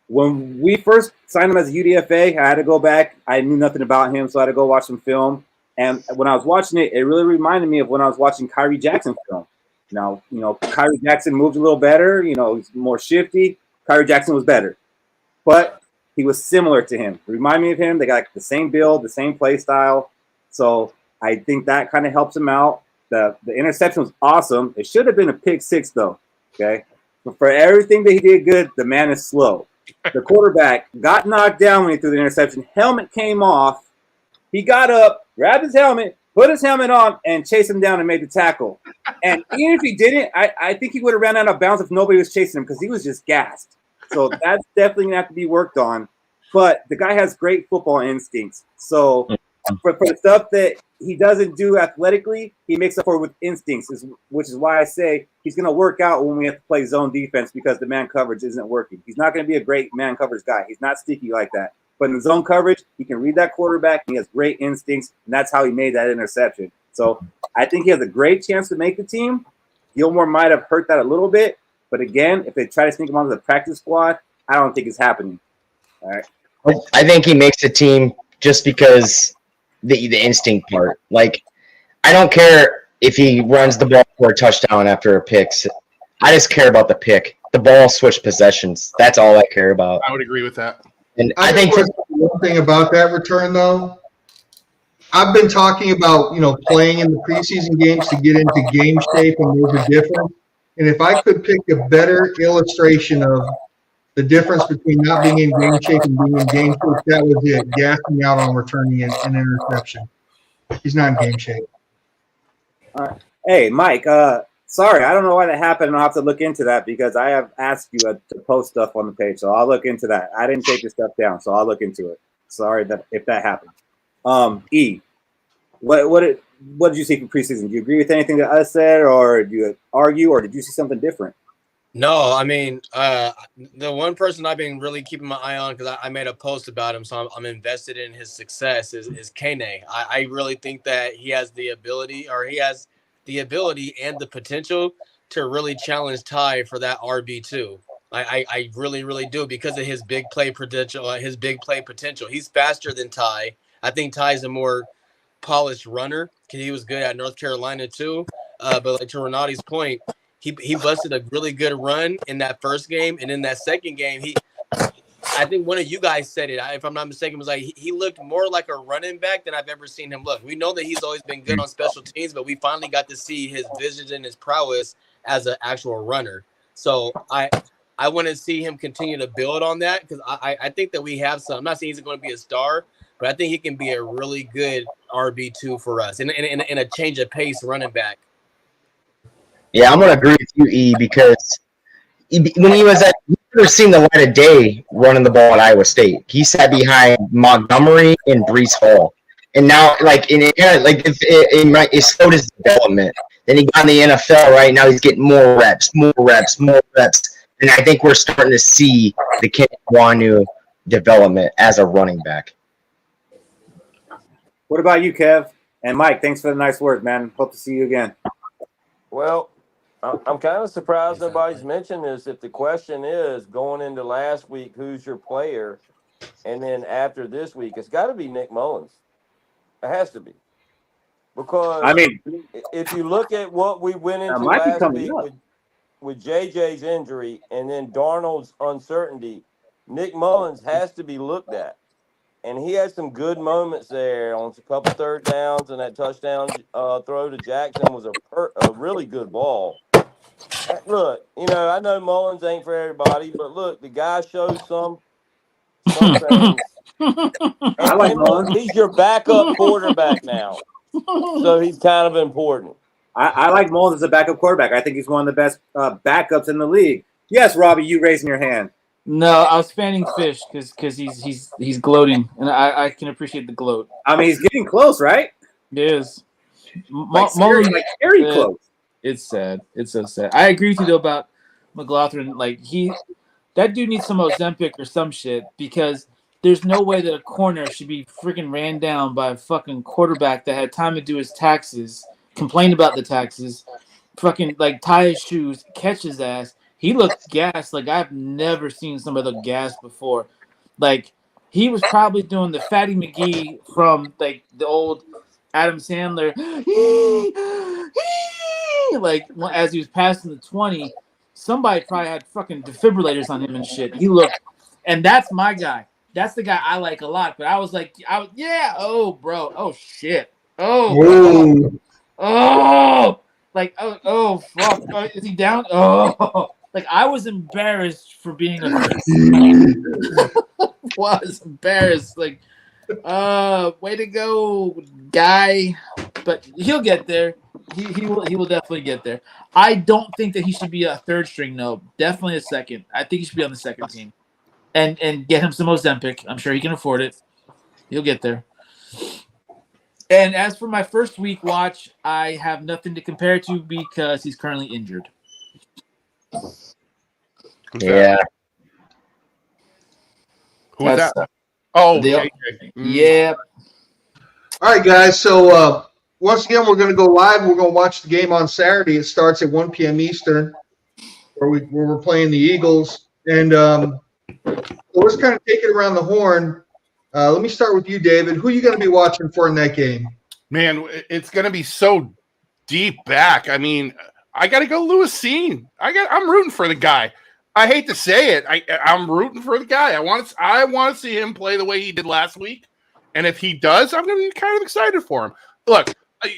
When we first signed him as a UDFA, I had to go back. I knew nothing about him, so I had to go watch some film. And when I was watching it, it really reminded me of when I was watching Kyrie Jackson film. Now, Kyrie Jackson moved a little better. He's more shifty. Kyrie Jackson was better. But he was similar to him. Remind me of him. They got the same build, the same play style. So I think that kind of helps him out. The interception was awesome. It should have been a pick six, though. Okay. But for everything that he did good, the man is slow. The quarterback got knocked down when he threw the interception. Helmet came off. He got up, grabbed his helmet, put his helmet on, and chased him down and made the tackle. And even if he didn't, I think he would have ran out of bounds if nobody was chasing him because he was just gassed. So that's definitely going to have to be worked on. But the guy has great football instincts. So for the stuff that he doesn't do athletically, he makes up for it with instincts, which is why I say he's going to work out when we have to play zone defense because the man coverage isn't working. He's not going to be a great man coverage guy. He's not sticky like that. But in the zone coverage, he can read that quarterback. He has great instincts, and that's how he made that interception. So I think he has a great chance to make the team. Gilmore might have hurt that a little bit. But again, if they try to sneak him onto the practice squad, I don't think it's happening. All right. I think he makes the team just because the instinct part. Like, I don't care if he runs the ball for a touchdown after a pick. I just care about the pick. The ball switch possessions. That's all I care about. I would agree with that. And I think one thing about that return, though, I've been talking about, playing in the preseason games to get into game shape, and those are different. And if I could pick a better illustration of the difference between not being in game shape and being in game shape, that was it, gassing out on returning an interception. He's not in game shape. All right. Hey, Mike, sorry, I don't know why that happened. I'll have to look into that because I have asked you to post stuff on the page, so I'll look into that. I didn't take your stuff down, so I'll look into it. Sorry if that happened. E, what did you see from preseason? Do you agree with anything that I said, or do you argue, or did you see something different? No, I mean, the one person I've been really keeping my eye on because I made a post about him, so I'm invested in his success is Kane. I really think that he has the ability and the potential to really challenge Ty for that RB2. I really, really do because of his big play potential. He's faster than Ty. I think Ty's a more polished runner because he was good at North Carolina too. But like to Renati's point, he busted a really good run in that first game, and in that second game, I think one of you guys said it, if I'm not mistaken, was like he looked more like a running back than I've ever seen him look. We know that he's always been good on special teams, but we finally got to see his vision and his prowess as an actual runner. So I want to see him continue to build on that because I think that we have some. I'm not saying he's going to be a star, but I think he can be a really good RB2 for us and a change of pace running back. Yeah, I'm going to agree with you, E, because when he was he's never seen the light of day running the ball at Iowa State. He sat behind Montgomery and Breece Hall. And now, it slowed his development. Then he got in the NFL, right? Now he's getting more reps. And I think we're starting to see the Ken Wanu development as a running back. What about you, Kev? And Mike, thanks for the nice words, man. Hope to see you again. Well, I'm kind of surprised nobody's mentioned this. If the question is going into last week, who's your player? And then after this week, it's got to be Nick Mullins. It has to be. Because if you look at what we went into last week with JJ's injury and then Darnold's uncertainty, Nick Mullins has to be looked at. and he had some good moments there on a couple third downs, and that touchdown throw to Jackson was a really good ball. Look, I know Mullins ain't for everybody, but look, the guy shows some things. I like Mullins. He's your backup quarterback now, so he's kind of important. I like Mullins as a backup quarterback. I think he's one of the best backups in the league. Yes, Robbie, you raising your hand. No, I was fanning Fish because he's gloating, and I can appreciate the gloat. I mean, he's getting close, right? It is. Scary close. It's sad. It's so sad. I agree with you though about McLaughlin. Like that dude needs some Ozempic or some shit, because there's no way that a corner should be freaking ran down by a fucking quarterback that had time to do his taxes, complain about the taxes, fucking like tie his shoes, catch his ass. He looked gassed like I've never seen somebody look gassed before. Like he was probably doing the Fatty McGee from like the old Adam Sandler. Like as he was passing the 20, somebody probably had fucking defibrillators on him and shit. He looked, and that's my guy. That's the guy I like a lot. But I was like, oh bro, oh shit, like oh fuck, is he down? Oh, like I was embarrassed for being a was embarrassed. Like, way to go, guy. But he'll get there. He will definitely get there. I don't think that he should be a third string. No, definitely a second. I think he should be on the second team, and get him some Ozempic. I'm sure he can afford it. He'll get there. And as for my first week watch, I have nothing to compare to because he's currently injured. Yeah. Who was that? Oh, yeah. All right, guys. So once again, we're going to go live. We're going to watch the game on Saturday. It starts at 1 p.m. Eastern, where we're playing the Eagles. And so let's kind of take it around the horn. Let me start with you, David. Who are you going to be watching for in that game? Man, it's going to be so deep back. I mean, I got to go Lewis Cine. I'm rooting for the guy. I hate to say it. I'm rooting for the guy. I want to see him play the way he did last week. And if he does, I'm going to be kind of excited for him. Look,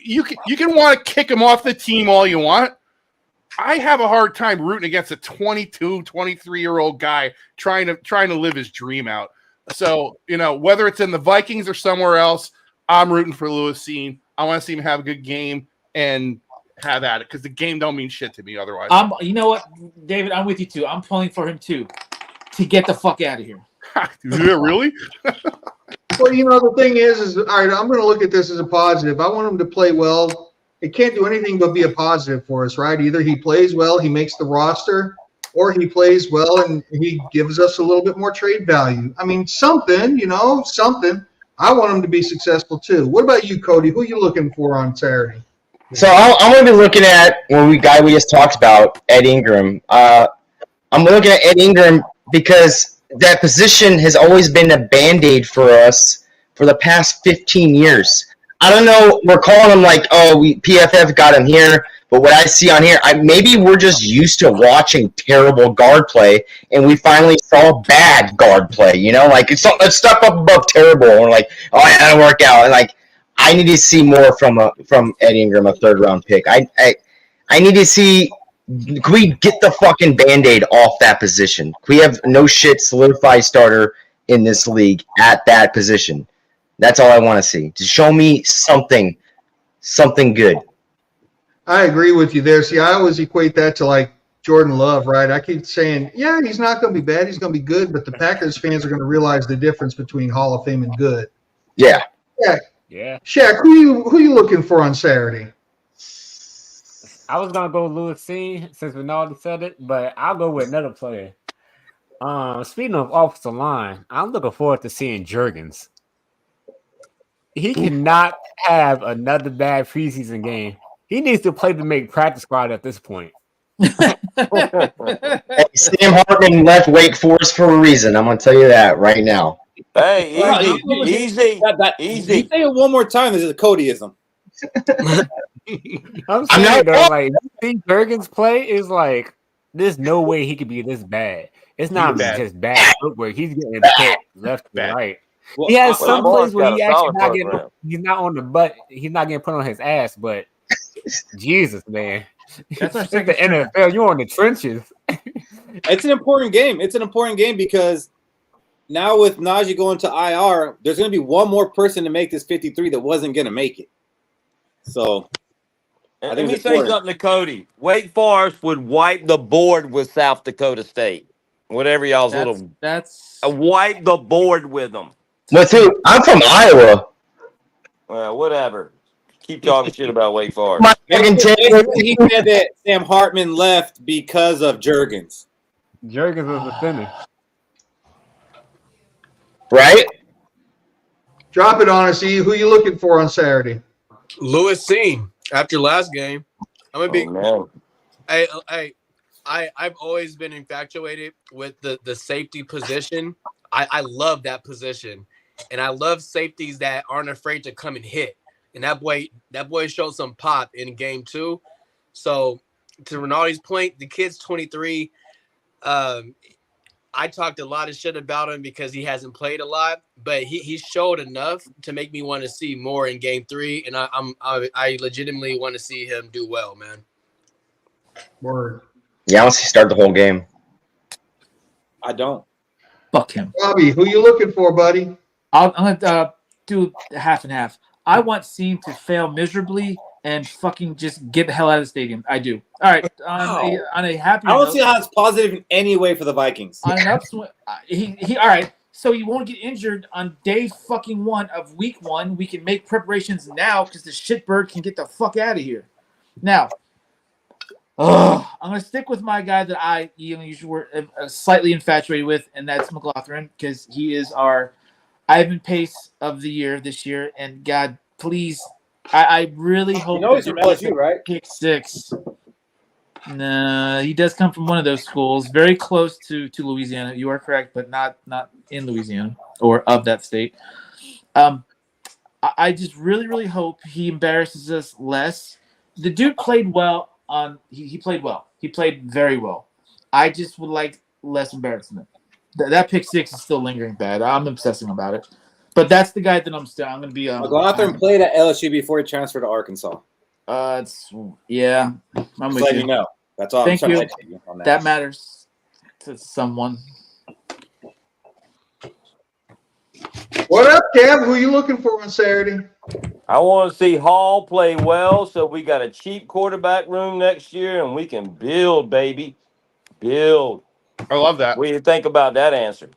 you can want to kick him off the team all you want. I have a hard time rooting against a 22, 23-year-old guy trying to live his dream out. So, whether it's in the Vikings or somewhere else, I'm rooting for Lewis Cine. I want to see him have a good game and have at it, because the game don't mean shit to me otherwise. You know what, David? I'm with you too. I'm pulling for him too, to get the fuck out of here. Yeah, really? Well, the thing is all right, I'm going to look at this as a positive. I want him to play well. It can't do anything but be a positive for us, right? Either he plays well, he makes the roster, or he plays well and he gives us a little bit more trade value. I mean, something. I want him to be successful too. What about you, Cody? Who are you looking for on Saturday? So I'm going to be looking at guy we just talked about, Ed Ingram. I'm looking at Ed Ingram because that position has always been a Band-Aid for us for the past 15 years. I don't know. We're calling him like, PFF got him here. But what I see on here, maybe we're just used to watching terrible guard play, and we finally saw bad guard play. Like it's stuff up above terrible, and we're like, oh, it didn't work out. And like, I need to see more from Ed Ingram, a third-round pick. I need to see. Can we get the fucking Band-Aid off that position? Can we have no shit solidified starter in this league at that position? That's all I want to see. To show me something good. I agree with you there. See, I always equate that to like Jordan Love, right? I keep saying, yeah, he's not going to be bad. He's going to be good. But the Packers fans are going to realize the difference between Hall of Fame and good. Yeah. Yeah. Shaq, who you looking for on Saturday? I was gonna go Lewis Cine since Ronaldo said it, but I'll go with another player. Speaking of offensive line, I'm looking forward to seeing Jurgens. He cannot have another bad preseason game. He needs to play to make practice squad at this point. Hey, Sam Hartman left Wake Forest for a reason. I'm going to tell you that right now. Hey, easy. Say it one more time. This is a Codyism. I'm saying though, like, you think Jurgens play is like, there's no way he could be this bad. It's not just bad footwork. He's getting hit left and right. Well, He has Wake some Forest plays where got he a actually solid not getting. program. He's not on the butt. He's not getting put on his ass. But Jesus, man, That's our it's second the stringer. NFL. You're on the trenches. it's an important game. It's an important game because now with Najee going to IR, there's going to be one more person to make this 53 that wasn't going to make it. So I And think let me it's say important. something to Cody. Wake Forest would wipe the board with South Dakota State. Whatever y'all's That's wipe the board with them. With who? I'm from Iowa. Well, whatever. Keep talking shit about Wake Forest. My fucking team. He said that Sam Hartman left because of Juergens. Juergens was the center. Right? Drop it on us, E. Who you looking for on Saturday? Lewis Seen after last game. I'm gonna be. Oh, I've always been infatuated with the safety position. I love that position, and I love safeties that aren't afraid to come and hit. And that boy showed some pop in game 2. So to Rinaldi's point, the kid's 23. I talked a lot of shit about him because he hasn't played a lot, but he showed enough to make me want to see more in game 3, and I legitimately want to see him do well, man. Word. Yeah, I want to see start the whole game. I don't. Fuck him. Robbie, who you looking for, buddy? I'm gonna do half and half. I want Seen to fail miserably and fucking just get the hell out of the stadium. I do. All right. On a happy I don't note, see how it's positive in any way for the Vikings. on an upswing, he all right. So he won't get injured on day fucking 1 of week 1. We can make preparations now because the shitbird can get the fuck out of here. Now, I'm gonna stick with my guy that I usually were slightly infatuated with, and that's McLaughlin because he is our Ivan Pace of the year this year. And God, please, I really hope. You know he's from LSU, right? Pick 6. No, he does come from one of those schools, very close to Louisiana. You are correct, but not in Louisiana or of that state. I just really hope he embarrasses us less. The dude played well. He played well. He played very well. I just would like less embarrassment. That pick 6 is still lingering bad. I'm obsessing about it. But that's the guy that I'm going to be. McLaughlin played at LSU before he transferred to Arkansas. I'm Just with letting you. you know. That's all. Thank I'm you. trying to educate you on that. That matters to someone. What up, Kev? Who you looking for on Saturday? I want to see Hall play well, so we got a cheap quarterback room next year, and we can build, baby, build. I love that. What do you think about that answer?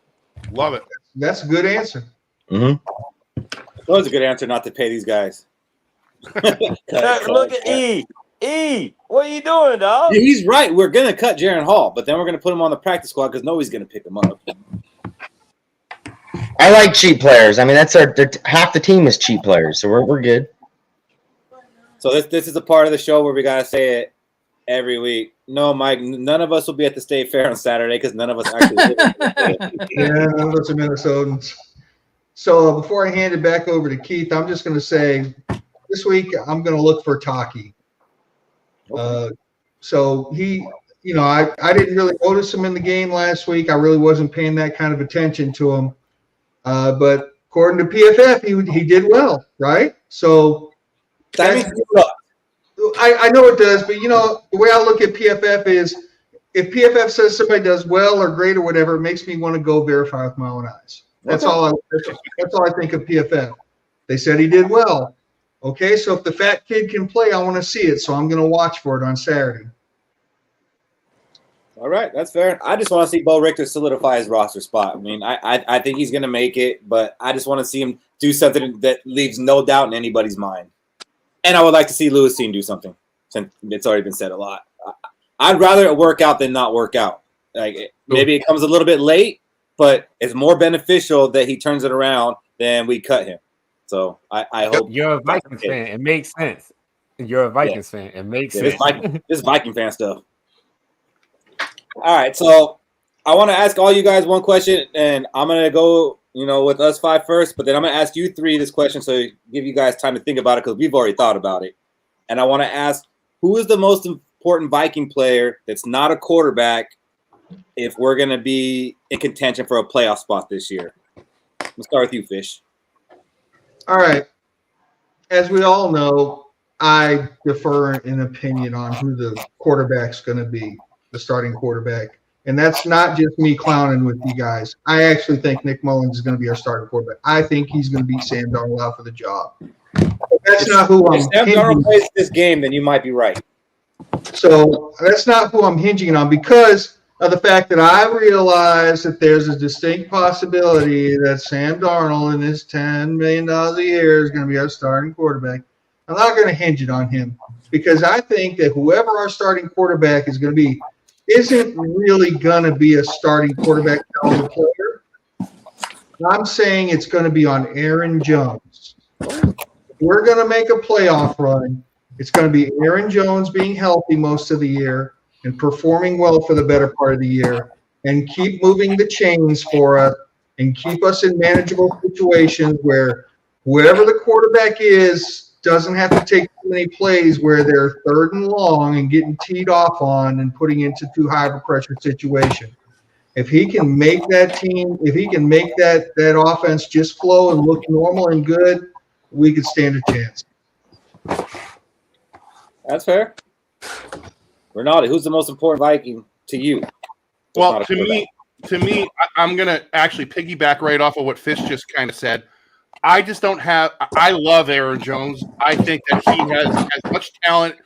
Love it. That's a good answer. Mm-hmm. That was a good answer not to pay these guys. Look at E. E, what are you doing, dog? Yeah, he's right. We're going to cut Jaron Hall, but then we're going to put him on the practice squad because nobody's going to pick him up. I like cheap players. I mean, that's half the team is cheap players, so we're good. So this is a part of the show where we got to say it every week. No, Mike, none of us will be at the State Fair on Saturday because none of us actually live in Yeah, none of us are Minnesotans. So before I hand it back over to Keith, I'm just going to say this week I'm going to look for Taki. So he, I didn't really notice him in the game last week. I really wasn't paying that kind of attention to him. But according to PFF, he did well, right? So that means I know it does, but the way I look at PFF is if PFF says somebody does well or great or whatever, it makes me want to go verify with my own eyes. That's all I think of PFF. They said he did well. Okay, so if the fat kid can play, I want to see it. So I'm going to watch for it on Saturday. All right, that's fair. I just want to see Bo Richter solidify his roster spot. I mean, I think he's going to make it, but I just want to see him do something that leaves no doubt in anybody's mind. And I would like to see Lewis Seen do something, since it's already been said a lot. I'd rather it work out than not work out. Maybe it comes a little bit late, but it's more beneficial that he turns it around than we cut him. So I hope you're a Vikings fan. It makes sense. You're a Vikings fan. It makes sense. This Viking fan stuff. All right, so I want to ask all you guys one question, and I'm going to go, with us 5 first, but then I'm going to ask you 3 this question so give you guys time to think about it because we've already thought about it. And I want to ask, who is the most important Viking player that's not a quarterback if we're going to be in contention for a playoff spot this year? We'll start with you, Fish. All right. As we all know, I defer in opinion on who the quarterback's going to be, the starting quarterback. And that's not just me clowning with you guys. I actually think Nick Mullins is going to be our starting quarterback. I think he's going to beat Sam Darnold out for the job. But that's not who I'm If Sam Darnold plays this game, then you might be right. So that's not who I'm hinging on because of the fact that I realize that there's a distinct possibility that Sam Darnold in his $10 million a year is going to be our starting quarterback. I'm not going to hinge it on him because I think that whoever our starting quarterback is going to be isn't really going to be a starting quarterback caliber player. I'm saying it's going to be on Aaron Jones. If we're going to make a playoff run, it's going to be Aaron Jones being healthy most of the year and performing well for the better part of the year and keep moving the chains for us and keep us in manageable situations where whoever the quarterback is doesn't have to take too many plays where they're third and long and getting teed off on and putting into too high of a pressure situation. If he can make that team, if he can make that offense just flow and look normal and good, we could stand a chance. That's fair. Ronaldo, who's the most important Viking to you? Well, to me, I'm going to actually piggyback right off of what Fish just kind of said. I just don't have – I love Aaron Jones. I think that he has as much talent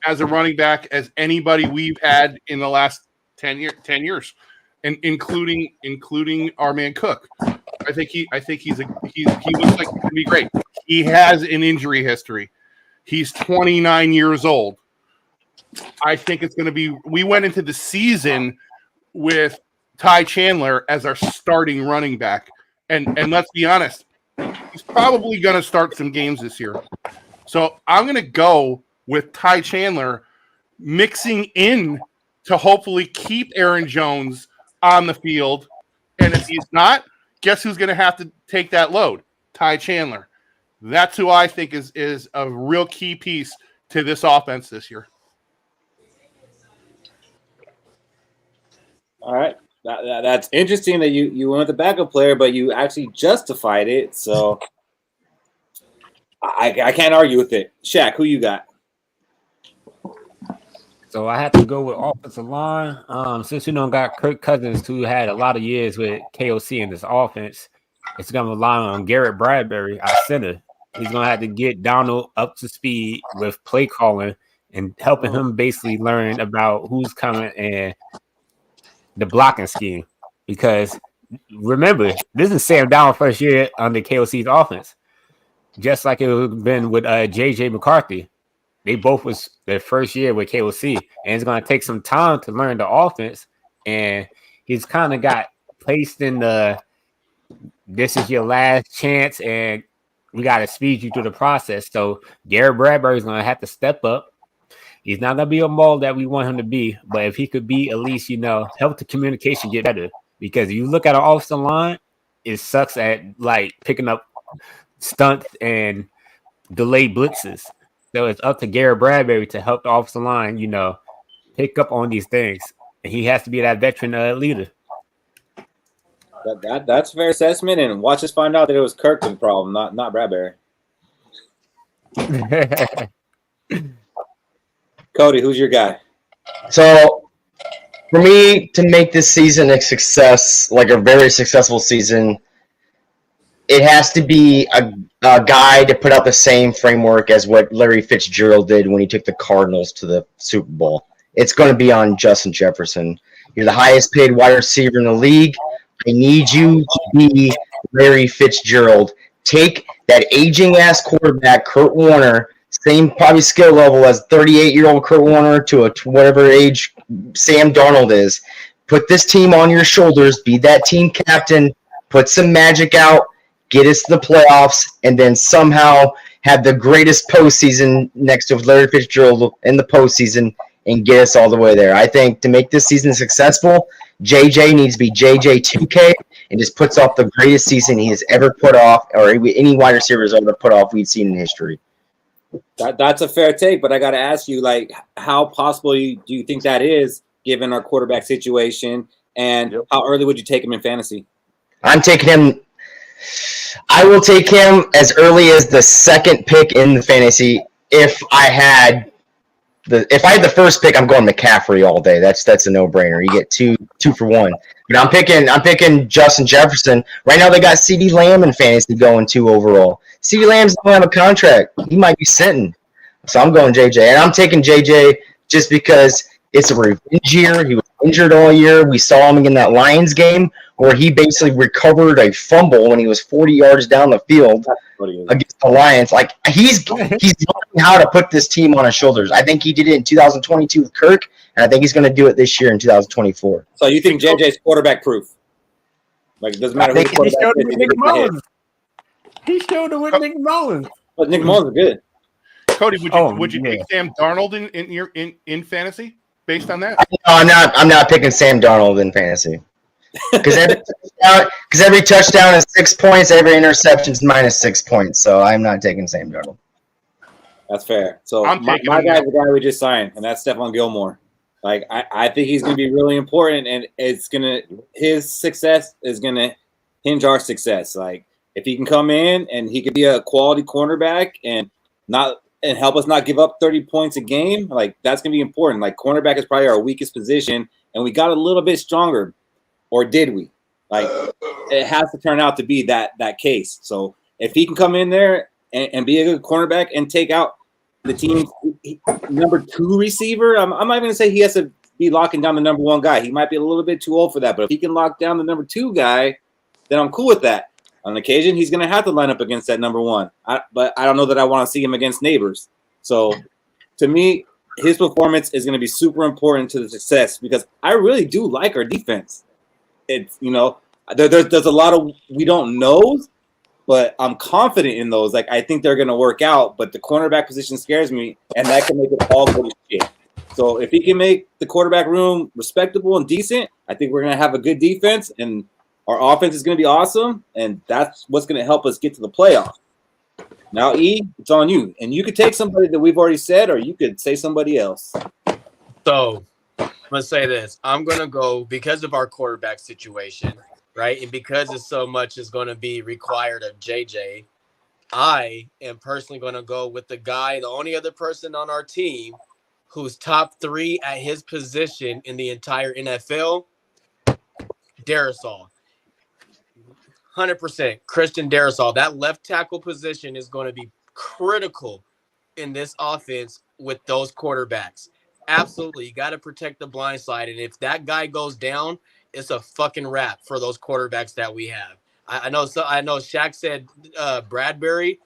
as a running back as anybody we've had in the last 10 years, and including our man Cook. I think he looks like he's going to be great. He has an injury history. He's 29 years old. I think it's going to be – we went into the season with Ty Chandler as our starting running back. And let's be honest, he's probably going to start some games this year. So I'm going to go with Ty Chandler mixing in to hopefully keep Aaron Jones on the field. And if he's not, guess who's going to have to take that load? Ty Chandler. That's who I think is a real key piece to this offense this year. All right. That's interesting that you went with the backup player, but you actually justified it. So I can't argue with it. Shaq, who you got? So I have to go with offensive line. Since we don't got Kirk Cousins, who had a lot of years with KOC in this offense, it's going to rely on Garrett Bradbury, our center. He's going to have to get Donald up to speed with play calling and helping him basically learn about who's coming and the blocking scheme. Because remember, this is Sam Darnold's first year under KOC's offense. Just like it would have been with J.J. McCarthy. They both was their first year with KOC. And it's going to take some time to learn the offense. And he's kind of got placed in this is your last chance and we got to speed you through the process. So Garrett Bradbury is going to have to step up. He's not going to be a maul that we want him to be, but if he could be at least, help the communication get better. Because if you look at our offensive line, it sucks at like picking up stunts and delayed blitzes. So it's up to Garrett Bradbury to help the offensive line, pick up on these things. And he has to be that veteran leader. That's a fair assessment, and watch us find out that it was Kirk the problem, not Bradbury. Cody, who's your guy? So, for me to make this season a success, like a very successful season, it has to be a guy to put out the same framework as what Larry Fitzgerald did when he took the Cardinals to the Super Bowl. It's going to be on Justin Jefferson. You're the highest paid wide receiver in the league. I need you to be Larry Fitzgerald. Take that aging-ass quarterback, Kurt Warner, same probably skill level as 38-year-old Kurt Warner to whatever age Sam Darnold is. Put this team on your shoulders. Be that team captain. Put some magic out. Get us to the playoffs. And then somehow have the greatest postseason next to Larry Fitzgerald in the postseason and get us all the way there. I think to make this season successful, JJ needs to be JJ 2K and just puts off the greatest season he has ever put off, or any wide receiver has ever put off we've seen in history. That's a fair take, but I got to ask you, how possible do you think that is given our quarterback situation, and how early would you take him in fantasy? I'm taking him I will take him as early as the second pick in the fantasy. If I had the first pick, I'm going McCaffrey all day. That's a no-brainer. You get two for one. But I'm picking Justin Jefferson. Right now they got CeeDee Lamb in fantasy going 2 overall. CeeDee Lamb's don't have a contract. He might be sitting. So I'm going JJ. And I'm taking JJ just because it's a revenge year. He was injured all year. We saw him in that Lions game where he basically recovered a fumble when he was 40 yards down the field against the Lions. Like he's learning how to put this team on his shoulders. I think he did it in 2022 with Kirk, and I think he's going to do it this year in 2024. So you think JJ's quarterback proof? Like it doesn't matter who the quarterback is. He showed it with Nick Mullins. But Nick Mullins is good. Cody, would you take Sam Darnold in fantasy based on that? No, I'm not picking Sam Darnold in fantasy. Because every touchdown is 6 points, every interception is -6 points. So I'm not taking Sam Darnold. That's fair. So my guy's the guy we just signed, and that's Stephon Gilmore. Like I think he's going to be really important, and his success is going to hinge our success. Like if he can come in and he could be a quality cornerback and help us not give up 30 points a game, like that's going to be important. Like cornerback is probably our weakest position, and we got a little bit stronger. Or did we? Like, it has to turn out to be that case. So if he can come in there and be a good cornerback and take out the team's number 2 receiver, I'm not even going to say he has to be locking down the number 1 guy. He might be a little bit too old for that. But if he can lock down the number 2 guy, then I'm cool with that. On occasion, he's going to have to line up against that number 1. But I don't know that I want to see him against neighbors. So to me, his performance is going to be super important to the success because I really do like our defense. It's there's a lot of we don't know, but I'm confident in those. Like I think they're gonna work out, but the cornerback position scares me, and that can make it all go to shit. So if he can make the quarterback room respectable and decent, I think we're gonna have a good defense, and our offense is gonna be awesome, and that's what's gonna help us get to the playoffs. Now, E, it's on you, and you could take somebody that we've already said, or you could say somebody else. So I'm gonna say this. I'm gonna go because of our quarterback situation, right? And because it's so much is gonna be required of JJ. I am personally gonna go with the only other person on our team who's top 3 at his position in the entire NFL, Darrisaw. 100%. Christian Darrisaw. That left tackle position is going to be critical in this offense with those quarterbacks. Absolutely. You got to protect the blind side. And if that guy goes down, it's a fucking wrap for those quarterbacks that we have. I know Shaq said Bradbury.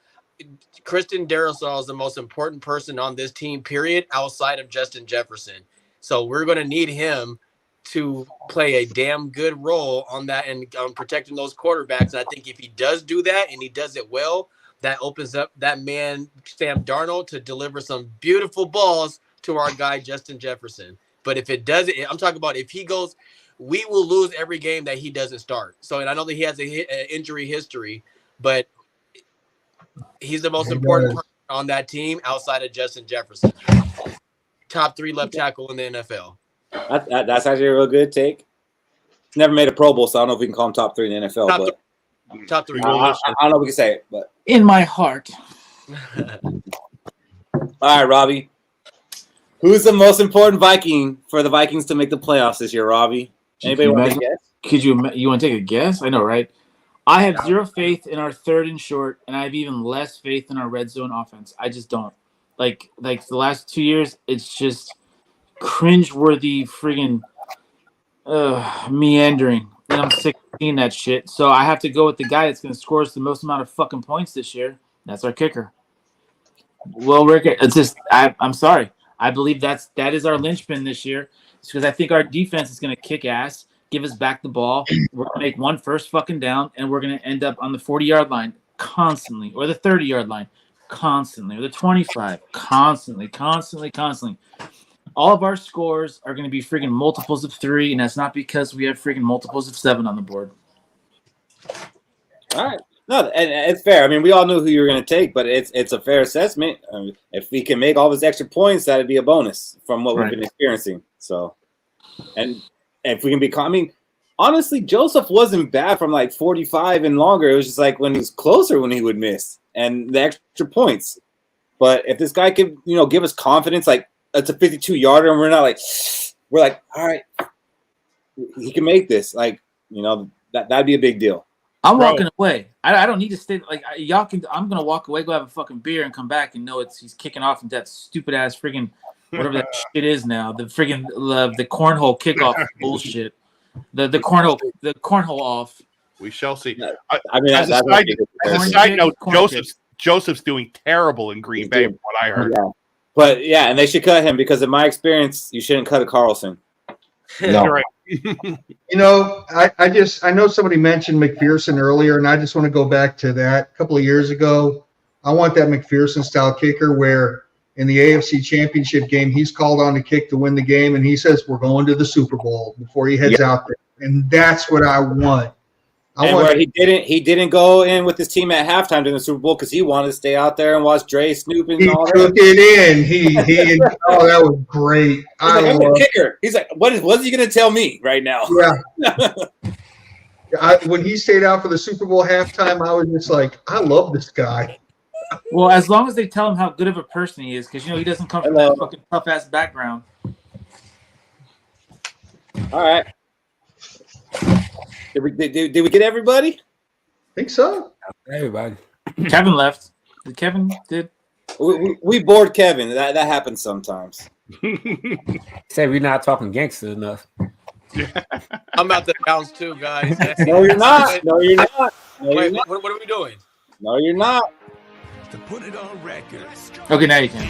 Christian Darrisaw is the most important person on this team, period, outside of Justin Jefferson. So we're going to need him to play a damn good role on that and protecting those quarterbacks. And I think if he does do that and he does it well, that opens up that man, Sam Darnold, to deliver some beautiful balls to our guy, Justin Jefferson. But if it doesn't, I'm talking about if he goes, we will lose every game that he doesn't start. So, and I know that he has an injury history, but he's the most important person on that team outside of Justin Jefferson. Top 3 left tackle in the NFL. That's actually a real good take. He's never made a Pro Bowl, so I don't know if we can call him top 3 in the NFL. Top 3. I don't know if we can say it, but in my heart. All right, Robbie. Who's the most important Viking for the Vikings to make the playoffs this year, Robbie? Anybody want to guess? You want to take a guess? I know, right? I have zero faith in our 3rd and short, and I have even less faith in our red zone offense. I just don't. Like the last 2 years, it's just cringeworthy friggin' meandering. And I'm sick of seeing that shit. So I have to go with the guy that's going to score us the most amount of fucking points this year. That's our kicker. Well, Rick, it's just I'm sorry. I believe that is our linchpin this year. It's because I think our defense is going to kick ass, give us back the ball. We're going to make one first fucking down, and we're going to end up on the 40-yard line constantly, or the 30-yard line constantly, or the 25 constantly. All of our scores are going to be freaking multiples of 3, and that's not because we have freaking multiples of 7 on the board. All right. No, and it's fair. I mean, we all knew who you were going to take, but it's a fair assessment. I mean, if we can make all those extra points, that'd be a bonus from what we've been experiencing. So, and if we can be, I mean, honestly, Joseph wasn't bad from like 45 and longer. It was just like when he was closer when he would miss and the extra points. But if this guy could, give us confidence, like it's a 52-yarder, and we're like, all right, he can make this. Like, that'd be a big deal. I'm walking away. I don't need to stay. Like y'all can. I'm gonna walk away, go have a fucking beer, and come back and know he's kicking off into that stupid ass friggin' whatever that shit is now. The friggin' the cornhole kickoff bullshit. The cornhole off. We shall see. I mean, as a side note, Joseph's doing terrible in Green Bay, from what I heard. Yeah. But yeah, and they should cut him because in my experience, you shouldn't cut a Carlson. No. Right. I know somebody mentioned McPherson earlier, and I just want to go back to that. A couple of years ago, I want that McPherson style kicker where in the AFC Championship game, he's called on to kick to win the game, and he says, we're going to the Super Bowl before he heads out there. And that's what I want. Where he didn't go in with his team at halftime during the Super Bowl because he wanted to stay out there and watch Dre snooping and all that. He took it in. He that was great. He's like, I'm a kicker. He's like, what's he going to tell me right now? Yeah. When he stayed out for the Super Bowl halftime, I was just like, I love this guy. Well, as long as they tell him how good of a person he is, because he doesn't come from that fucking tough ass background. All right. Did we get everybody? I think so. Everybody. Kevin left. Kevin did. We bored Kevin. That happens sometimes. Say we're not talking gangster enough. I'm about to bounce too, guys. No, you're not. No, you're not. No, Wait, you're not. what are we doing? No, you're not. To put it on record. Okay, now you can.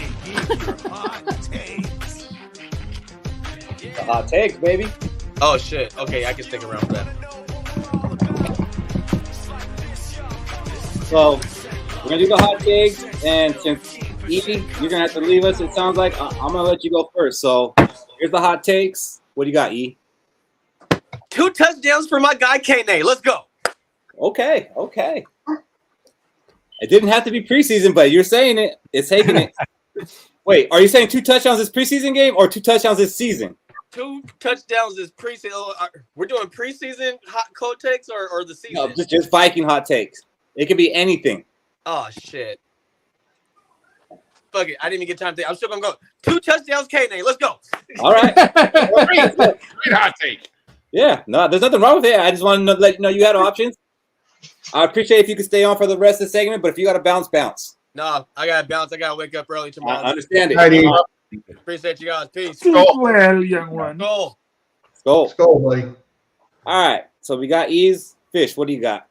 The hot takes, baby. Oh shit. Okay, I can stick around for that. So we're gonna do the hot takes, and since Edie, you're gonna have to leave us. It sounds like I'm gonna let you go first. So here's the hot takes. What do you got, E? 2 touchdowns for my guy Kane. Let's go. Okay. It didn't have to be preseason, but you're saying it. It's taking it. Wait, are you saying 2 touchdowns this preseason game or 2 touchdowns this season? 2 touchdowns this preseason. We're doing preseason hot cold takes or the season? No, just Viking hot takes. It could be anything. Oh shit. Fuck it. I didn't even get time to think. I'm still gonna go. 2 touchdowns, Kane. Let's go. All right. Great hot take. Yeah, no, there's nothing wrong with it. I just wanted to let you know you had options. I appreciate if you could stay on for the rest of the segment, but if you got to bounce. No, I gotta bounce. I gotta wake up early tomorrow. I understand it. Appreciate you guys. Peace. Well, young one. Skol. Skol, buddy. All right, so we got Ease. Fish, what do you got?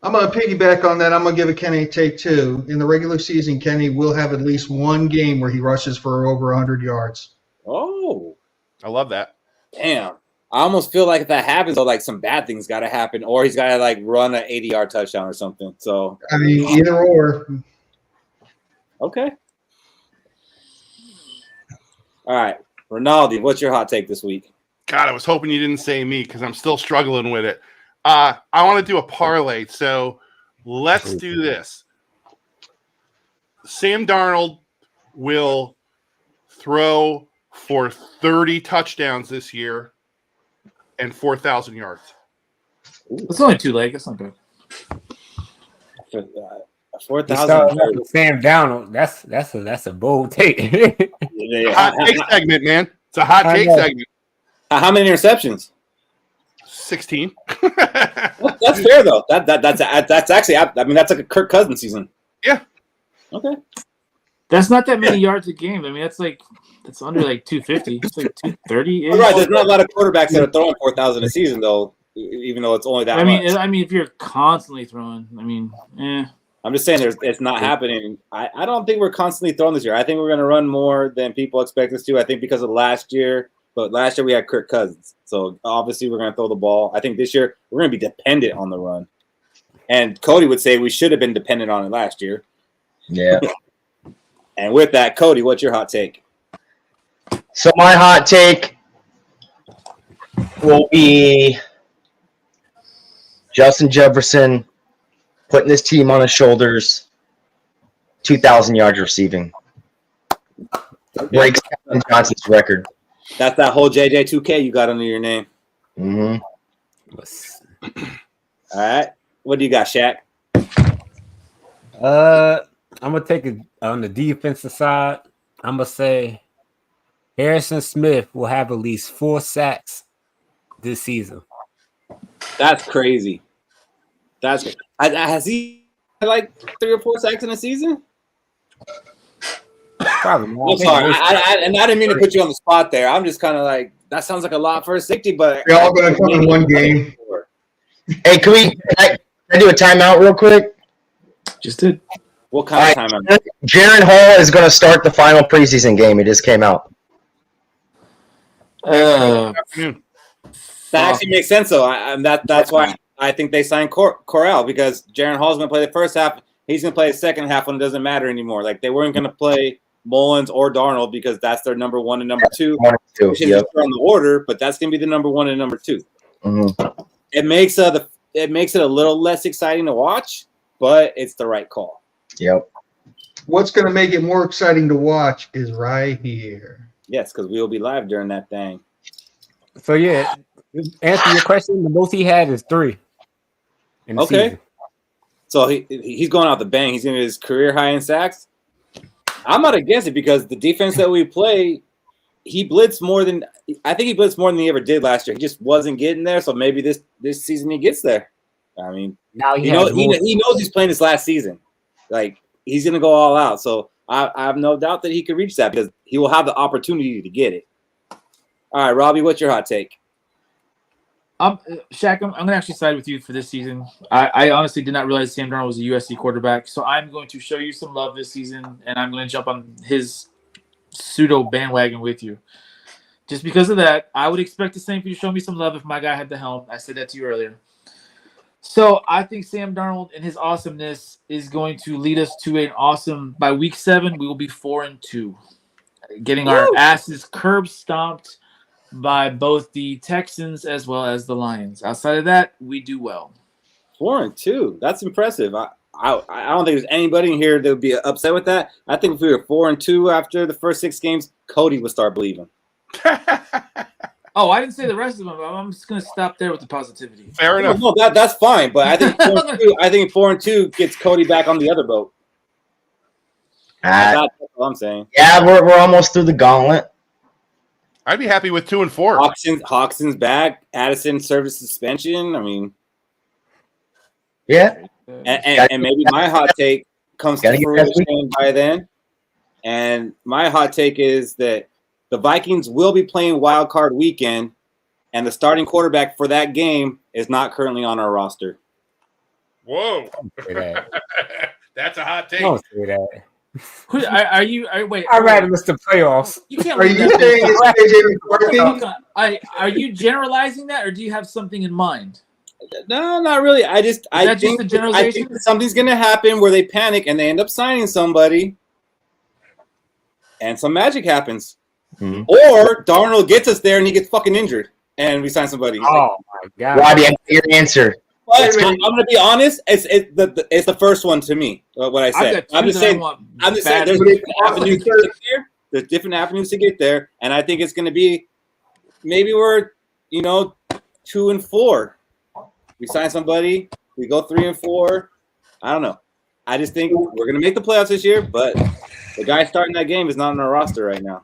I'm going to piggyback on that. I'm going to give a Kenny a take 2. In the regular season, Kenny will have at least one game where he rushes for over 100 yards. Oh. I love that. Damn. I almost feel like if that happens, though, like some bad things got to happen, or he's got to like run an 80-yard touchdown or something. So I mean, either or. Okay. All right, Ronaldo, what's your hot take this week? God, I was hoping you didn't say me because I'm still struggling with it. I want to do a parlay, so let's do this. Sam Darnold will throw for 30 touchdowns this year and 4,000 yards. It's only 2 legs. That's not good. 4,000. Sam Darnold. That's a bold take. Hot take segment, man. It's a hot take segment. How many interceptions? 16. That's fair though. That's actually. I mean, that's like a Kirk Cousins season. Yeah. Okay. That's not that many yards a game. I mean, that's under like 250. It's like 230. Right. There's not a lot of quarterbacks that are throwing 4,000 a season though. Even though it's only that. I much. mean, if you're constantly throwing, I'm just saying, it's not happening. I don't think we're constantly throwing this year. I think we're going to run more than people expect us to. I think because of last year. But last year we had Kirk Cousins. So obviously we're going to throw the ball. I think this year we're going to be dependent on the run. And Cody would say we should have been dependent on it last year. Yeah. And with that, Cody, what's your hot take? So my hot take will be Justin Jefferson putting his team on his shoulders, 2,000 yards receiving. Breaks Calvin Johnson's record. That's that whole JJ2K you got under your name. Mm-hmm. All right. What do you got, Shaq? I'm gonna take it on the defensive side. I'm gonna say Harrison Smith will have at least 4 sacks this season. That's crazy. Has he had like 3 or 4 sacks in a season? Probably not. I'm sorry. I didn't mean to put you on the spot there. I'm just kind of like, that sounds like a lot for a safety, but They're all going to come in one game. Hey, can I do a timeout real quick? Just did. What kind of timeout? Jaron Hall is going to start the final preseason game. It just came out. That actually makes sense, though. That's why I think they signed Corral, because Jaron Hall's going to play the first half. He's going to play the second half when it doesn't matter anymore. Like, they weren't going to play Mullins or Darnold because that's their number 1 and number 2. Which is on the order, but that's going to be the number 1 and number 2. Mm-hmm. It makes it a little less exciting to watch, but it's the right call. Yep. What's going to make it more exciting to watch is right here. Yes, because we will be live during that thing. So yeah, answer your question. The most he had is 3. In the season. So he's going out the bang. He's going to get his career high in sacks. I'm not against it because the defense that we play, he blitzed more than he ever did last year. He just wasn't getting there. So maybe this season he gets there. I mean, now he knows he's playing this last season. Like, he's going to go all out. So I have no doubt that he could reach that because he will have the opportunity to get it. All right, Robbie, what's your hot take? Shaq, I'm going to actually side with you for this season. I honestly did not realize Sam Darnold was a USC quarterback, so I'm going to show you some love this season, and I'm going to jump on his pseudo bandwagon with you. Just because of that, I would expect the same for you to show me some love if my guy had the helm. I said that to you earlier. So I think Sam Darnold and his awesomeness is going to lead us to an awesome. By week 7, we will be 4-2, getting our asses curb stomped by both the Texans as well as the Lions. Outside of that, we do well. 4-2. That's impressive. I don't think there's anybody in here that would be upset with that. I think if we were 4-2 after the first 6 games, Cody would start believing. Oh, I didn't say the rest of them. I'm just going to stop there with the positivity. Fair enough. No, that's fine. But I think 4-2 gets Cody back on the other boat. That's what I'm saying. Yeah, we're almost through the gauntlet. I'd be happy with 2 and 4. Hoxton's back. Addison served suspension. I mean, yeah. And maybe my hot take comes to fruition by then. And my hot take is that the Vikings will be playing Wild Card Weekend, and the starting quarterback for that game is not currently on our roster. Whoa. That's a hot take. Don't say that. Wait. I'd rather miss the playoffs. You can't. Are you saying it's AJ McCarthy? Are you generalizing that, or do you have something in mind? No, not really. I think that something's going to happen where they panic and they end up signing somebody, and some magic happens. Mm-hmm. Or Darnold gets us there and he gets fucking injured, and we sign somebody. Oh my god, Robbie, I know your answer. But I'm going to be honest. It's the first one to me. What I said. I'm just saying. There's different avenues to get there, and I think it's going to be maybe we're 2 and 4. We sign somebody. We go 3 and 4. I don't know. I just think we're going to make the playoffs this year, but the guy starting that game is not on our roster right now.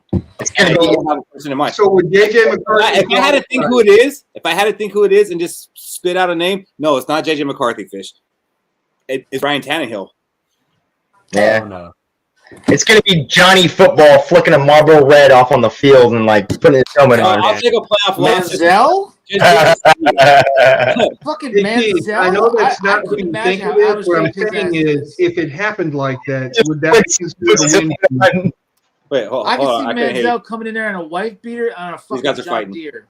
I don't have a person in mind. So with JJ McCarthy, if I had to think who it is, and just spit out a name, no, it's not JJ McCarthy. Fish. It's Ryan Tannehill. Yeah. Oh, no. It's gonna be Johnny Football flicking a Marlboro Red off on the field and like putting his helmet on. I'll take a playoff loss. Manziel? Fucking Manziel. I know that's not what you think it is. What I'm saying is, if it happened like that, would that be considered a win? Wait, hold I on. can see Manziel coming in there in a wife beater on a fucking John Deere.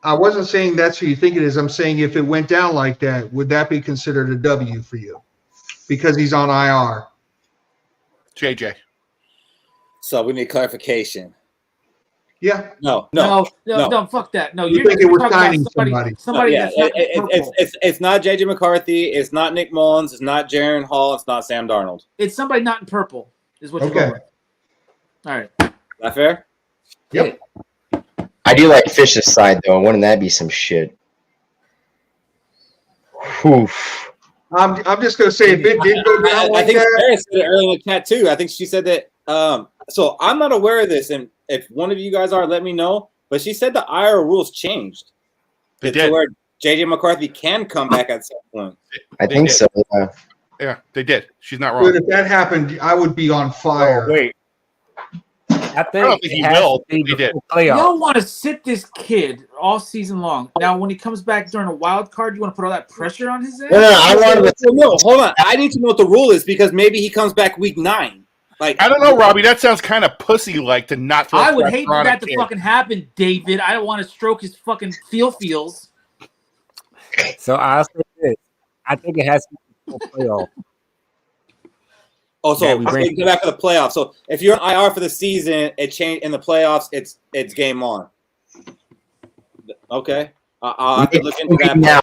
I wasn't saying that's who you think it is. I'm saying if it went down like that, would that be considered a W for you? Because he's on IR. JJ. So we need clarification. Yeah. No, fuck that. No, you think it was signing somebody. It's not JJ McCarthy. It's not Nick Mullins. It's not Jaron Hall. It's not Sam Darnold. It's somebody not in purple. Is what you're going with. All right. Is that fair? Yep. I do like Fish's side though. Wouldn't that be some shit? Oof. I'm just gonna say if it did go down I like think that. Sarah said it earlier in the chat too. I think she said that. So I'm not aware of this, and if one of you guys are, let me know. But she said the IR rules changed. They to did. where JJ McCarthy can come back at some point. I think so. Yeah. Yeah, they did. She's not wrong. But if that happened, I would be on fire. Oh, wait. I I don't think he will. They did. Y'all want to sit this kid all season long. Now, when he comes back during a wild card, you want to put all that pressure on his ass? No, hold on. I need to know what the rule is because maybe he comes back week 9. Like I don't know, Robbie. That sounds kind of pussy-like to not. Throw I would hate pressure for on that a to kid. fucking happen, David. I don't want to stroke his fucking feels. So I'll say this. I think it has to be a playoff. Oh, so Yeah, we bring- we go back to the playoffs. So if you're on IR for the season, it changed in the playoffs. It's game on. Okay, I'll have to look into that. Now.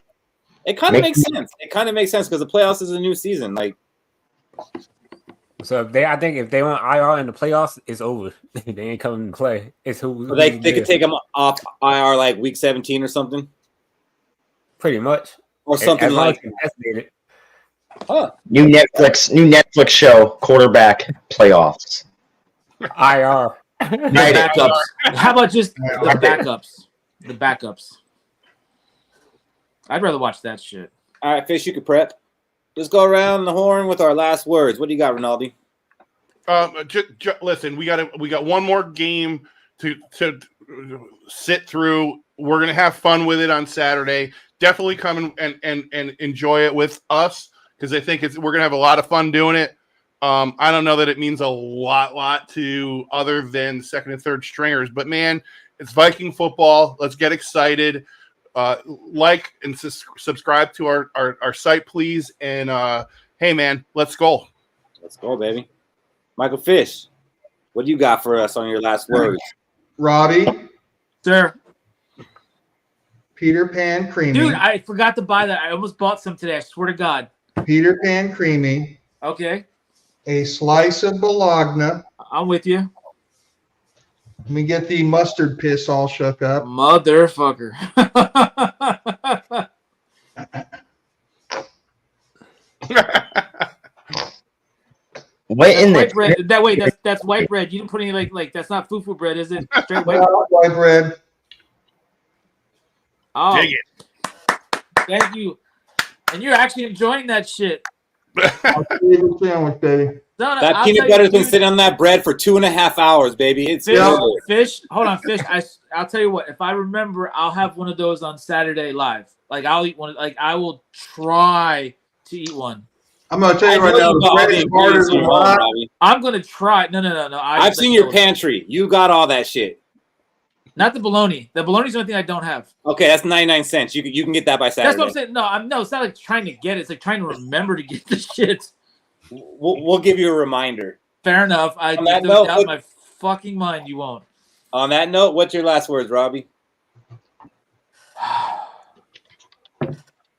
It kind of makes sense. It kind of makes sense because the playoffs is a new season. Like, So I think if they want IR in the playoffs, it's over. They ain't coming to play. It's who they could take him off IR like week 17 or something, pretty much, or something as long like. as it's designated. Huh. New Netflix show, quarterback playoffs. IR. The backups. How about just the backups? The backups. I'd rather watch that shit. All right, Fish, you can prep. Let's go around the horn with our last words. What do you got, Rinaldi? Listen, we got one more game to sit through. We're gonna have fun with it on Saturday. Definitely come and enjoy it with us because I think we're gonna have a lot of fun doing it. I don't know that it means a lot to other than second and third stringers, but man, it's Viking football. Let's get excited. Like and subscribe to our site, please. And hey, man, let's go. Let's go, baby. Michael Fish, what do you got for us on your last words? Robbie, Sir. Peter Pan creamy. Dude, I forgot to buy that. I almost bought some today. I swear to God. Peter Pan creamy. Okay. A slice of bologna. I'm with you. Let me get the mustard piss all shook up. Motherfucker. What in white the bread? That's white bread. You didn't put any like that's not fufu bread, is it? Straight white. White bread. Oh, Dig it. Thank you. And you're actually enjoying that shit. Favorite sandwich, baby. No, That I'll peanut tell you, butter's been dude, sitting on that bread for 2.5 hours, baby. It's Fish, good. Fish, hold on, Fish. I'll tell you what. If I remember, I'll have one of those on Saturday live. Like I'll eat one. Like I will try to eat one. I'm gonna tell you right now, the bread is harder than hot. I'm gonna try. No. I've seen your pantry. You got all that shit. Not the bologna. The bologna's the only thing I don't have. Okay, that's 99 cents. You can get that by Saturday. That's what I'm saying. No, it's not like trying to get it. It's like trying to remember to get the shit. We'll give you a reminder. Fair enough. On that there's note, doubt in my fucking mind you won't. On that note, what's your last words, Robbie?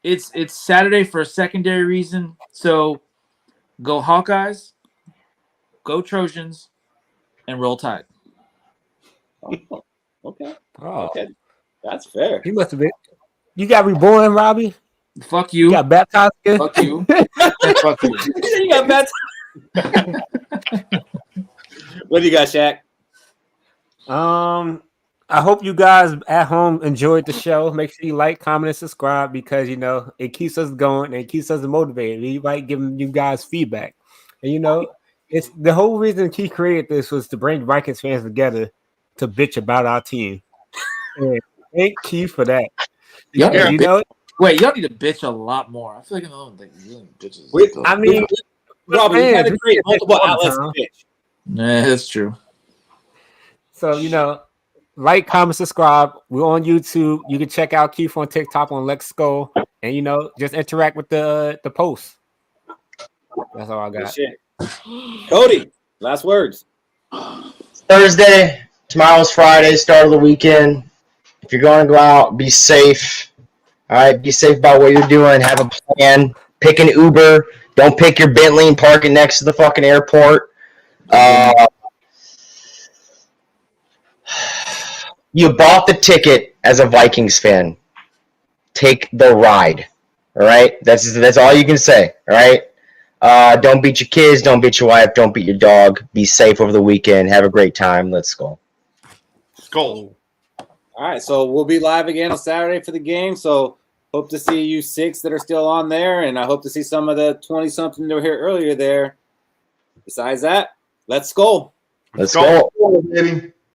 It's Saturday for a secondary reason. So go Hawkeyes, go Trojans, and roll Tide. Okay. Oh. Okay. That's fair. He must have been. You got reborn, Robbie? Fuck you. You got baptized? Fuck you. Fuck you. You got baptized. What do you got, Shaq? I hope you guys at home enjoyed the show. Make sure you like, comment, and subscribe because it keeps us going and it keeps us motivated. We like giving you guys feedback. And it's the whole reason he created this was to bring Vikings fans together to bitch about our team. And thank Keith for that. Wait, y'all need to bitch a lot more. I feel like another thing really bitches. Robbie, you got to create multiple outlets to bitch. Nah, that's true. So, like, comment, subscribe. We're on YouTube. You can check out Keith on TikTok on Lex Skol. And, just interact with the posts. That's all I got. Cody, last words. Thursday, tomorrow's Friday, start of the weekend. If you're going to go out, be safe. All right, be safe about what you're doing. Have a plan. Pick an Uber. Don't pick your Bentley and park it next to the fucking airport. You bought the ticket as a Vikings fan. Take the ride. All right? That's all you can say. All right? Don't beat your kids. Don't beat your wife. Don't beat your dog. Be safe over the weekend. Have a great time. Let's go. Skol. All right, so we'll be live again on Saturday for the game. So hope to see you 6 that are still on there, and I hope to see some of the 20-something that were here earlier there. Besides that, let's go. Let's go. Baby.